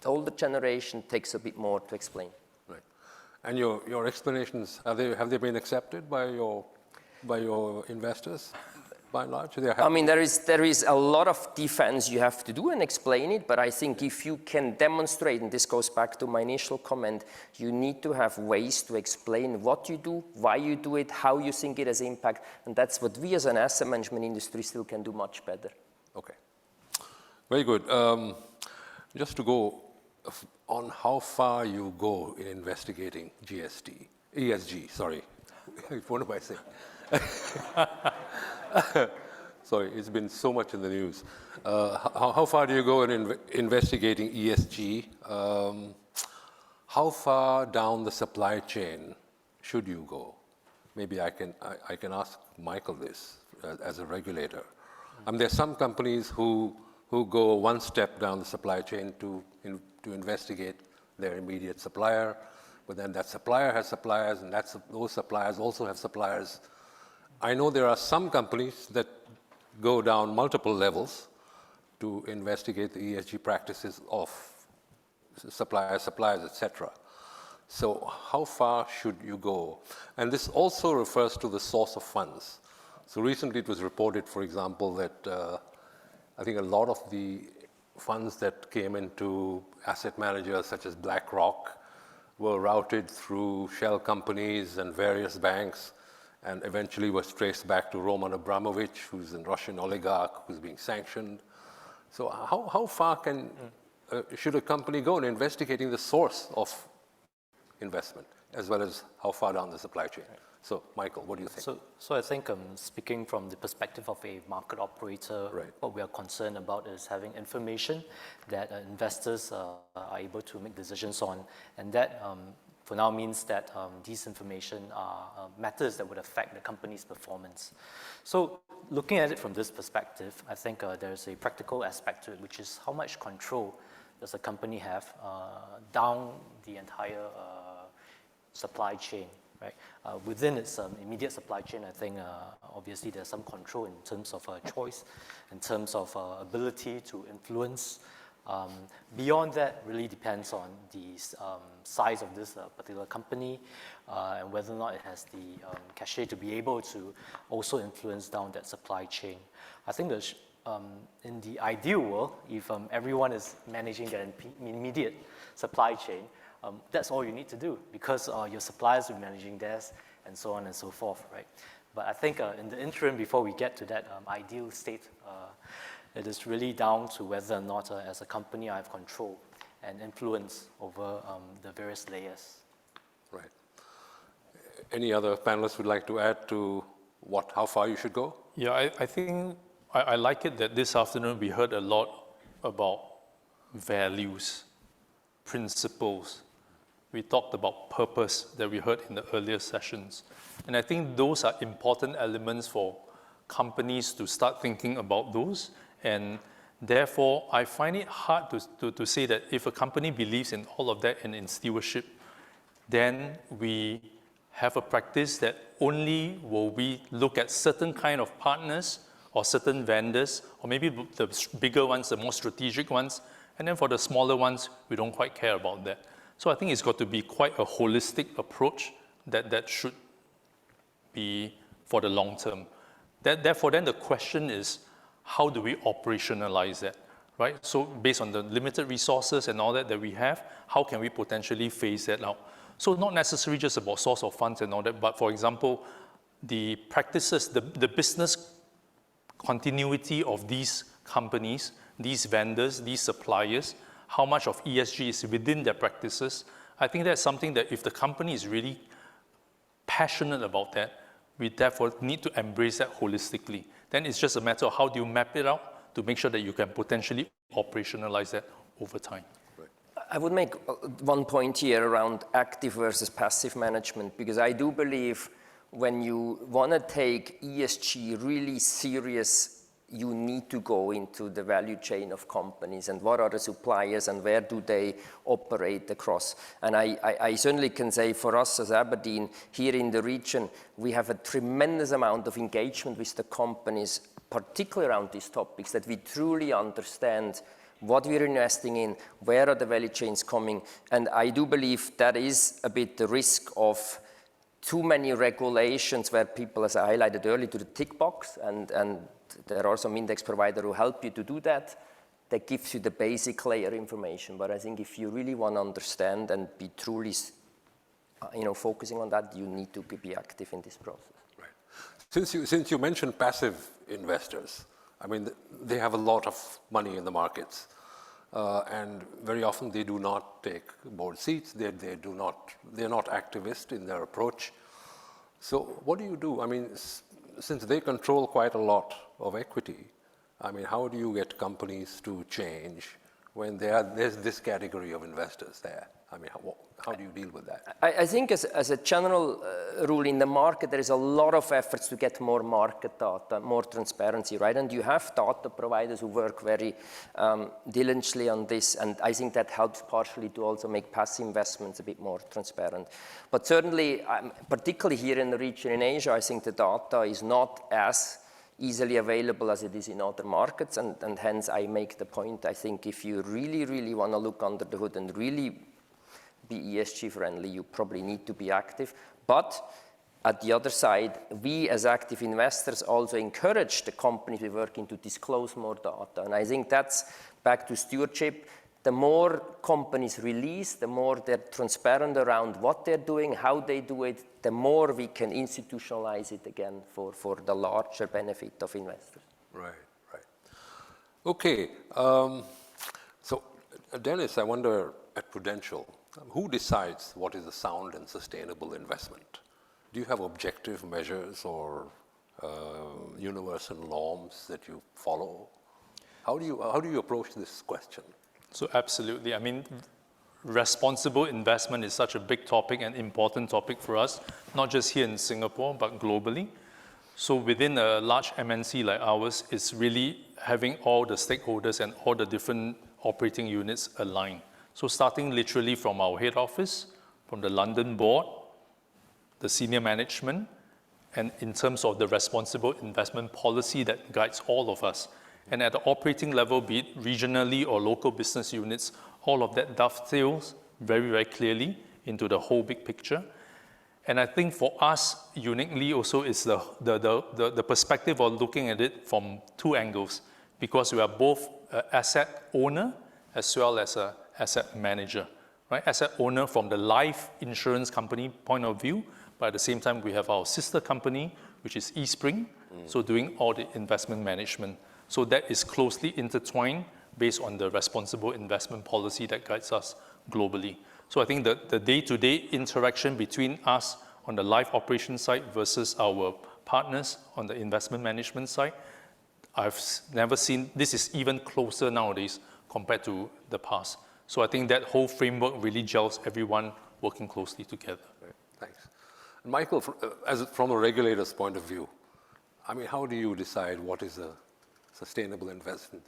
the older generation takes a bit more to explain. Right. And your explanations, have they been accepted by your investors? By and large? I mean, there is a lot of defense you have to do and explain it, but I think if you can demonstrate, and this goes back to my initial comment, you need to have ways to explain what you do, why you do it, how you think it has impact, and that's what we as an asset management industry still can do much better. Okay. Very good. Just to go on how far you go in investigating ESG, sorry. What am I saying? Sorry, it's been so much in the news. How far do you go in investigating ESG? How far down the supply chain should you go? Maybe I can ask Michael this as a regulator. There are some companies who go one step down the supply chain to investigate their immediate supplier, but then that supplier has suppliers, and those suppliers also have suppliers. I know there are some companies that go down multiple levels to investigate the ESG practices of suppliers, etc. So how far should you go? And this also refers to the source of funds. So recently it was reported, for example, that I think a lot of the funds that came into asset managers such as BlackRock were routed through shell companies and various banks, and eventually was traced back to Roman Abramovich, who's a Russian oligarch who's being sanctioned. So how far should a company go in investigating the source of investment, as well as how far down the supply chain? So, Michael, what do you think? So I think speaking from the perspective of a market operator, what we are concerned about is having information that investors are able to make decisions on, and that for now means that these information are matters that would affect the company's performance. So looking at it from this perspective, I think there's a practical aspect to it, which is how much control does a company have down the entire supply chain. Right? Within its immediate supply chain, I think obviously there's some control in terms of choice, in terms of ability to influence. Beyond that, really depends on the size of this particular company and whether or not it has the cachet to be able to also influence down that supply chain. I think in the ideal world, if everyone is managing their immediate supply chain, that's all you need to do, because your suppliers will be managing theirs, and so on and so forth, right? But I think in the interim, before we get to that ideal state, it is really down to whether or not, as a company, I have control and influence over the various layers. Right. Any other panelists would like to add to how far you should go? Yeah, I think I like it that this afternoon we heard a lot about values, principles. We talked about purpose that we heard in the earlier sessions. And I think those are important elements for companies to start thinking about those. And therefore, I find it hard to say that if a company believes in all of that and in stewardship, then we have a practice that only will we look at certain kind of partners or certain vendors, or maybe the bigger ones, the more strategic ones, and then for the smaller ones, we don't quite care about that. So I think it's got to be quite a holistic approach that should be for the long term. Therefore, then the question is, how do we operationalize that, right? So based on the limited resources and all that we have, how can we potentially phase that out? So not necessarily just about source of funds and all that, but for example, the practices, the business continuity of these companies, these vendors, these suppliers, how much of ESG is within their practices. I think that's something that if the company is really passionate about that, we therefore need to embrace that holistically. Then it's just a matter of how do you map it out to make sure that you can potentially operationalize that over time. I would make one point here around active versus passive management, because I do believe when you want to take ESG really serious, you need to go into the value chain of companies and what are the suppliers and where do they operate across. And I certainly can say for us as Aberdeen here in the region, we have a tremendous amount of engagement with the companies, particularly around these topics, that we truly understand what we're investing in, where are the value chains coming. And I do believe that is a bit the risk of too many regulations where people, as I highlighted earlier, to the tick box, and there are some index providers who help you to do that. That gives you the basic layer information. But I think if you really want to understand and be truly, focusing on that, you need to be active in this process. Right. Since you mentioned passive investors, I mean, they have a lot of money in the markets. and very often they do not take board seats. They're not activist in their approach. So what do you do? I mean, since they control quite a lot of equity, I mean, how do you get companies to change when there's this category of investors there? I mean, how do you deal with that? I think as a general rule in the market, there is a lot of efforts to get more market data, more transparency, right? And you have data providers who work very diligently on this, and I think that helps partially to also make passive investments a bit more transparent. But certainly, particularly here in the region in Asia, I think the data is not as easily available as it is in other markets, and hence I make the point, I think if you really, really want to look under the hood and really be ESG friendly, you probably need to be active. But at the other side, we as active investors also encourage the companies we're working to disclose more data. And I think that's back to stewardship. The more companies release, the more they're transparent around what they're doing, how they do it, the more we can institutionalize it again for the larger benefit of investors. Right. Okay. So, Dennis, I wonder at Prudential, who decides what is a sound and sustainable investment? Do you have objective measures or universal norms that you follow? How do you approach this question? So absolutely. I mean, responsible investment is such a big topic and important topic for us, not just here in Singapore, but globally. So within a large MNC like ours, it's really having all the stakeholders and all the different operating units aligned. So starting literally from our head office, from the London board, the senior management, and in terms of the responsible investment policy that guides all of us. And at the operating level, be it regionally or local business units, all of that dovetails very, very clearly into the whole big picture. And I think for us, uniquely also is the perspective of looking at it from two angles, because we are both an asset owner as well as an asset manager, right? Asset owner from the life insurance company point of view, but at the same time, we have our sister company, which is eSpring, so doing all the investment management. So that is closely intertwined based on the responsible investment policy that guides us globally. So I think that the day-to-day interaction between us on the life operation side versus our partners on the investment management side, I've never seen, this is even closer nowadays compared to the past. So I think that whole framework really gels everyone working closely together. Right. Thanks. And Michael, from a regulator's point of view, I mean, how do you decide what is a sustainable investment?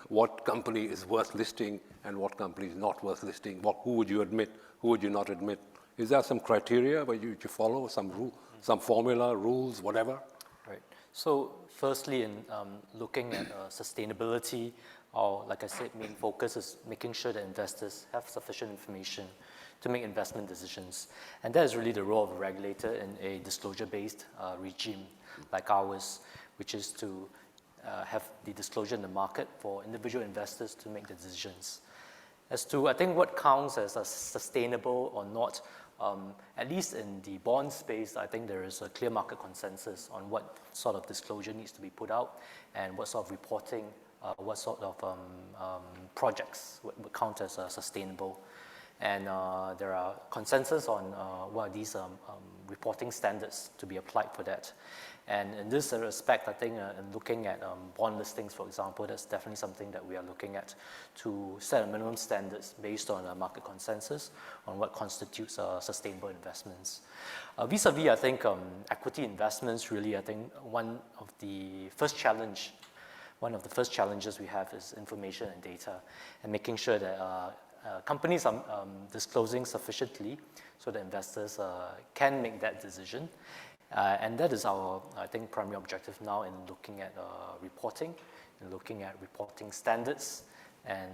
What company is worth listing and what company is not worth listing? Who would you admit? Who would you not admit? Is there some criteria where you follow, some rule, some formula, rules, whatever? Right. So firstly, in looking at sustainability, or like I said, main focus is making sure that investors have sufficient information to make investment decisions. And that is really the role of a regulator in a disclosure-based regime like ours, which is to have the disclosure in the market for individual investors to make the decisions. As to, I think, what counts as a sustainable or not, at least in the bond space, I think there is a clear market consensus on what sort of disclosure needs to be put out and what sort of reporting, what sort of projects would count as sustainable. And there are consensus on what are these reporting standards to be applied for that. And in this respect, I think in looking at bond listings, for example, that's definitely something that we are looking at to set a minimum standards based on market consensus on what constitutes sustainable investments. Vis-a-vis, I think, equity investments, really, I think one of the first challenges we have is information and data, and making sure that companies are disclosing sufficiently so that investors can make that decision. And that is our, I think, primary objective now in looking at reporting, and looking at reporting standards, and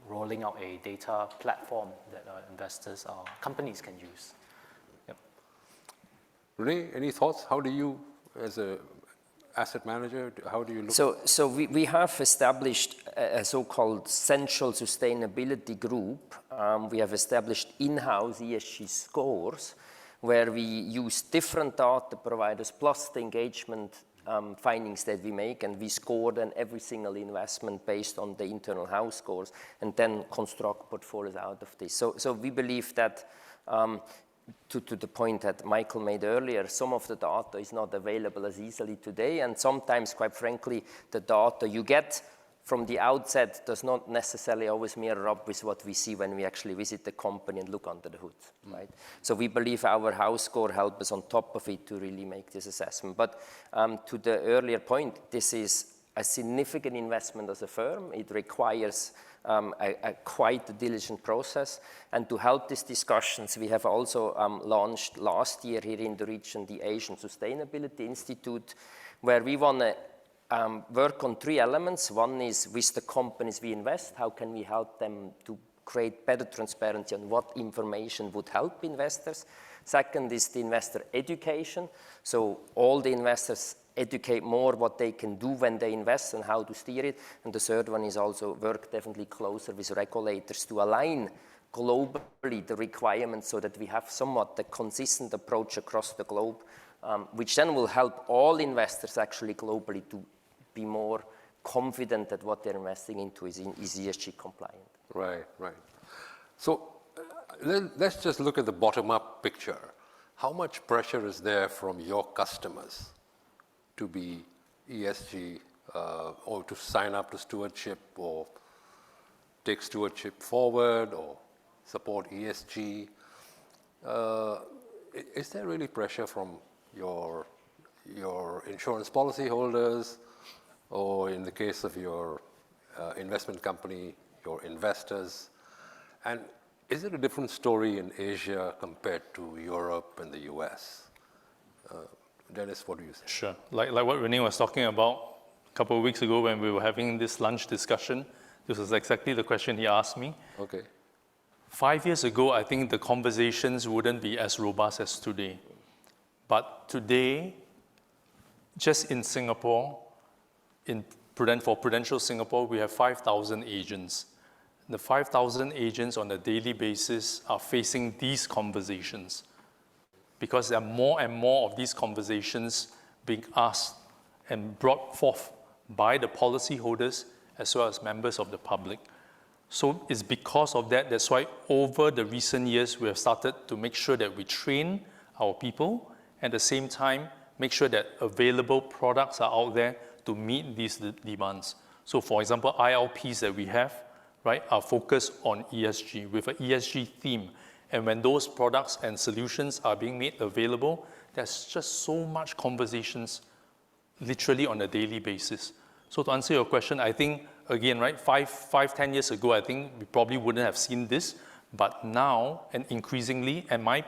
rolling out a data platform that investors or companies can use. Yep. Renee, any thoughts? How do you, as a asset manager, how do you look? So we have established a so-called central sustainability group. We have established in-house ESG scores, where we use different data providers plus the engagement findings that we make, and we score then every single investment based on the internal house scores, and then construct portfolios out of this. So we believe that, to the point that Michael made earlier, some of the data is not available as easily today, and sometimes, quite frankly, the data you get from the outset does not necessarily always mirror up with what we see when we actually visit the company and look under the hood, right? So we believe our house score helps us on top of it to really make this assessment. But to the earlier point, this is a significant investment as a firm. It requires quite a diligent process. And to help these discussions, we have also launched last year here in the region the Asian Sustainability Institute, where we want to work on 3 elements. One is with the companies we invest, how can we help them to create better transparency on what information would help investors. Second is the investor education. So all the investors educate more what they can do when they invest and how to steer it. And the third one is also work definitely closer with regulators to align globally the requirements so that we have somewhat a consistent approach across the globe, which then will help all investors actually globally to be more confident that what they're investing into is ESG compliant. Right. So let's just look at the bottom-up picture. How much pressure is there from your customers to be ESG or to sign up to stewardship or take stewardship forward or support ESG? Is there really pressure from your insurance policy holders, or in the case of your investment company, your investors? And is it a different story in Asia compared to Europe and the US? Dennis, what do you say? Sure. Like what Renee was talking about a couple of weeks ago when we were having this lunch discussion, this was exactly the question he asked me. Okay. 5 years ago, I think the conversations wouldn't be as robust as today. But today, just in Singapore, for Prudential Singapore, we have 5,000 agents. The 5,000 agents on a daily basis are facing these conversations because there are more and more of these conversations being asked and brought forth by the policyholders as well as members of the public. So it's because of that, that's why over the recent years, we have started to make sure that we train our people, and at the same time, make sure that available products are out there to meet these demands. So for example, ILPs that we have, right, are focused on ESG with an ESG theme. And when those products and solutions are being made available, there's just so much conversations literally on a daily basis. So to answer your question, I think, again, right, 10 years ago, I think we probably wouldn't have seen this, but now, and increasingly, and my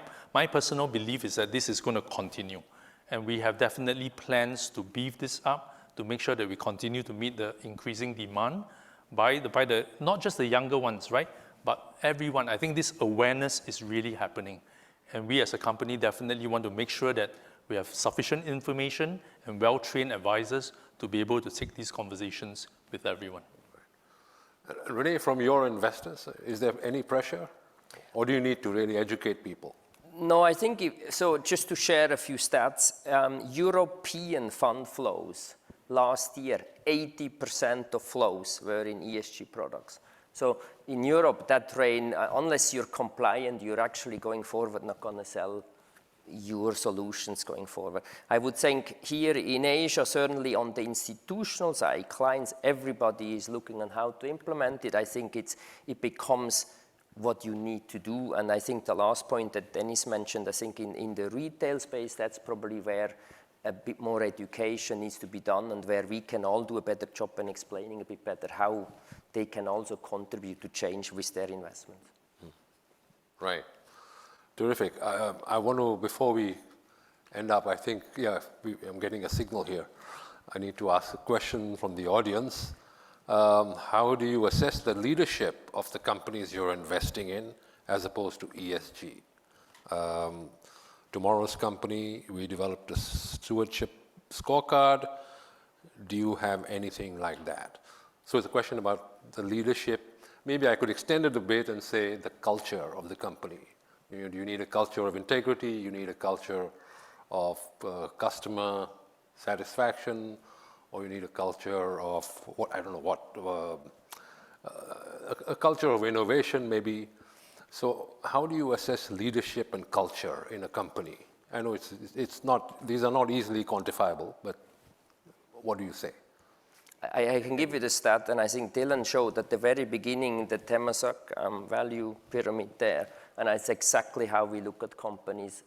personal belief is that this is going to continue. And we have definitely plans to beef this up, to make sure that we continue to meet the increasing demand by the not just the younger ones, right, but everyone. I think this awareness is really happening. And we as a company definitely want to make sure that we have sufficient information and well-trained advisors to be able to take these conversations with everyone. Renee, from your investors, is there any pressure? Or do you need to really educate people? No, I think, so just to share a few stats, European fund flows last year, 80% of flows were in ESG products. So in Europe, that train, unless you're compliant, you're actually going forward not going to sell your solutions going forward. I would think here in Asia, certainly on the institutional side, clients, everybody is looking on how to implement it. I think it becomes what you need to do. And I think the last point that Dennis mentioned, I think in the retail space, that's probably where a bit more education needs to be done and where we can all do a better job in explaining a bit better how they can also contribute to change with their investment. Right. Terrific. I want to, before we end up, I think, I'm getting a signal here. I need to ask a question from the audience. How do you assess the leadership of the companies you're investing in as opposed to ESG? Tomorrow's company, we developed a stewardship scorecard. Do you have anything like that? So it's a question about the leadership. Maybe I could extend it a bit and say the culture of the company. You need a culture of integrity. You need a culture of customer satisfaction, or you need a culture of what, I don't know what, a culture of innovation maybe. So how do you assess leadership and culture in a company? I know it's not, these are not easily quantifiable, but what do you say? I can give you the stat, and I think Dylan showed at the very beginning the Temasek value pyramid there, and that's exactly how we look at companies.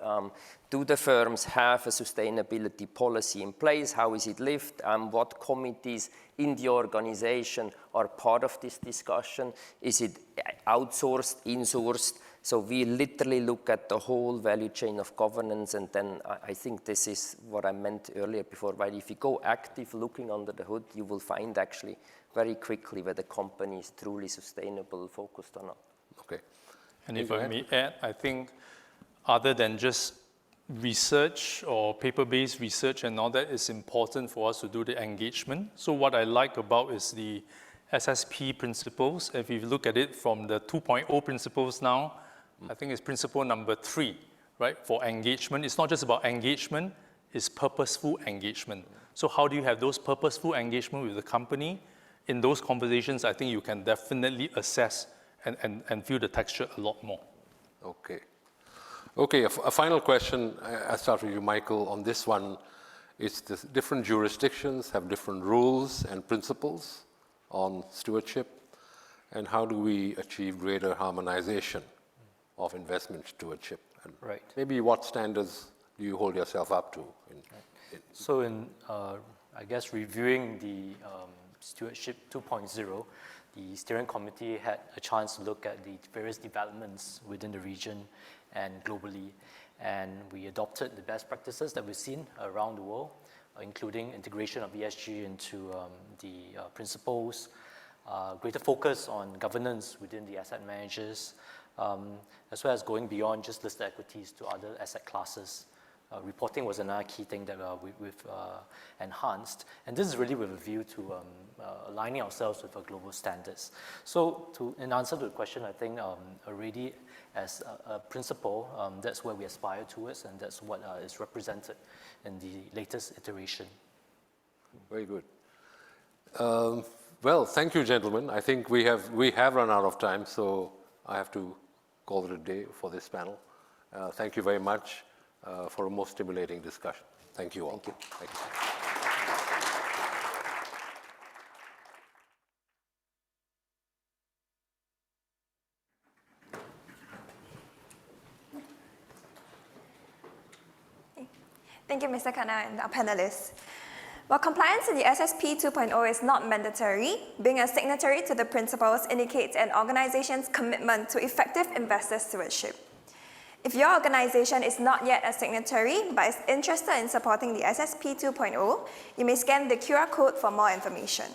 Do the firms have a sustainability policy in place? How is it lived? What committees in the organization are part of this discussion? Is it outsourced, insourced? So we literally look at the whole value chain of governance, and then I think this is what I meant earlier before, right? If you go active looking under the hood, you will find actually very quickly whether the company is truly sustainable, focused or not. Okay. And if I may add, I think other than just research or paper-based research and all that, it's important for us to do the engagement. So what I like about is the SSP principles. If you look at it from the 2.0 principles now, I think it's principle number 3, right? For engagement, it's not just about engagement, it's purposeful engagement. So how do you have those purposeful engagement with the company? In those conversations, I think you can definitely assess and feel the texture a lot more. Okay. Okay, a final question. I'll start with you, Michael, on this one. It's the different jurisdictions have different rules and principles on stewardship, and how do we achieve greater harmonization of investment stewardship? And right. Maybe what standards do you hold yourself up to? So in, I guess, reviewing the Stewardship 2.0, the steering committee had a chance to look at the various developments within the region and globally, and we adopted the best practices that we've seen around the world, including integration of ESG into the principles, greater focus on governance within the asset managers, as well as going beyond just listed equities to other asset classes. Reporting was another key thing that we've enhanced, and this is really with a view to aligning ourselves with our global standards. So in answer to the question, I think already as a principle, that's where we aspire towards, and that's what is represented in the latest iteration. Very good. Well, thank you, gentlemen. I think we have run out of time, so I have to call it a day for this panel. Thank you very much for a most stimulating discussion. Thank you all. Thank you. Thank you. Thank you, Mr. Khanna and our panelists. While compliance in the SSP 2.0 is not mandatory, being a signatory to the principles indicates an organization's commitment to effective investor stewardship. If your organization is not yet a signatory but is interested in supporting the SSP 2.0, you may scan the QR code for more information.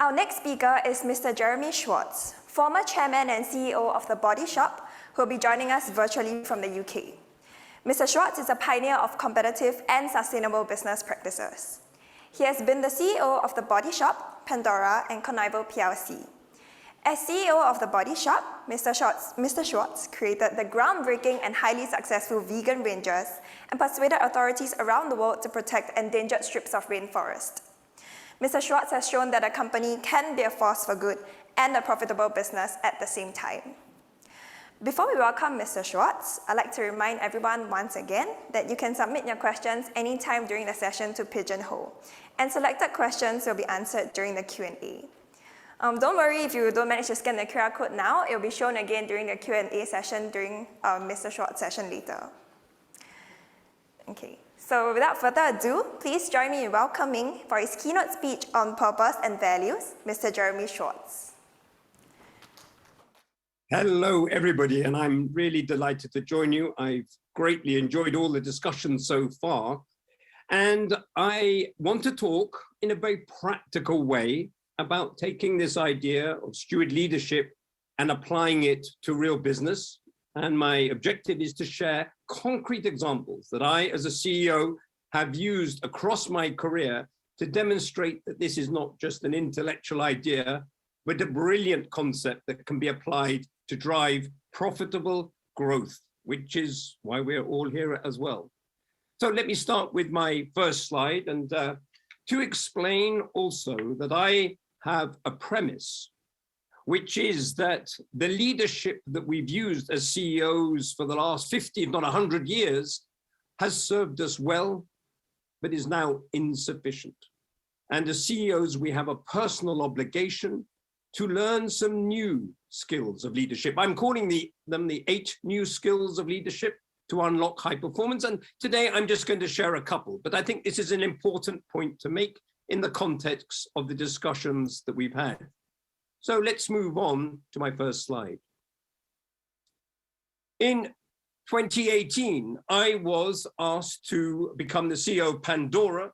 Our next speaker is Mr. Jeremy Schwartz, former chairman and CEO of The Body Shop, who will be joining us virtually from the UK. Mr. Schwartz is a pioneer of competitive and sustainable business practices. He has been the CEO of The Body Shop, Pandora, and Connival PLC. As CEO of The Body Shop, Mr. Schwartz created the groundbreaking and highly successful vegan ranges and persuaded authorities around the world to protect endangered strips of rainforest. Mr. Schwartz has shown that a company can be a force for good and a profitable business at the same time. Before we welcome Mr. Schwartz, I'd like to remind everyone once again that you can submit your questions anytime during the session to Pigeonhole, and selected questions will be answered during the Q&A. Don't worry if you don't manage to scan the QR code now, it will be shown again during the Q&A session during Mr. Schwartz's session later. Okay. So without further ado, please join me in welcoming, for his keynote speech on purpose and values, Mr. Jeremy Schwartz. Hello, everybody, and I'm really delighted to join you. I've greatly enjoyed all the discussions so far, and I want to talk in a very practical way about taking this idea of steward leadership and applying it to real business. And my objective is to share concrete examples that I, as a CEO, have used across my career to demonstrate that this is not just an intellectual idea, but a brilliant concept that can be applied to drive profitable growth, which is why we're all here as well. So let me start with my first slide, and to explain also that I have a premise, which is that the leadership that we've used as CEOs for the last 50, if not 100 years, has served us well, but is now insufficient. And as CEOs, we have a personal obligation to learn some new skills of leadership. I'm calling them the 8 new skills of leadership to unlock high performance. And today I'm just going to share a couple, but I think this is an important point to make in the context of the discussions that we've had. So let's move on to my first slide. In 2018, I was asked to become the CEO of Pandora,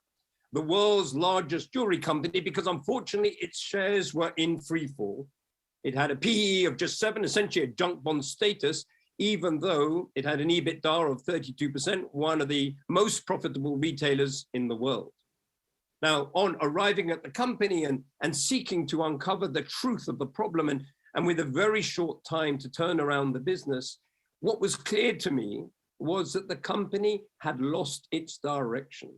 the world's largest jewelry company, because unfortunately its shares were in free fall. It had a PE of just 7, essentially a junk bond status, even though it had an EBITDA of 32%, one of the most profitable retailers in the world. Now, on arriving at the company and seeking to uncover the truth of the problem, and with a very short time to turn around the business, what was clear to me was that the company had lost its direction.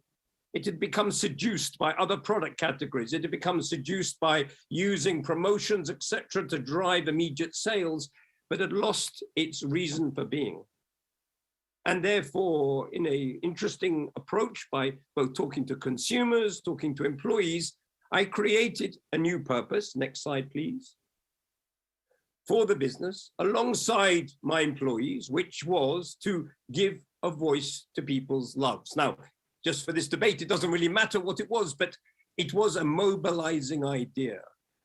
It had become seduced by other product categories. It had become seduced by using promotions, etc., to drive immediate sales, but had lost its reason for being. And therefore, in an interesting approach by both talking to consumers, talking to employees, I created a new purpose, next slide please, for the business alongside my employees, which was to give a voice to people's loves. Now, just for this debate, it doesn't really matter what it was, but it was a mobilizing idea.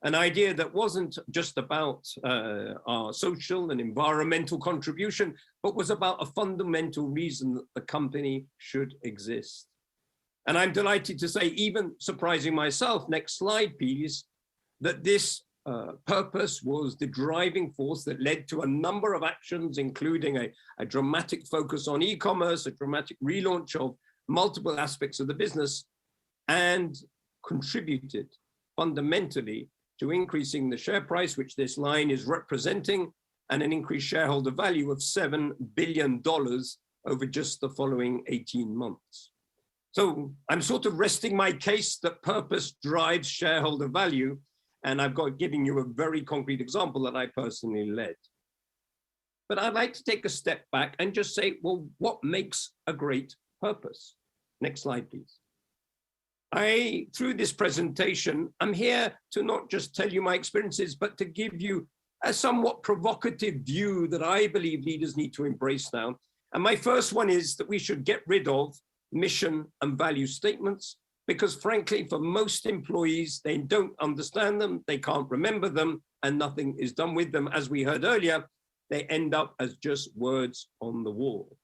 An idea that wasn't just about our social and environmental contribution, but was about a fundamental reason that the company should exist. And I'm delighted to say, even surprising myself, next slide please, that this purpose was the driving force that led to a number of actions, including a dramatic focus on e-commerce, a dramatic relaunch of multiple aspects of the business, and contributed fundamentally to increasing the share price, which this line is representing, and an increased shareholder value of $7 billion over just the following 18 months. So I'm sort of resting my case that purpose drives shareholder value, and I've got giving you a very concrete example that I personally led. But I'd like to take a step back and just say, well, what makes a great purpose? Next slide, please. Through this presentation, I'm here to not just tell you my experiences, but to give you a somewhat provocative view that I believe leaders need to embrace now. And my first one is that we should get rid of mission and value statements, because frankly, for most employees, they don't understand them, they can't remember them, and nothing is done with them. As we heard earlier, they end up as just words on the wall.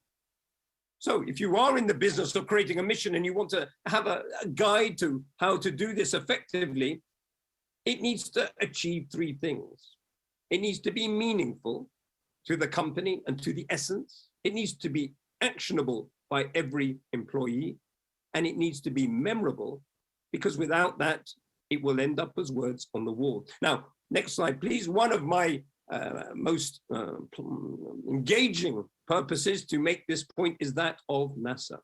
So if you are in the business of creating a mission and you want to have a guide to how to do this effectively, it needs to achieve 3 things. It needs to be meaningful to the company and to the essence. It needs to be actionable by every employee, and it needs to be memorable, because without that, it will end up as words on the wall. Now, next slide, please. One of my most engaging purposes to make this point is that of NASA.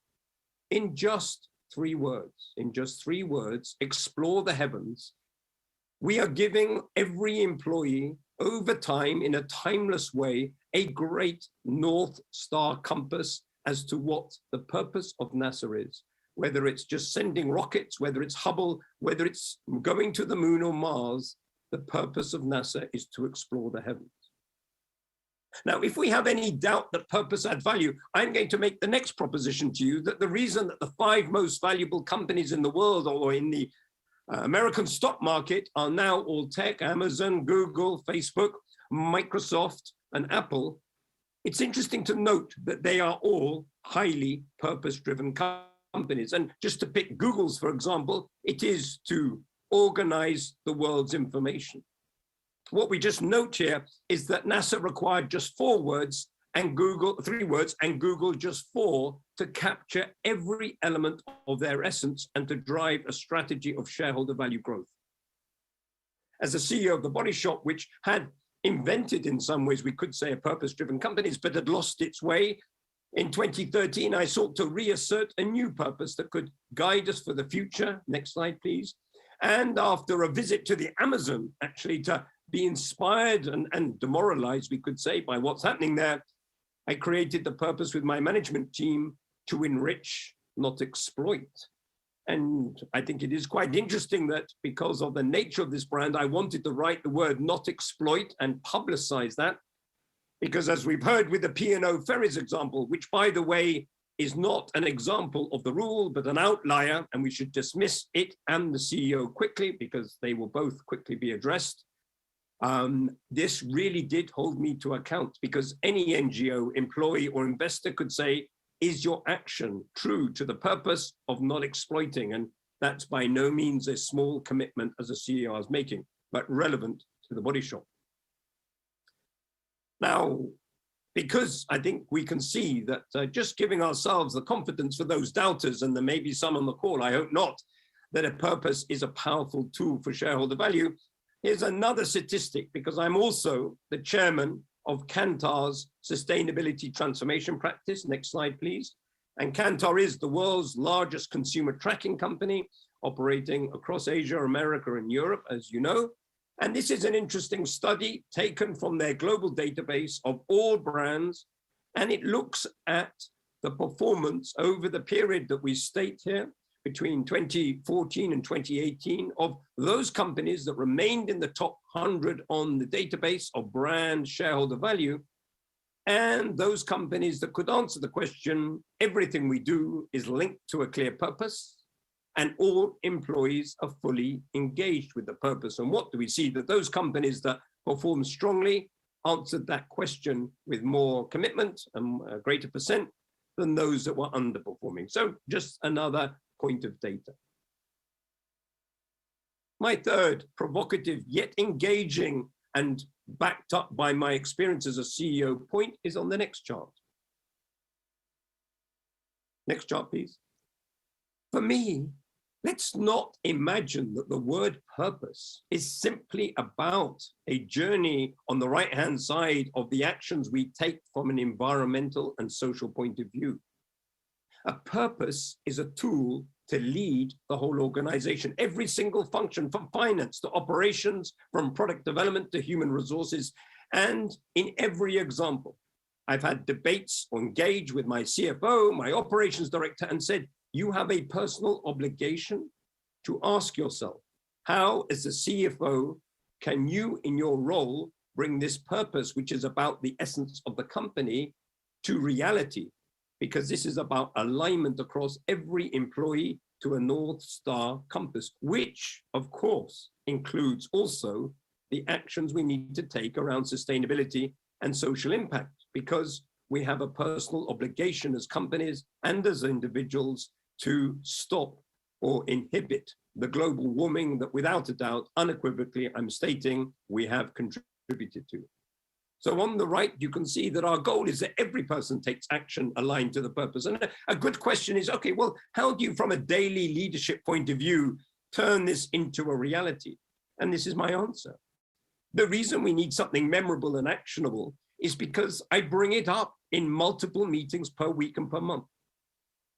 In just 3 words, explore the heavens. We are giving every employee over time, in a timeless way, a great North Star compass as to what the purpose of NASA is. Whether it's just sending rockets, whether it's Hubble, whether it's going to the moon or Mars, the purpose of NASA is to explore the heavens. Now, if we have any doubt that purpose adds value, I'm going to make the next proposition to you, that the reason that the 5 most valuable companies in the world or in the American stock market are now all tech, Amazon, Google, Facebook, Microsoft, and Apple, it's interesting to note that they are all highly purpose-driven companies. And just to pick Google's, for example, it is to organize the world's information. What we just note here is that NASA required just 4 words and Google 3 words and Google just 4 to capture every element of their essence and to drive a strategy of shareholder value growth. as a CEO of The Body Shop, which had invented in some ways, we could say, a purpose-driven companies, but had lost its way. In 2013, I sought to reassert a new purpose that could guide us for the future. Next slide, please. And after a visit to the Amazon, actually to be inspired and demoralized, we could say, by what's happening there, I created the purpose with my management team to enrich, not exploit. And I think it is quite interesting that because of the nature of this brand, I wanted to write the word not exploit and publicize that. Because as we've heard with the P&O Ferries example, which by the way, is not an example of the rule, but an outlier, and we should dismiss it and the CEO quickly because they will both quickly be addressed. This really did hold me to account because any NGO, employee or investor could say, is your action true to the purpose of not exploiting? And that's by no means a small commitment as a CEO I was making, but relevant to The Body Shop. Now, because I think we can see that just giving ourselves the confidence for those doubters, and there may be some on the call, I hope not, that a purpose is a powerful tool for shareholder value. Here's another statistic, because I'm also the chairman of Kantar's Sustainability Transformation Practice. Next slide, please. And Kantar is the world's largest consumer tracking company, operating across Asia, America, and Europe, as you know. And this is an interesting study taken from their global database of all brands, and it looks at the performance over the period that we state here, between 2014 and 2018, of those companies that remained in the top 100 on the database of brand shareholder value, and those companies that could answer the question, everything we do is linked to a clear purpose, and all employees are fully engaged with the purpose. And what do we see? That those companies that perform strongly answered that question with more commitment and a greater percent than those that were underperforming. So just another point of data. My third provocative yet engaging and backed up by my experience as a CEO point is on the next chart. Next chart, please. For me, let's not imagine that the word purpose is simply about a journey on the right-hand side of the actions we take from an environmental and social point of view. A purpose is a tool to lead the whole organization, every single function, from finance to operations, from product development to human resources. And in every example, I've had debates or engaged with my CFO, my operations director, and said, you have a personal obligation to ask yourself, how as a CFO can you in your role bring this purpose, which is about the essence of the company, to reality? Because this is about alignment across every employee to a North Star compass, which of course includes also the actions we need to take around sustainability and social impact, because we have a personal obligation as companies and as individuals to stop or inhibit the global warming that without a doubt, unequivocally, I'm stating, we have contributed to. So on the right, you can see that our goal is that every person takes action aligned to the purpose. And a good question is, okay, well, how do you, from a daily leadership point of view, turn this into a reality? And this is my answer. The reason we need something memorable and actionable is because I bring it up in multiple meetings per week and per month.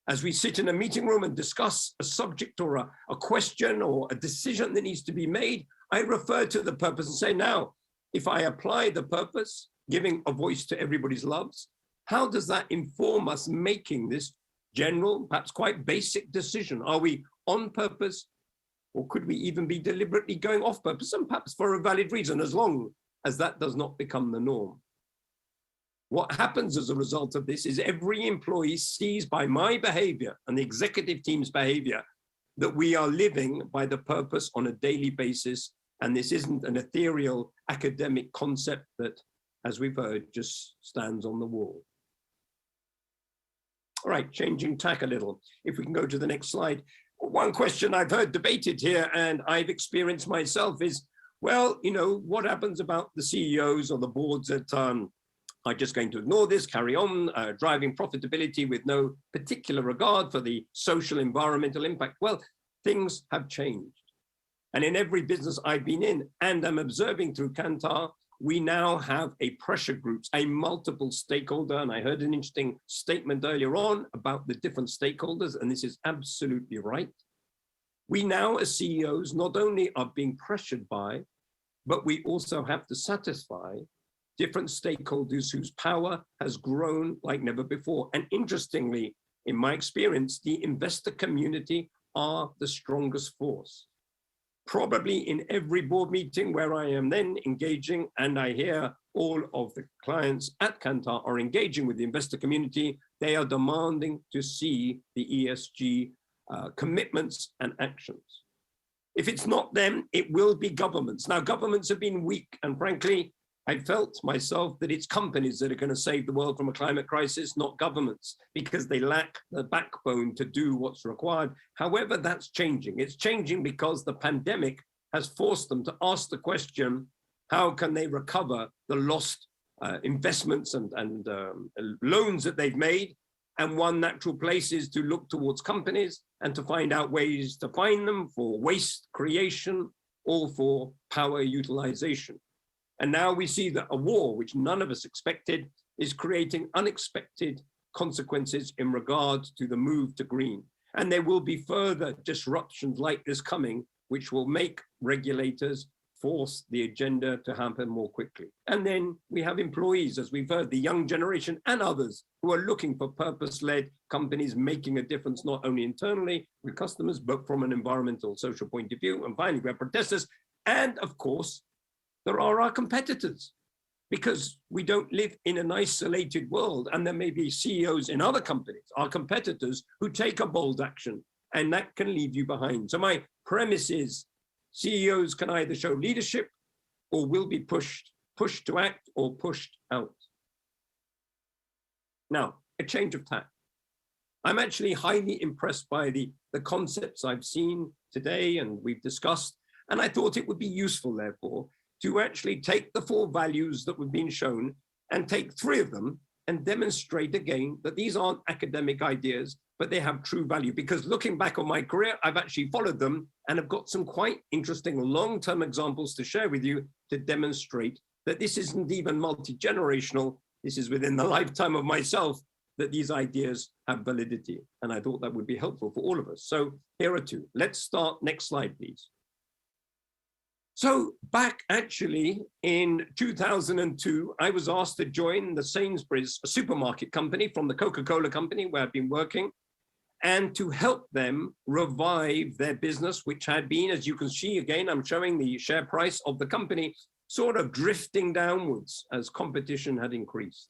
As we sit in a meeting room and discuss a subject or a question or a decision that needs to be made, I refer to the purpose and say, now, if I apply the purpose, giving a voice to everybody's loves, how does that inform us making this general, perhaps quite basic decision? Are we on purpose, or could we even be deliberately going off purpose, and perhaps for a valid reason, as long as that does not become the norm? What happens as a result of this is every employee sees by my behavior and the executive team's behavior that we are living by the purpose on a daily basis. And this isn't an ethereal academic concept that, as we've heard, just stands on the wall. All right, changing tack a little. If we can go to the next slide. One question I've heard debated here and I've experienced myself is, well, you know, what happens about the CEOs or the boards that are just going to ignore this, carry on driving profitability with no particular regard for the social environmental impact? Well, things have changed. And in every business I've been in, and I'm observing through Kantar, we now have a pressure groups, a multiple stakeholder. And I heard an interesting statement earlier on about the different stakeholders, and this is absolutely right. We now as CEOs not only are being pressured by, but we also have to satisfy different stakeholders whose power has grown like never before. And interestingly, in my experience, the investor community are the strongest force. Probably in every board meeting where I am then engaging, and I hear all of the clients at Kantar are engaging with the investor community, they are demanding to see the ESG commitments and actions. If it's not them, it will be governments. Now, governments have been weak, and frankly, I felt myself that it's companies that are going to save the world from a climate crisis, not governments, because they lack the backbone to do what's required. However, that's changing. It's changing because the pandemic has forced them to ask the question, how can they recover the lost investments and loans that they've made? And one natural place is to look towards companies and to find out ways to find them for waste creation or for power utilization. And now we see that a war, which none of us expected, is creating unexpected consequences in regard to the move to green. And there will be further disruptions like this coming, which will make regulators force the agenda to happen more quickly. And then we have employees, as we've heard, the young generation and others who are looking for purpose-led companies making a difference, not only internally with customers, but from an environmental, social point of view. And finally, we have protesters. And of course, there are our competitors, because we don't live in an isolated world, and there may be CEOs in other companies, our competitors, who take a bold action, and that can leave you behind. So my premise is CEOs can either show leadership or will be pushed to act or pushed out. Now, a change of tack. I'm actually highly impressed by the concepts I've seen today and we've discussed, and I thought it would be useful, therefore, to actually take the 4 values that we've been shown and take 3 of them and demonstrate again that these aren't academic ideas, but they have true value. Because looking back on my career, I've actually followed them and have got some quite interesting long-term examples to share with you to demonstrate that this isn't even multi-generational. This is within the lifetime of myself that these ideas have validity. And I thought that would be helpful for all of us. So here are 2. Let's start. Next slide, please. So back actually in 2002, I was asked to join the Sainsbury's, a supermarket company from the Coca-Cola company where I've been working, and to help them revive their business, which had been, as you can see again, I'm showing the share price of the company, sort of drifting downwards as competition had increased.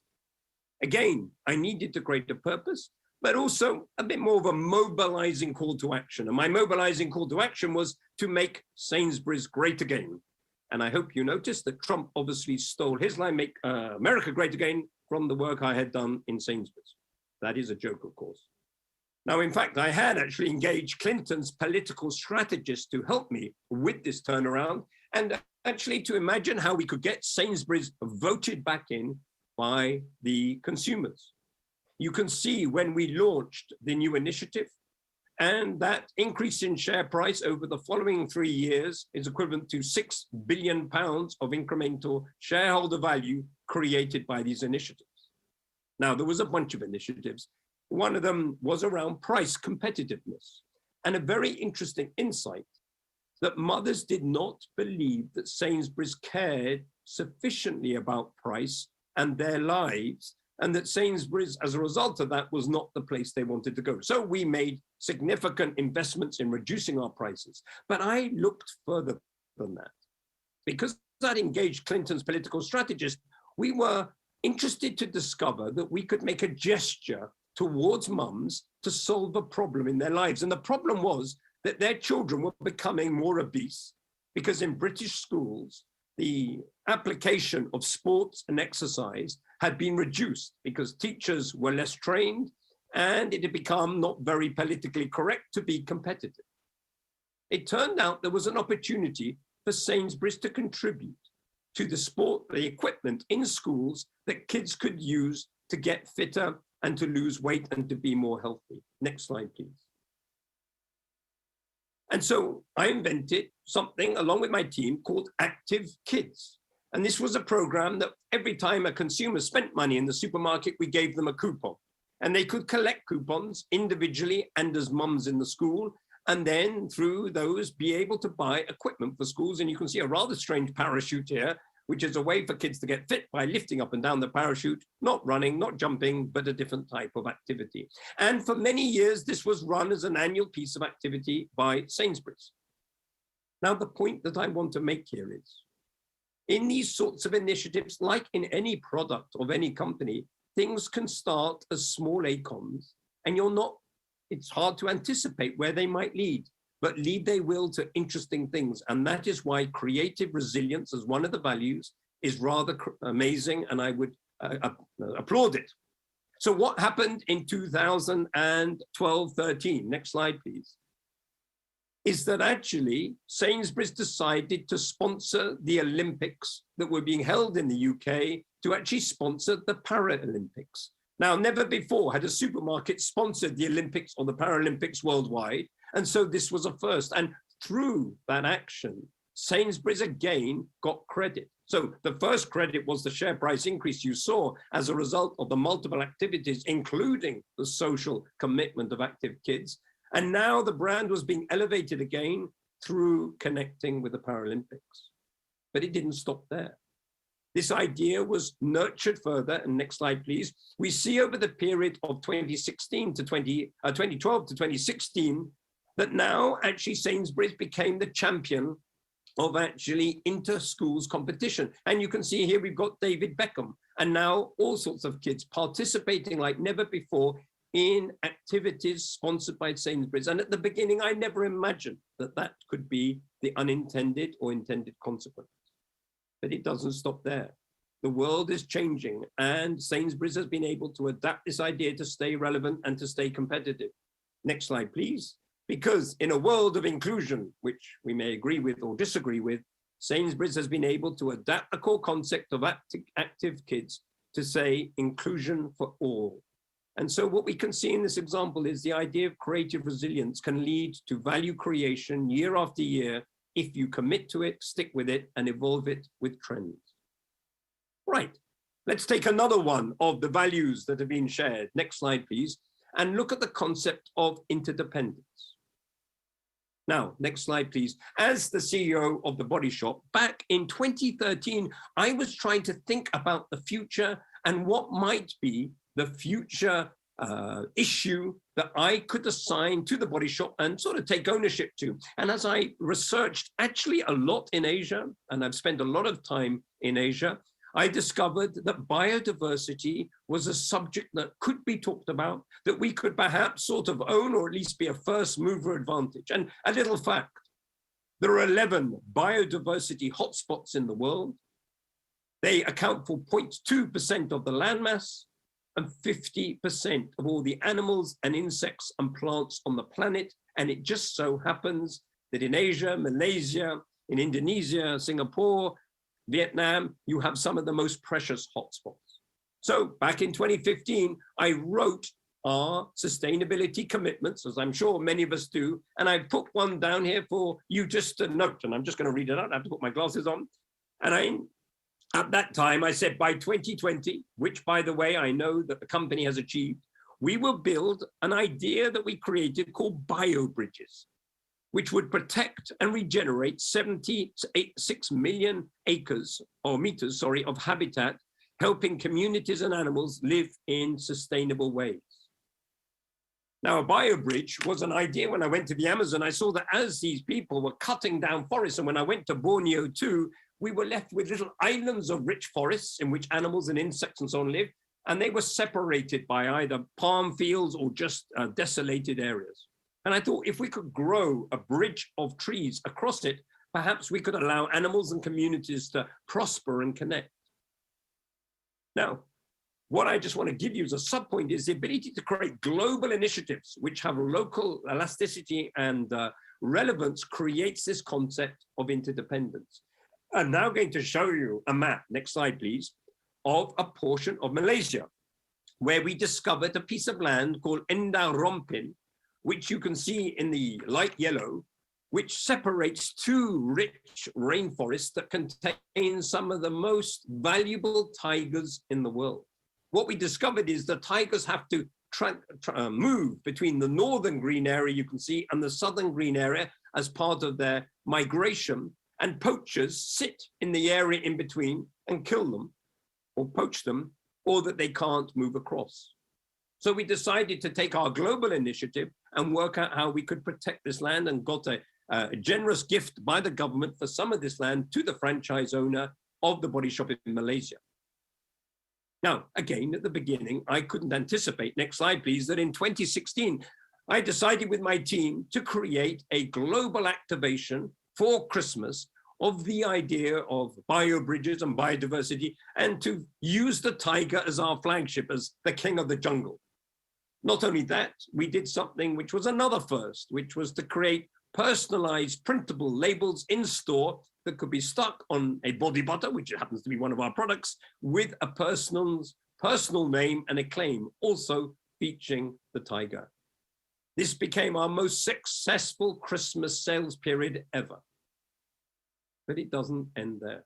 Again, I needed to create a purpose, but also a bit more of a mobilizing call to action. And my mobilizing call to action was to make Sainsbury's great again. And I hope you noticed that Trump obviously stole his line, make America great again, from the work I had done in Sainsbury's. That is a joke, of course. Now, in fact, I had actually engaged Clinton's political strategist to help me with this turnaround and actually to imagine how we could get Sainsbury's voted back in by the consumers. You can see when we launched the new initiative, and that increase in share price over the following 3 years is equivalent to £6 billion of incremental shareholder value created by these initiatives. Now, there was a bunch of initiatives. One of them was around price competitiveness, and a very interesting insight that mothers did not believe that Sainsbury's cared sufficiently about price and their lives, and that Sainsbury's, as a result of that, was not the place they wanted to go. So we made significant investments in reducing our prices. But I looked further than that. Because I'd engaged Clinton's political strategist, we were interested to discover that we could make a gesture towards mums to solve a problem in their lives. And the problem was that their children were becoming more obese, because in British schools, the application of sports and exercise had been reduced because teachers were less trained and it had become not very politically correct to be competitive. It turned out there was an opportunity for Sainsbury's to contribute to the sport, the equipment in schools that kids could use to get fitter and to lose weight and to be more healthy. Next slide, please. And so I invented something along with my team called Active Kids. And this was a program that every time a consumer spent money in the supermarket, we gave them a coupon. And they could collect coupons individually and as mums in the school, and then through those be able to buy equipment for schools. And you can see a rather strange parachute here, which is a way for kids to get fit by lifting up and down the parachute, not running, not jumping, but a different type of activity. And for many years, this was run as an annual piece of activity by Sainsbury's. Now, the point that I want to make here is, in these sorts of initiatives, like in any product of any company, things can start as small acorns, and it's hard to anticipate where they might lead, but lead they will to interesting things. And that is why creative resilience as one of the values is rather amazing, and I would applaud it. So what happened in 2012-13, next slide, please, is that actually Sainsbury's decided to sponsor the Olympics that were being held in the UK to actually sponsor the Paralympics. Now, never before had a supermarket sponsored the Olympics or the Paralympics worldwide. And so this was a first. And through that action, Sainsbury's again got credit. So the first credit was the share price increase you saw as a result of the multiple activities, including the social commitment of Active Kids. And now the brand was being elevated again through connecting with the Paralympics. But it didn't stop there. This idea was nurtured further. And next slide, please. We see over the period of 2012 to 2016 that now actually Sainsbury's became the champion of actually inter-schools competition. And you can see here we've got David Beckham, and now all sorts of kids participating like never before in activities sponsored by Sainsbury's. And at the beginning, I never imagined that that could be the unintended or intended consequence. But it doesn't stop there. The world is changing, and Sainsbury's has been able to adapt this idea to stay relevant and to stay competitive. Next slide, please. Because in a world of inclusion, which we may agree with or disagree with, Sainsbury's has been able to adapt the core concept of active kids to say inclusion for all. And so what we can see in this example is the idea of creative resilience can lead to value creation year after year if you commit to it, stick with it, and evolve it with trends. Right, let's take another one of the values that have been shared. Next slide, please, and look at the concept of interdependence. Now, next slide, please. As the CEO of The Body Shop, back in 2013, I was trying to think about the future and what might be the future issue that I could assign to The Body Shop and sort of take ownership to. And as I researched actually a lot in Asia, and I've spent a lot of time in Asia, I discovered that biodiversity was a subject that could be talked about, that we could perhaps sort of own or at least be a first mover advantage. And a little fact, there are 11 biodiversity hotspots in the world. They account for 0.2% of the landmass and 50% of all the animals and insects and plants on the planet. And it just so happens that in Asia, Malaysia, in Indonesia, Singapore, Vietnam, you have some of the most precious hotspots. So back in 2015, I wrote our sustainability commitments, as I'm sure many of us do, and I put one down here for you just to note, and I'm just going to read it out. I have to put my glasses on. And at that time, I said by 2020, which by the way, I know that the company has achieved, we will build an idea that we created called biobridges, which would protect and regenerate 76 million acres or meters, of habitat, helping communities and animals live in sustainable ways. Now, a biobridge was an idea when I went to the Amazon. I saw that as these people were cutting down forests, and when I went to Borneo too, we were left with little islands of rich forests in which animals and insects and so on live, and they were separated by either palm fields or just desolated areas. And I thought if we could grow a bridge of trees across it, perhaps we could allow animals and communities to prosper and connect. Now, what I just want to give you as a subpoint is the ability to create global initiatives which have local elasticity and relevance creates this concept of interdependence. I'm now going to show you a map, next slide please, of a portion of Malaysia, where we discovered a piece of land called Endau Rompin, which you can see in the light yellow, which separates two rich rainforests that contain some of the most valuable tigers in the world. What we discovered is the tigers have to move between the northern green area you can see and the southern green area as part of their migration, and poachers sit in the area in between and kill them or poach them, or that they can't move across. So we decided to take our global initiative and work out how we could protect this land, and got a generous gift by the government for some of this land to the franchise owner of the body shop in Malaysia. Now, again, at the beginning, I couldn't anticipate, next slide please, that in 2016, I decided with my team to create a global activation for Christmas of the idea of bio-bridges and biodiversity, and to use the tiger as our flagship, as the king of the jungle. Not only that, we did something which was another first, which was to create personalized printable labels in store that could be stuck on a body butter, which happens to be one of our products, with a personal name and a claim, also featuring the tiger. This became our most successful Christmas sales period ever. But it doesn't end there.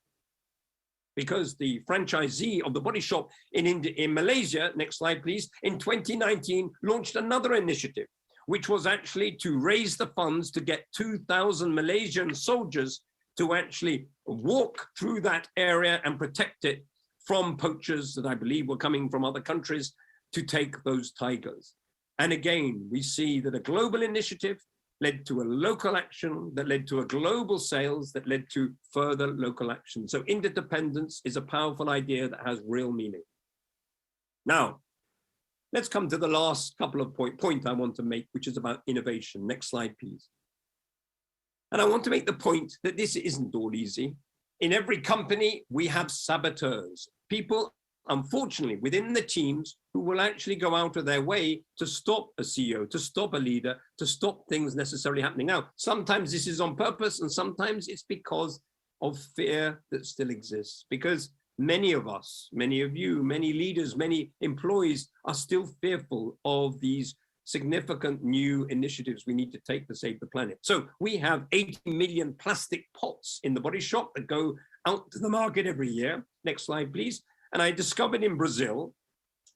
Because the franchisee of the body shop in Malaysia, next slide please, in 2019 launched another initiative, which was actually to raise the funds to get 2,000 Malaysian soldiers to actually walk through that area and protect it from poachers that I believe were coming from other countries to take those tigers. And again, we see that a global initiative led to a local action that led to a global sales that led to further local action. So interdependence is a powerful idea that has real meaning. Now, let's come to the last couple of point I want to make, which is about innovation. Next slide, please. And I want to make the point that this isn't all easy. In every company, we have saboteurs, people, unfortunately, within the teams who will actually go out of their way to stop a CEO, to stop a leader, to stop things necessarily happening. Now, sometimes this is on purpose, and sometimes it's because of fear that still exists. Because many of us, many of you, many leaders, many employees are still fearful of these significant new initiatives we need to take to save the planet. So we have 80 million plastic pots in the body shop that go out to the market every year. Next slide, please. And I discovered in Brazil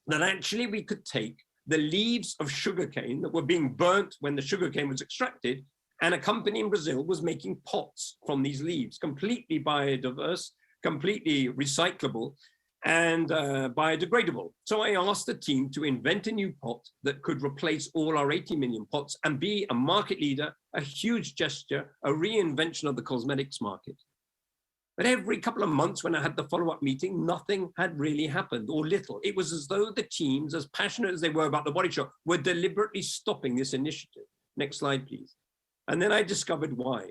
that actually we could take the leaves of sugarcane that were being burnt when the sugarcane was extracted, and a company in Brazil was making pots from these leaves, completely biodiverse, completely recyclable, and biodegradable. So I asked the team to invent a new pot that could replace all our 80 million pots and be a market leader, a huge gesture, a reinvention of the cosmetics market. But every couple of months when I had the follow-up meeting, nothing had really happened, or little. It was as though the teams, as passionate as they were about the body shop, were deliberately stopping this initiative. Next slide, please. And then I discovered why.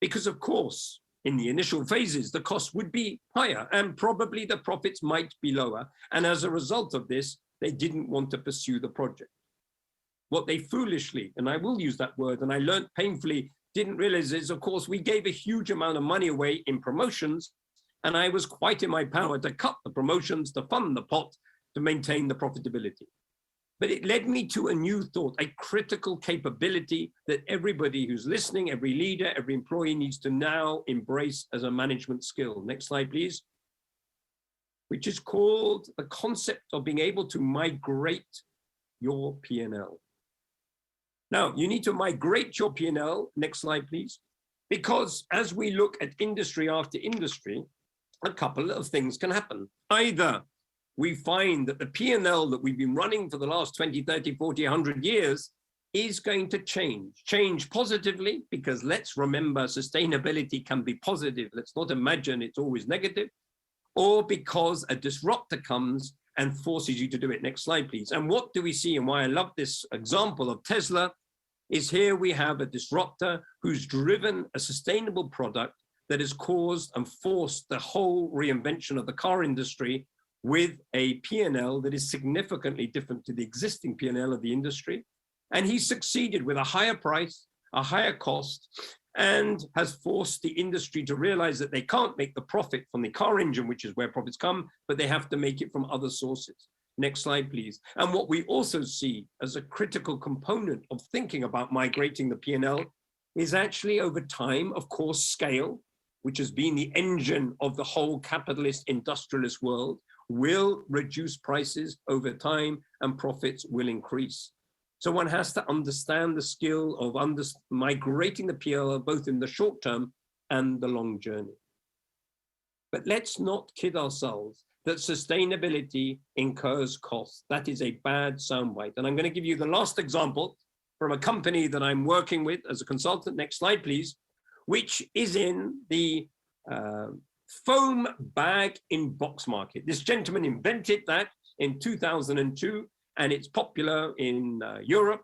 Because of course, in the initial phases, the cost would be higher and probably the profits might be lower. And as a result of this, they didn't want to pursue the project. What they foolishly, and I will use that word, and I learned painfully, didn't realize is, of course, we gave a huge amount of money away in promotions, and I was quite in my power to cut the promotions, to fund the pot, to maintain the profitability. But it led me to a new thought, a critical capability that everybody who's listening, every leader, every employee needs to now embrace as a management skill. Next slide, please. Which is called the concept of being able to migrate your P&L. Now, you need to migrate your P&L, next slide, please, because as we look at industry after industry, a couple of things can happen. Either we find that the P&L that we've been running for the last 20, 30, 40, 100 years is going to change positively, because let's remember sustainability can be positive. Let's not imagine it's always negative, or because a disruptor comes and forces you to do it. Next slide, please. And what do we see, and why I love this example of Tesla, is here we have a disruptor who's driven a sustainable product that has caused and forced the whole reinvention of the car industry with a P&L that is significantly different to the existing P&L of the industry. And he succeeded with a higher price, a higher cost, and has forced the industry to realize that they can't make the profit from the car engine, which is where profits come, but they have to make it from other sources. Next slide, please. And what we also see as a critical component of thinking about migrating the P&L is actually over time, of course, scale, which has been the engine of the whole capitalist industrialist world, will reduce prices over time and profits will increase. So one has to understand the skill of migrating the PL both in the short term and the long journey. But let's not kid ourselves that sustainability incurs costs. That is a bad soundbite. And I'm going to give you the last example from a company that I'm working with as a consultant. Next slide, please, which is in the foam bag in box market. This gentleman invented that in 2002, and it's popular in Europe,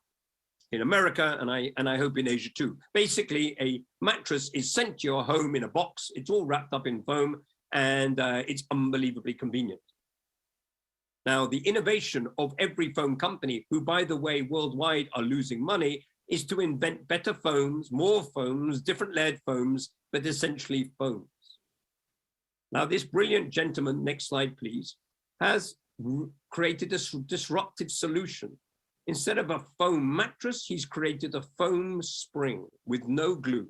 in America, and I hope in Asia too. Basically, a mattress is sent to your home in a box. It's all wrapped up in foam, and it's unbelievably convenient. Now, the innovation of every foam company, who, by the way, worldwide are losing money, is to invent better foams, more foams, different layered foams, but essentially foams. Now, this brilliant gentleman, next slide, please, has created a disruptive solution. Instead of a foam mattress, he's created a foam spring with no glue,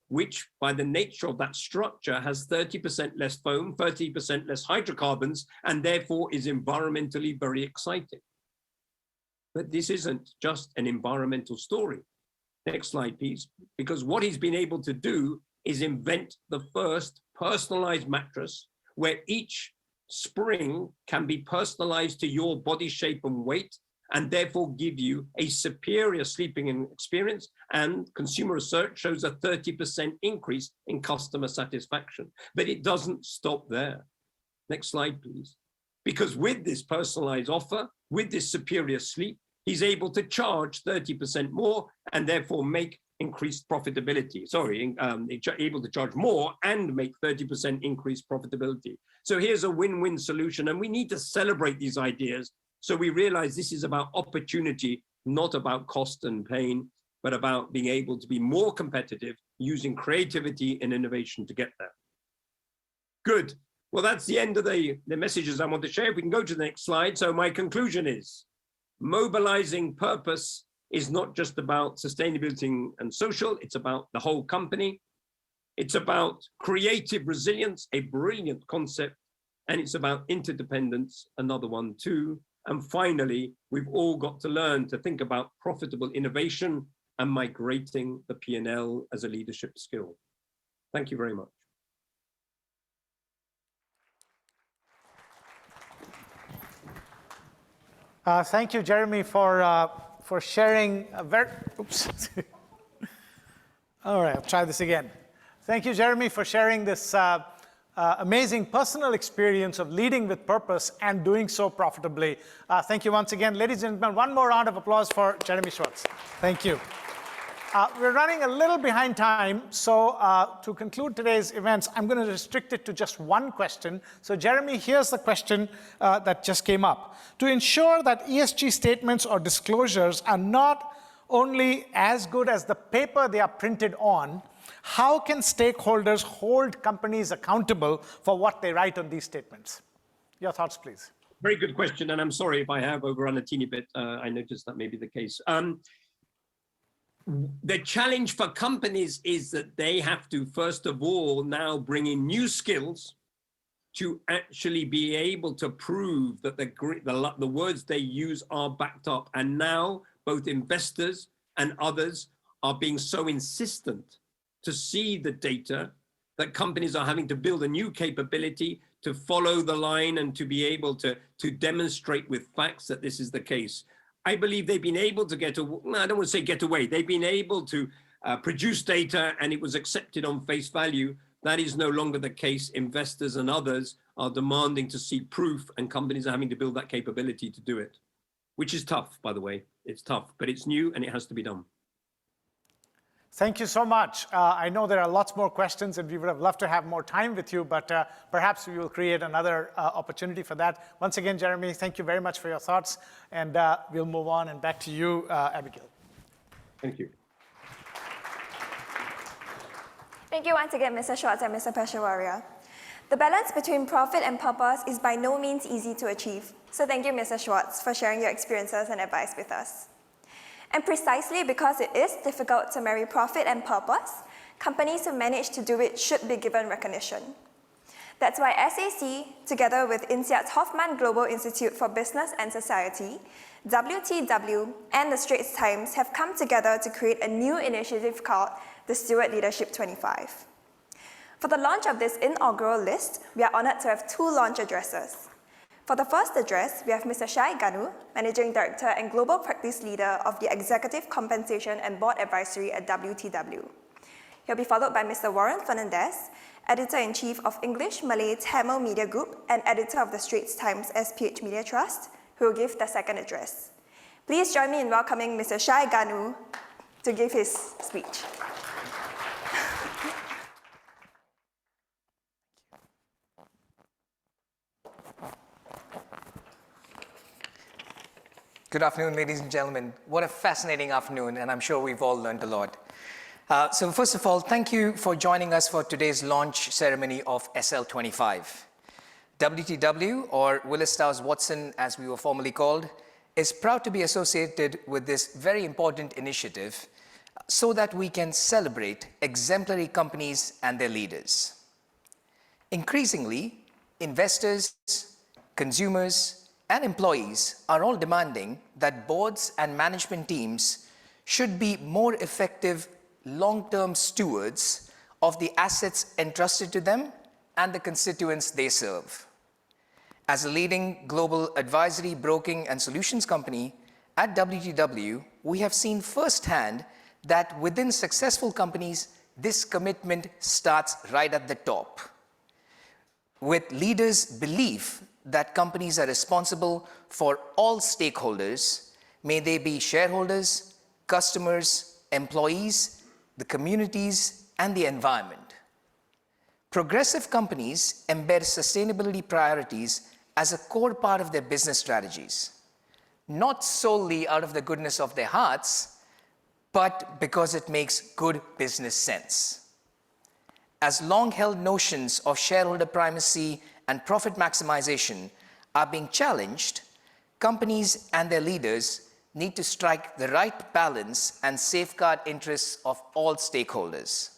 which by the nature of that structure has 30% less foam, 30% less hydrocarbons, and therefore is environmentally very exciting. But this isn't just an environmental story. Next slide, please. Because what he's been able to do is invent the first personalized mattress where each spring can be personalized to your body shape and weight, and therefore give you a superior sleeping experience. And consumer research shows a 30% increase in customer satisfaction. But it doesn't stop there. Next slide, please. Because with this personalized offer, with this superior sleep, he's able to charge 30% more and therefore make increased profitability. Able to charge more and make 30% increased profitability. So here's a win-win solution, and we need to celebrate these ideas. So we realize this is about opportunity, not about cost and pain, but about being able to be more competitive using creativity and innovation to get there. Good. Well, that's the end of the messages I want to share. If we can go to the next slide. So my conclusion is mobilizing purpose is not just about sustainability and social, it's about the whole company. It's about creative resilience, a brilliant concept, and it's about interdependence, another one too. And finally, we've all got to learn to think about profitable innovation and migrating the P&L as a leadership skill. Thank you very much. Thank you, Jeremy, for sharing a very, oops. All right, I'll try this again. Thank you, Jeremy, for sharing this amazing personal experience of leading with purpose and doing so profitably. Thank you once again. Ladies and gentlemen, one more round of applause for Jeremy Schwartz. Thank you. We're running a little behind time, so to conclude today's events, I'm going to restrict it to just one question. So Jeremy, here's the question that just came up. To ensure that ESG statements or disclosures are not only as good as the paper they are printed on, how can stakeholders hold companies accountable for what they write on these statements? Your thoughts, please. Very good question, and I'm sorry if I have overrun a teeny bit. I noticed that may be the case. The challenge for companies is that they have to, first of all, now bring in new skills to actually be able to prove that the words they use are backed up. And now both investors and others are being so insistent to see the data that companies are having to build a new capability to follow the line and to be able to demonstrate with facts that this is the case. I believe they've been able to I don't want to say get away. They've been able to produce data and it was accepted on face value. That is no longer the case. Investors and others are demanding to see proof, and companies are having to build that capability to do it, which is tough, by the way. It's tough, but it's new and it has to be done. Thank you so much. I know there are lots more questions and we would have loved to have more time with you, but perhaps we will create another opportunity for that. Once again, Jeremy, thank you very much for your thoughts, and we'll move on and back to you, Abigail. Thank you. Thank you once again, Mr. Schwartz and Mr. Peshawariya. The balance between profit and purpose is by no means easy to achieve. So thank you, Mr. Schwartz, for sharing your experiences and advice with us. And precisely because it is difficult to marry profit and purpose, companies who manage to do it should be given recognition. That's why SAC, together with INSEAD's Hoffman Global Institute for Business and Society, WTW, and the Straits Times have come together to create a new initiative called the Steward Leadership 25. For the launch of this inaugural list, we are honored to have 2 launch addresses. For the first address, we have Mr. Shai Ganu, Managing Director and Global Practice Leader of the Executive Compensation and Board Advisory at WTW. He'll be followed by Mr. Warren Fernandez, Editor-in-Chief of English, Malay, Tamil Media Group and Editor of the Straits Times SPH Media Trust, who will give the second address. Please join me in welcoming Mr. Shai Ganu to give his speech. Good afternoon, ladies and gentlemen. What a fascinating afternoon, and I'm sure we've all learned a lot. So first of all, thank you for joining us for today's launch ceremony of SL25. WTW, or Willis Towers Watson as we were formerly called, is proud to be associated with this very important initiative so that we can celebrate exemplary companies and their leaders. Increasingly, investors, consumers, and employees are all demanding that boards and management teams should be more effective long-term stewards of the assets entrusted to them and the constituents they serve. As a leading global advisory, broking, and solutions company, at WTW, we have seen firsthand that within successful companies, this commitment starts right at the top, with leaders' belief that companies are responsible for all stakeholders, may they be shareholders, customers, employees, the communities, and the environment. Progressive companies embed sustainability priorities as a core part of their business strategies, not solely out of the goodness of their hearts, but because it makes good business sense. As long-held notions of shareholder primacy and profit maximization are being challenged, companies and their leaders need to strike the right balance and safeguard interests of all stakeholders.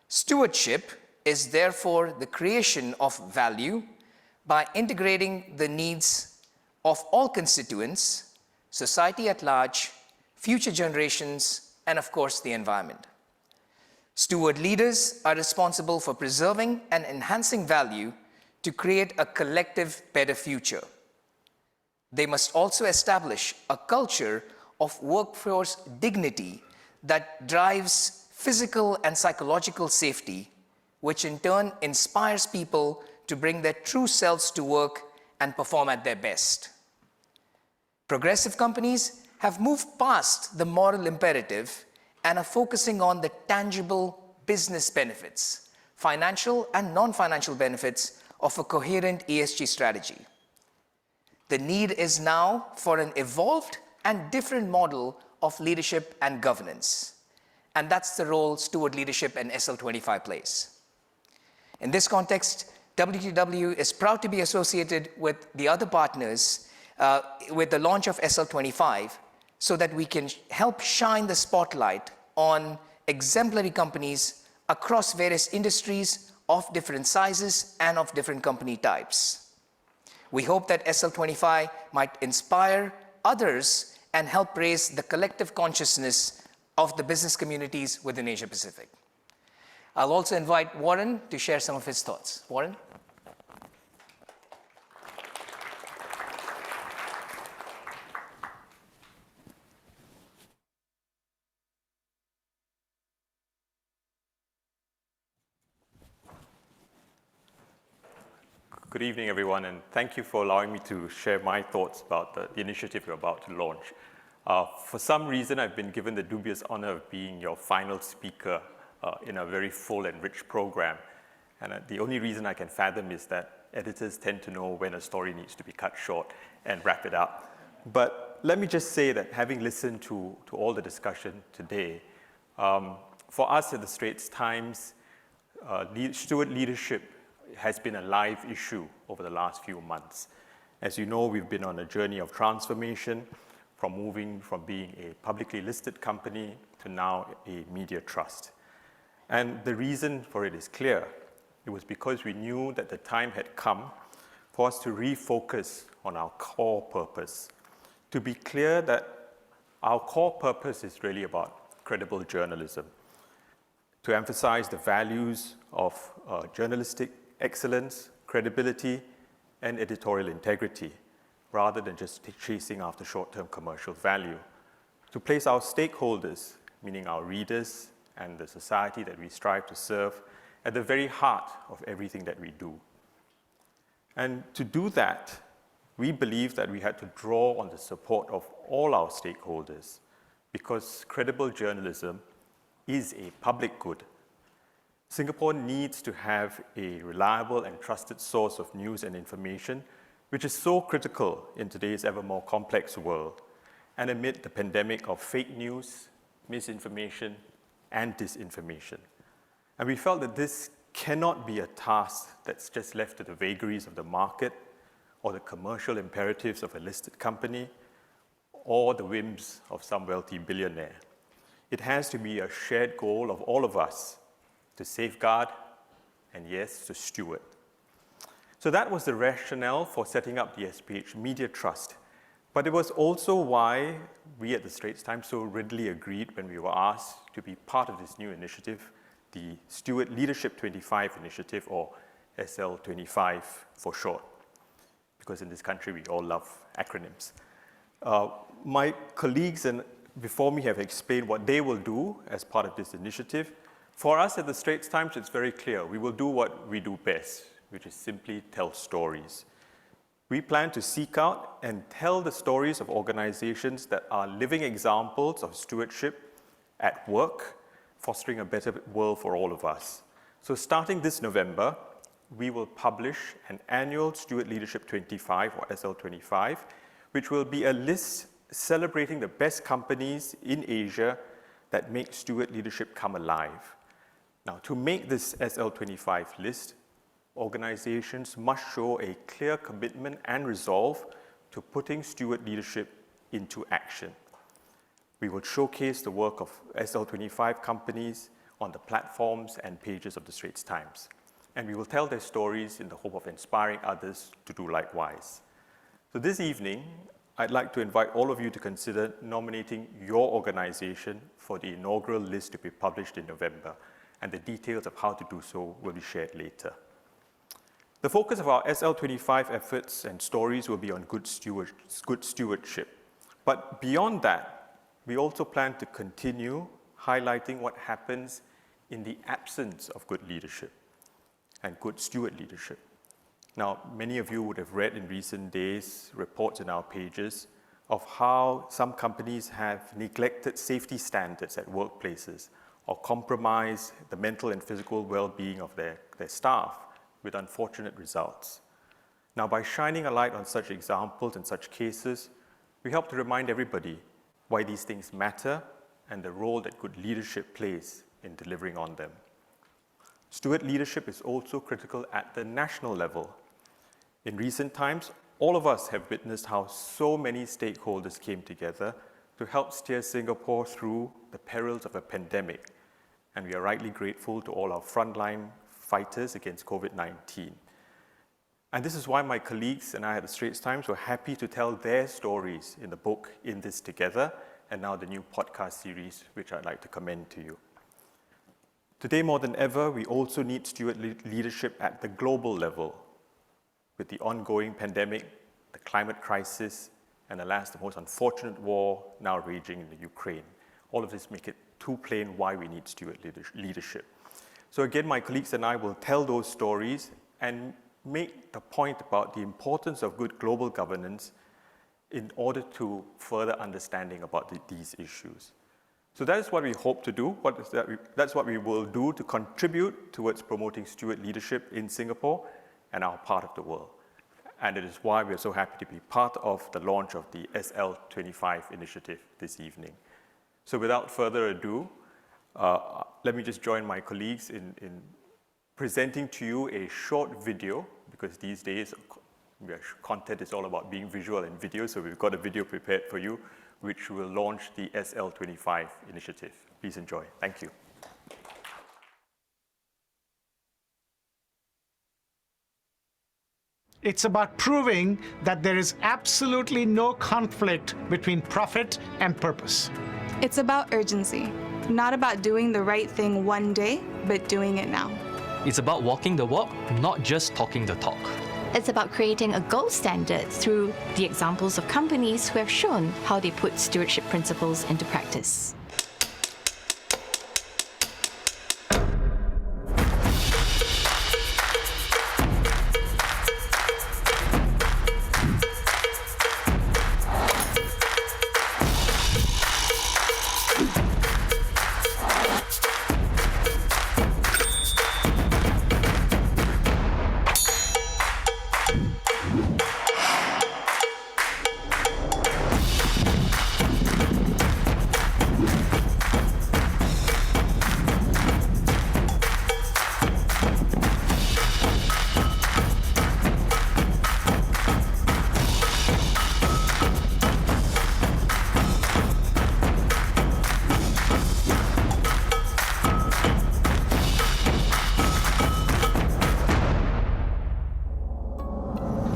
Stewardship is therefore the creation of value by integrating the needs of all constituents, society at large, future generations, and of course the environment. Steward leaders are responsible for preserving and enhancing value to create a collective better future. They must also establish a culture of workforce dignity that drives physical and psychological safety, which in turn inspires people to bring their true selves to work and perform at their best. Progressive companies have moved past the moral imperative and are focusing on the tangible business benefits, financial and non-financial benefits of a coherent ESG strategy. The need is now for an evolved and different model of leadership and governance. And that's the role Steward Leadership and SL25 plays. In this context, WTW is proud to be associated with the other partners with the launch of SL25 so that we can help shine the spotlight on exemplary companies across various industries of different sizes and of different company types. We hope that SL25 might inspire others and help raise the collective consciousness of the business communities within Asia Pacific. I'll also invite Warren to share some of his thoughts. Warren? Good evening, everyone, and thank you for allowing me to share my thoughts about the initiative we're about to launch. For some reason, I've been given the dubious honor of being your final speaker in a very full and rich program. And the only reason I can fathom is that editors tend to know when a story needs to be cut short and wrap it up. But let me just say that having listened to all the discussion today, for us at the Straits Times, steward leadership has been a live issue over the last few months. As you know, we've been on a journey of transformation from moving from being a publicly listed company to now a media trust. And the reason for it is clear. It was because we knew that the time had come for us to refocus on our core purpose. To be clear that our core purpose is really about credible journalism, to emphasize the values of journalistic excellence, credibility, and editorial integrity, rather than just chasing after short-term commercial value. To place our stakeholders, meaning our readers and the society that we strive to serve, at the very heart of everything that we do. And to do that, we believe that we had to draw on the support of all our stakeholders, because credible journalism is a public good. Singapore needs to have a reliable and trusted source of news and information, which is so critical in today's ever more complex world, and amid the pandemic of fake news, misinformation, and disinformation. And we felt that this cannot be a task that's just left to the vagaries of the market or the commercial imperatives of a listed company or the whims of some wealthy billionaire. It has to be a shared goal of all of us to safeguard and, yes, to steward. So that was the rationale for setting up the SPH Media Trust. But it was also why we at the Straits Times so readily agreed when we were asked to be part of this new initiative, the Steward Leadership 25 initiative, or SL25 for short, because in this country we all love acronyms. My colleagues and before me have explained what they will do as part of this initiative. For us at the Straits Times, it's very clear. We will do what we do best, which is simply tell stories. We plan to seek out and tell the stories of organizations that are living examples of stewardship at work, fostering a better world for all of us. So starting this November, we will publish an annual Steward Leadership 25, or SL25, which will be a list celebrating the best companies in Asia that make steward leadership come alive. Now, to make this SL25 list, organizations must show a clear commitment and resolve to putting steward leadership into action. We will showcase the work of SL25 companies on the platforms and pages of the Straits Times. And we will tell their stories in the hope of inspiring others to do likewise. So this evening, I'd like to invite all of you to consider nominating your organization for the inaugural list to be published in November, and the details of how to do so will be shared later. The focus of our SL25 efforts and stories will be on good stewardship. But beyond that, we also plan to continue highlighting what happens in the absence of good leadership and good steward leadership. Now, many of you would have read in recent days reports in our pages of how some companies have neglected safety standards at workplaces or compromised the mental and physical well-being of their staff with unfortunate results. Now, by shining a light on such examples and such cases, we help to remind everybody why these things matter and the role that good leadership plays in delivering on them. Steward leadership is also critical at the national level. In recent times, all of us have witnessed how so many stakeholders came together to help steer Singapore through the perils of a pandemic, and we are rightly grateful to all our frontline fighters against COVID-19. And this is why my colleagues and I at the Straits Times were happy to tell their stories in the book In This Together, and now the new podcast series, which I'd like to commend to you. Today, more than ever, we also need steward leadership at the global level. With the ongoing pandemic, the climate crisis, and alas, the most unfortunate war now raging in the Ukraine. All of this make it too plain why we need steward leadership. So again, my colleagues and I will tell those stories and make the point about the importance of good global governance in order to further understanding about these issues. So that is what we hope to do. That's what we will do to contribute towards promoting steward leadership in Singapore and our part of the world. And it is why we are so happy to be part of the launch of the SL25 initiative this evening. So without further ado, let me just join my colleagues in presenting to you a short video, because these days content is all about being visual and video, so we've got a video prepared for you, which will launch the SL25 initiative. Please enjoy. Thank you. It's about proving that there is absolutely no conflict between profit and purpose. It's about urgency, not about doing the right thing one day, but doing it now. It's about walking the walk, not just talking the talk. It's about creating a gold standard through the examples of companies who have shown how they put stewardship principles into practice.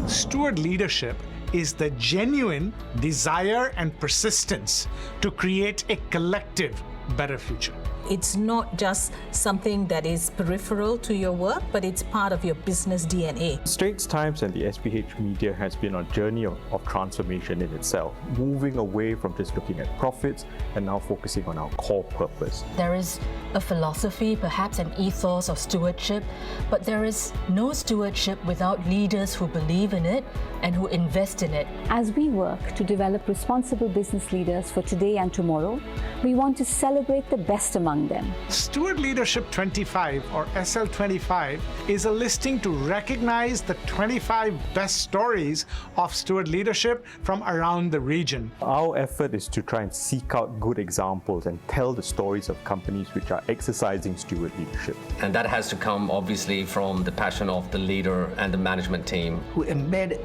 Steward leadership is the genuine desire and persistence to create a collective better future. It's not just something that is peripheral to your work, but it's part of your business DNA. Straits Times and the SPH media has been on a journey of transformation in itself, moving away from just looking at profits and now focusing on our core purpose. There is a philosophy, perhaps an ethos of stewardship, but there is no stewardship without leaders who believe in it and who invest in it. As we work to develop responsible business leaders for today and tomorrow, we want to celebrate the best among them. Steward Leadership 25 or SL25 is a listing to recognize the 25 best stories of steward leadership from around the region. Our effort is to try and seek out good examples and tell the stories of companies which are exercising steward leadership. And that has to come obviously from the passion of the leader and the management team. Who embed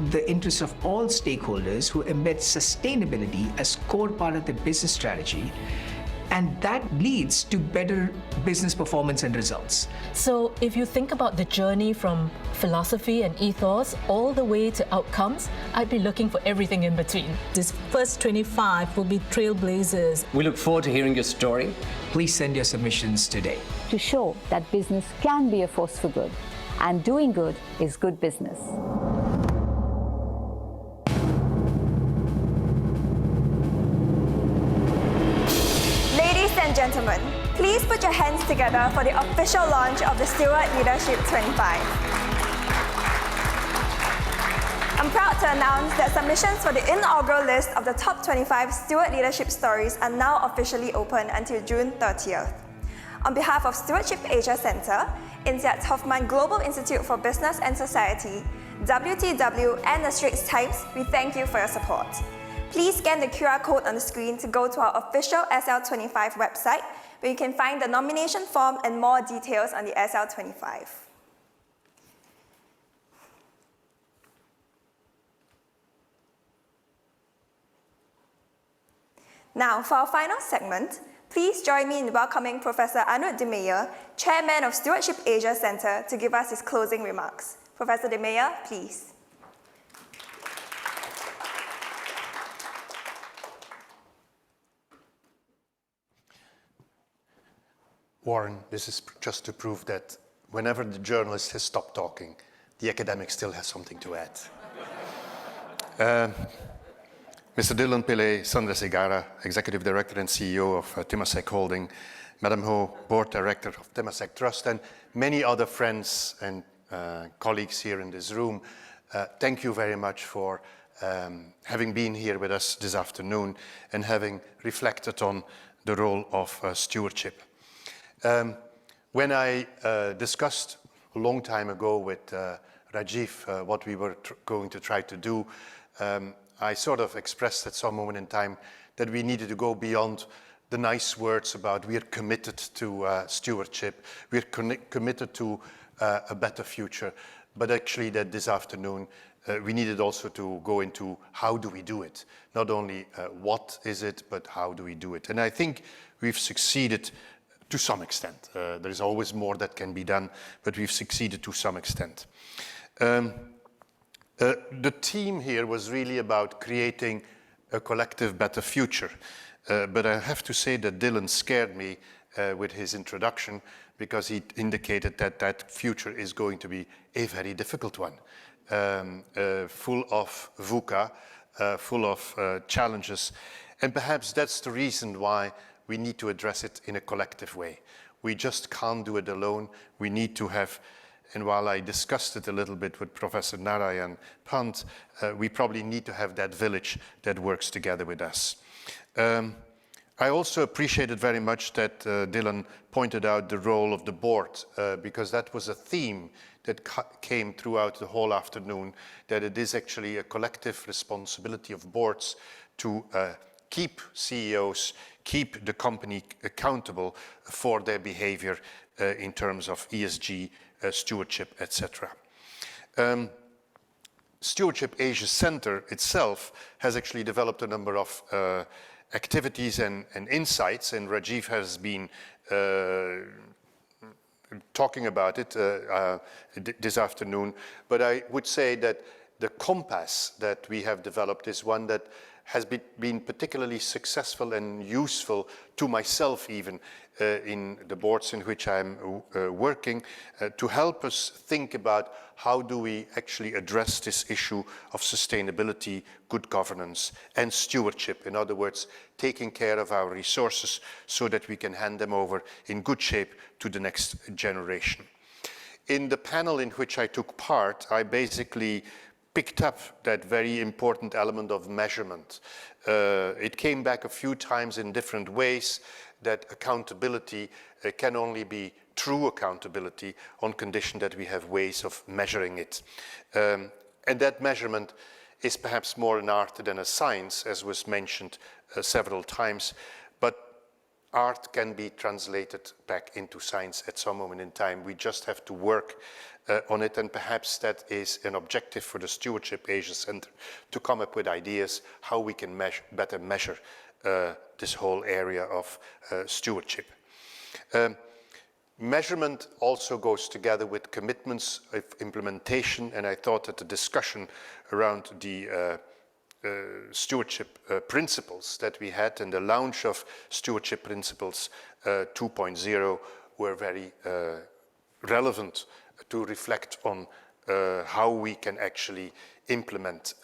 the interests of all stakeholders, who embed sustainability as core part of the business strategy, and that leads to better business performance and results. So if you think about the journey from philosophy and ethos all the way to outcomes, I'd be looking for everything in between. This first 25 will be trailblazers. We look forward to hearing your story. Please send your submissions today. To show that business can be a force for good, and doing good is good business. Ladies and gentlemen, please put your hands together for the official launch of the Steward Leadership 25. I'm proud to announce that submissions for the inaugural list of the top 25 steward leadership stories are now officially open until June 30th. On behalf of Stewardship Asia Centre, INSEAD's Hoffman Global Institute for Business and Society, WTW and the Straits Times, we thank you for your support. Please scan the QR code on the screen to go to our official SL25 website, where you can find the nomination form and more details on the SL25. Now, for our final segment, please join me in welcoming Professor Anup de Meyer, Chairman of Stewardship Asia Centre, to give us his closing remarks. Professor de Meyer, please. Warren, this is just to prove that whenever the journalist has stopped talking, the academic still has something to add. Mr. Dylan Pillay Chandrasekhara, Executive Director and CEO of Temasek Holding, Madam Ho, Board Director of Temasek Trust, and many other friends and colleagues here in this room, thank you very much for having been here with us this afternoon and having reflected on the role of stewardship. When I discussed a long time ago with Rajiv what we were going to try to do, I sort of expressed at some moment in time that we needed to go beyond the nice words about we're committed to stewardship, we're committed to a better future, but actually that this afternoon we needed also to go into how do we do it? Not only what is it, but how do we do it? And I think we've succeeded to some extent. There is always more that can be done, but we've succeeded to some extent. The theme here was really about creating a collective better future. But I have to say that Dylan scared me with his introduction, because he indicated that that future is going to be a very difficult one, full of VUCA, full of challenges. And perhaps that's the reason why we need to address it in a collective way. We just can't do it alone. We need to have, and while I discussed it a little bit with Professor Narayan Pant, we probably need to have that village that works together with us. I also appreciated very much that Dylan pointed out the role of the board, because that was a theme that came throughout the whole afternoon, that it is actually a collective responsibility of boards to keep CEOs, keep the company accountable for their behavior in terms of ESG, stewardship, etc. Stewardship Asia Center itself has actually developed a number of activities and insights, and Rajiv has been talking about it this afternoon. But I would say that the compass that we have developed is one that has been particularly successful and useful to myself even in the boards in which I'm working, to help us think about how do we actually address this issue of sustainability, good governance, and stewardship. In other words, taking care of our resources so that we can hand them over in good shape to the next generation. In the panel in which I took part, I basically picked up that very important element of measurement. It came back a few times in different ways, that accountability can only be true accountability on condition that we have ways of measuring it. And that measurement is perhaps more an art than a science, as was mentioned several times, but art can be translated back into science at some moment in time. We just have to work on it, and perhaps that is an objective for the Stewardship Asia Center, to come up with ideas how we can better measure this whole area of stewardship. Measurement also goes together with commitments of implementation, and I thought that the discussion around the stewardship principles that we had and the launch of Stewardship Principles 2.0 were very relevant to reflect on how we can actually implement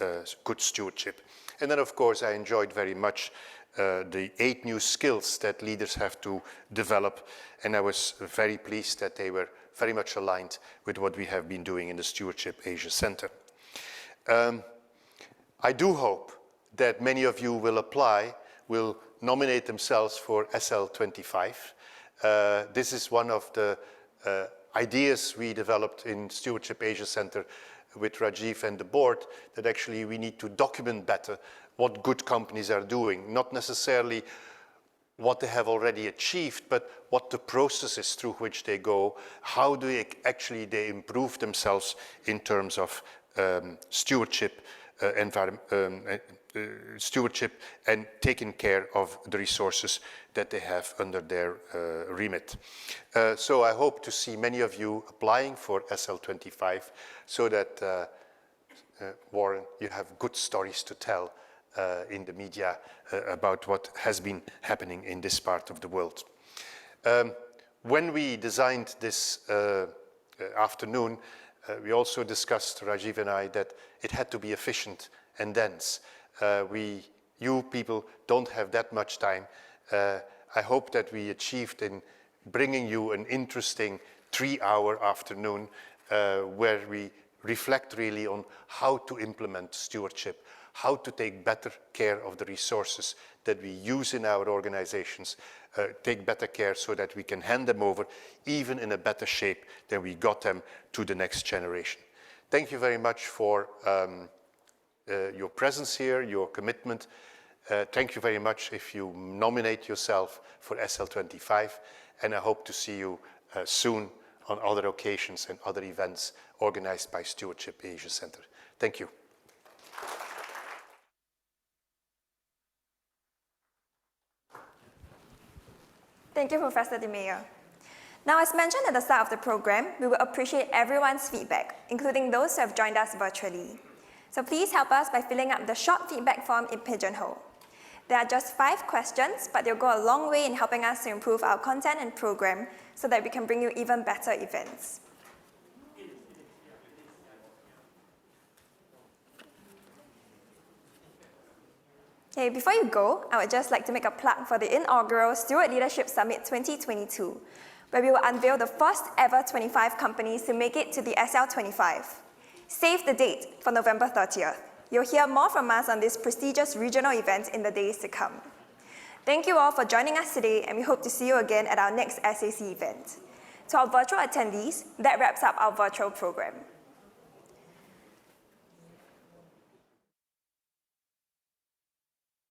good stewardship. And then, of course, I enjoyed very much the 8 new skills that leaders have to develop, and I was very pleased that they were very much aligned with what we have been doing in the Stewardship Asia Center. I do hope that many of you will apply, will nominate themselves for SL25. This is one of the ideas we developed in Stewardship Asia Center with Rajiv and the board, that actually we need to document better what good companies are doing, not necessarily what they have already achieved, but what the process is through which they go, how do they improve themselves in terms of stewardship, stewardship and taking care of the resources that they have under their remit. So I hope to see many of you applying for SL25, so that, Warren, you have good stories to tell in the media about what has been happening in this part of the world. When we designed this afternoon, we also discussed, Rajiv and I, that it had to be efficient and dense. You people don't have that much time. I hope that we achieved in bringing you an interesting 3-hour afternoon where we reflect really on how to implement stewardship, how to take better care of the resources that we use in our organizations, take better care so that we can hand them over even in a better shape than we got them to the next generation. Thank you very much for your presence here, your commitment. Thank you very much if you nominate yourself for SL25, and I hope to see you soon on other occasions and other events organized by Stewardship Asia Center. Thank you. Thank you, Professor De Meyer. Now, as mentioned at the start of the program, we will appreciate everyone's feedback, including those who have joined us virtually. So please help us by filling up the short feedback form in Pigeonhole. There are just 5 questions, but they'll go a long way in helping us to improve our content and program so that we can bring you even better events. Okay, before you go, I would just like to make a plug for the inaugural Steward Leadership Summit 2022, where we will unveil the first ever 25 companies to make it to the SL25. Save the date for November 30th. You'll hear more from us on this prestigious regional event in the days to come. Thank you all for joining us today, and we hope to see you again at our next SAC event. To our virtual attendees, that wraps up our virtual program.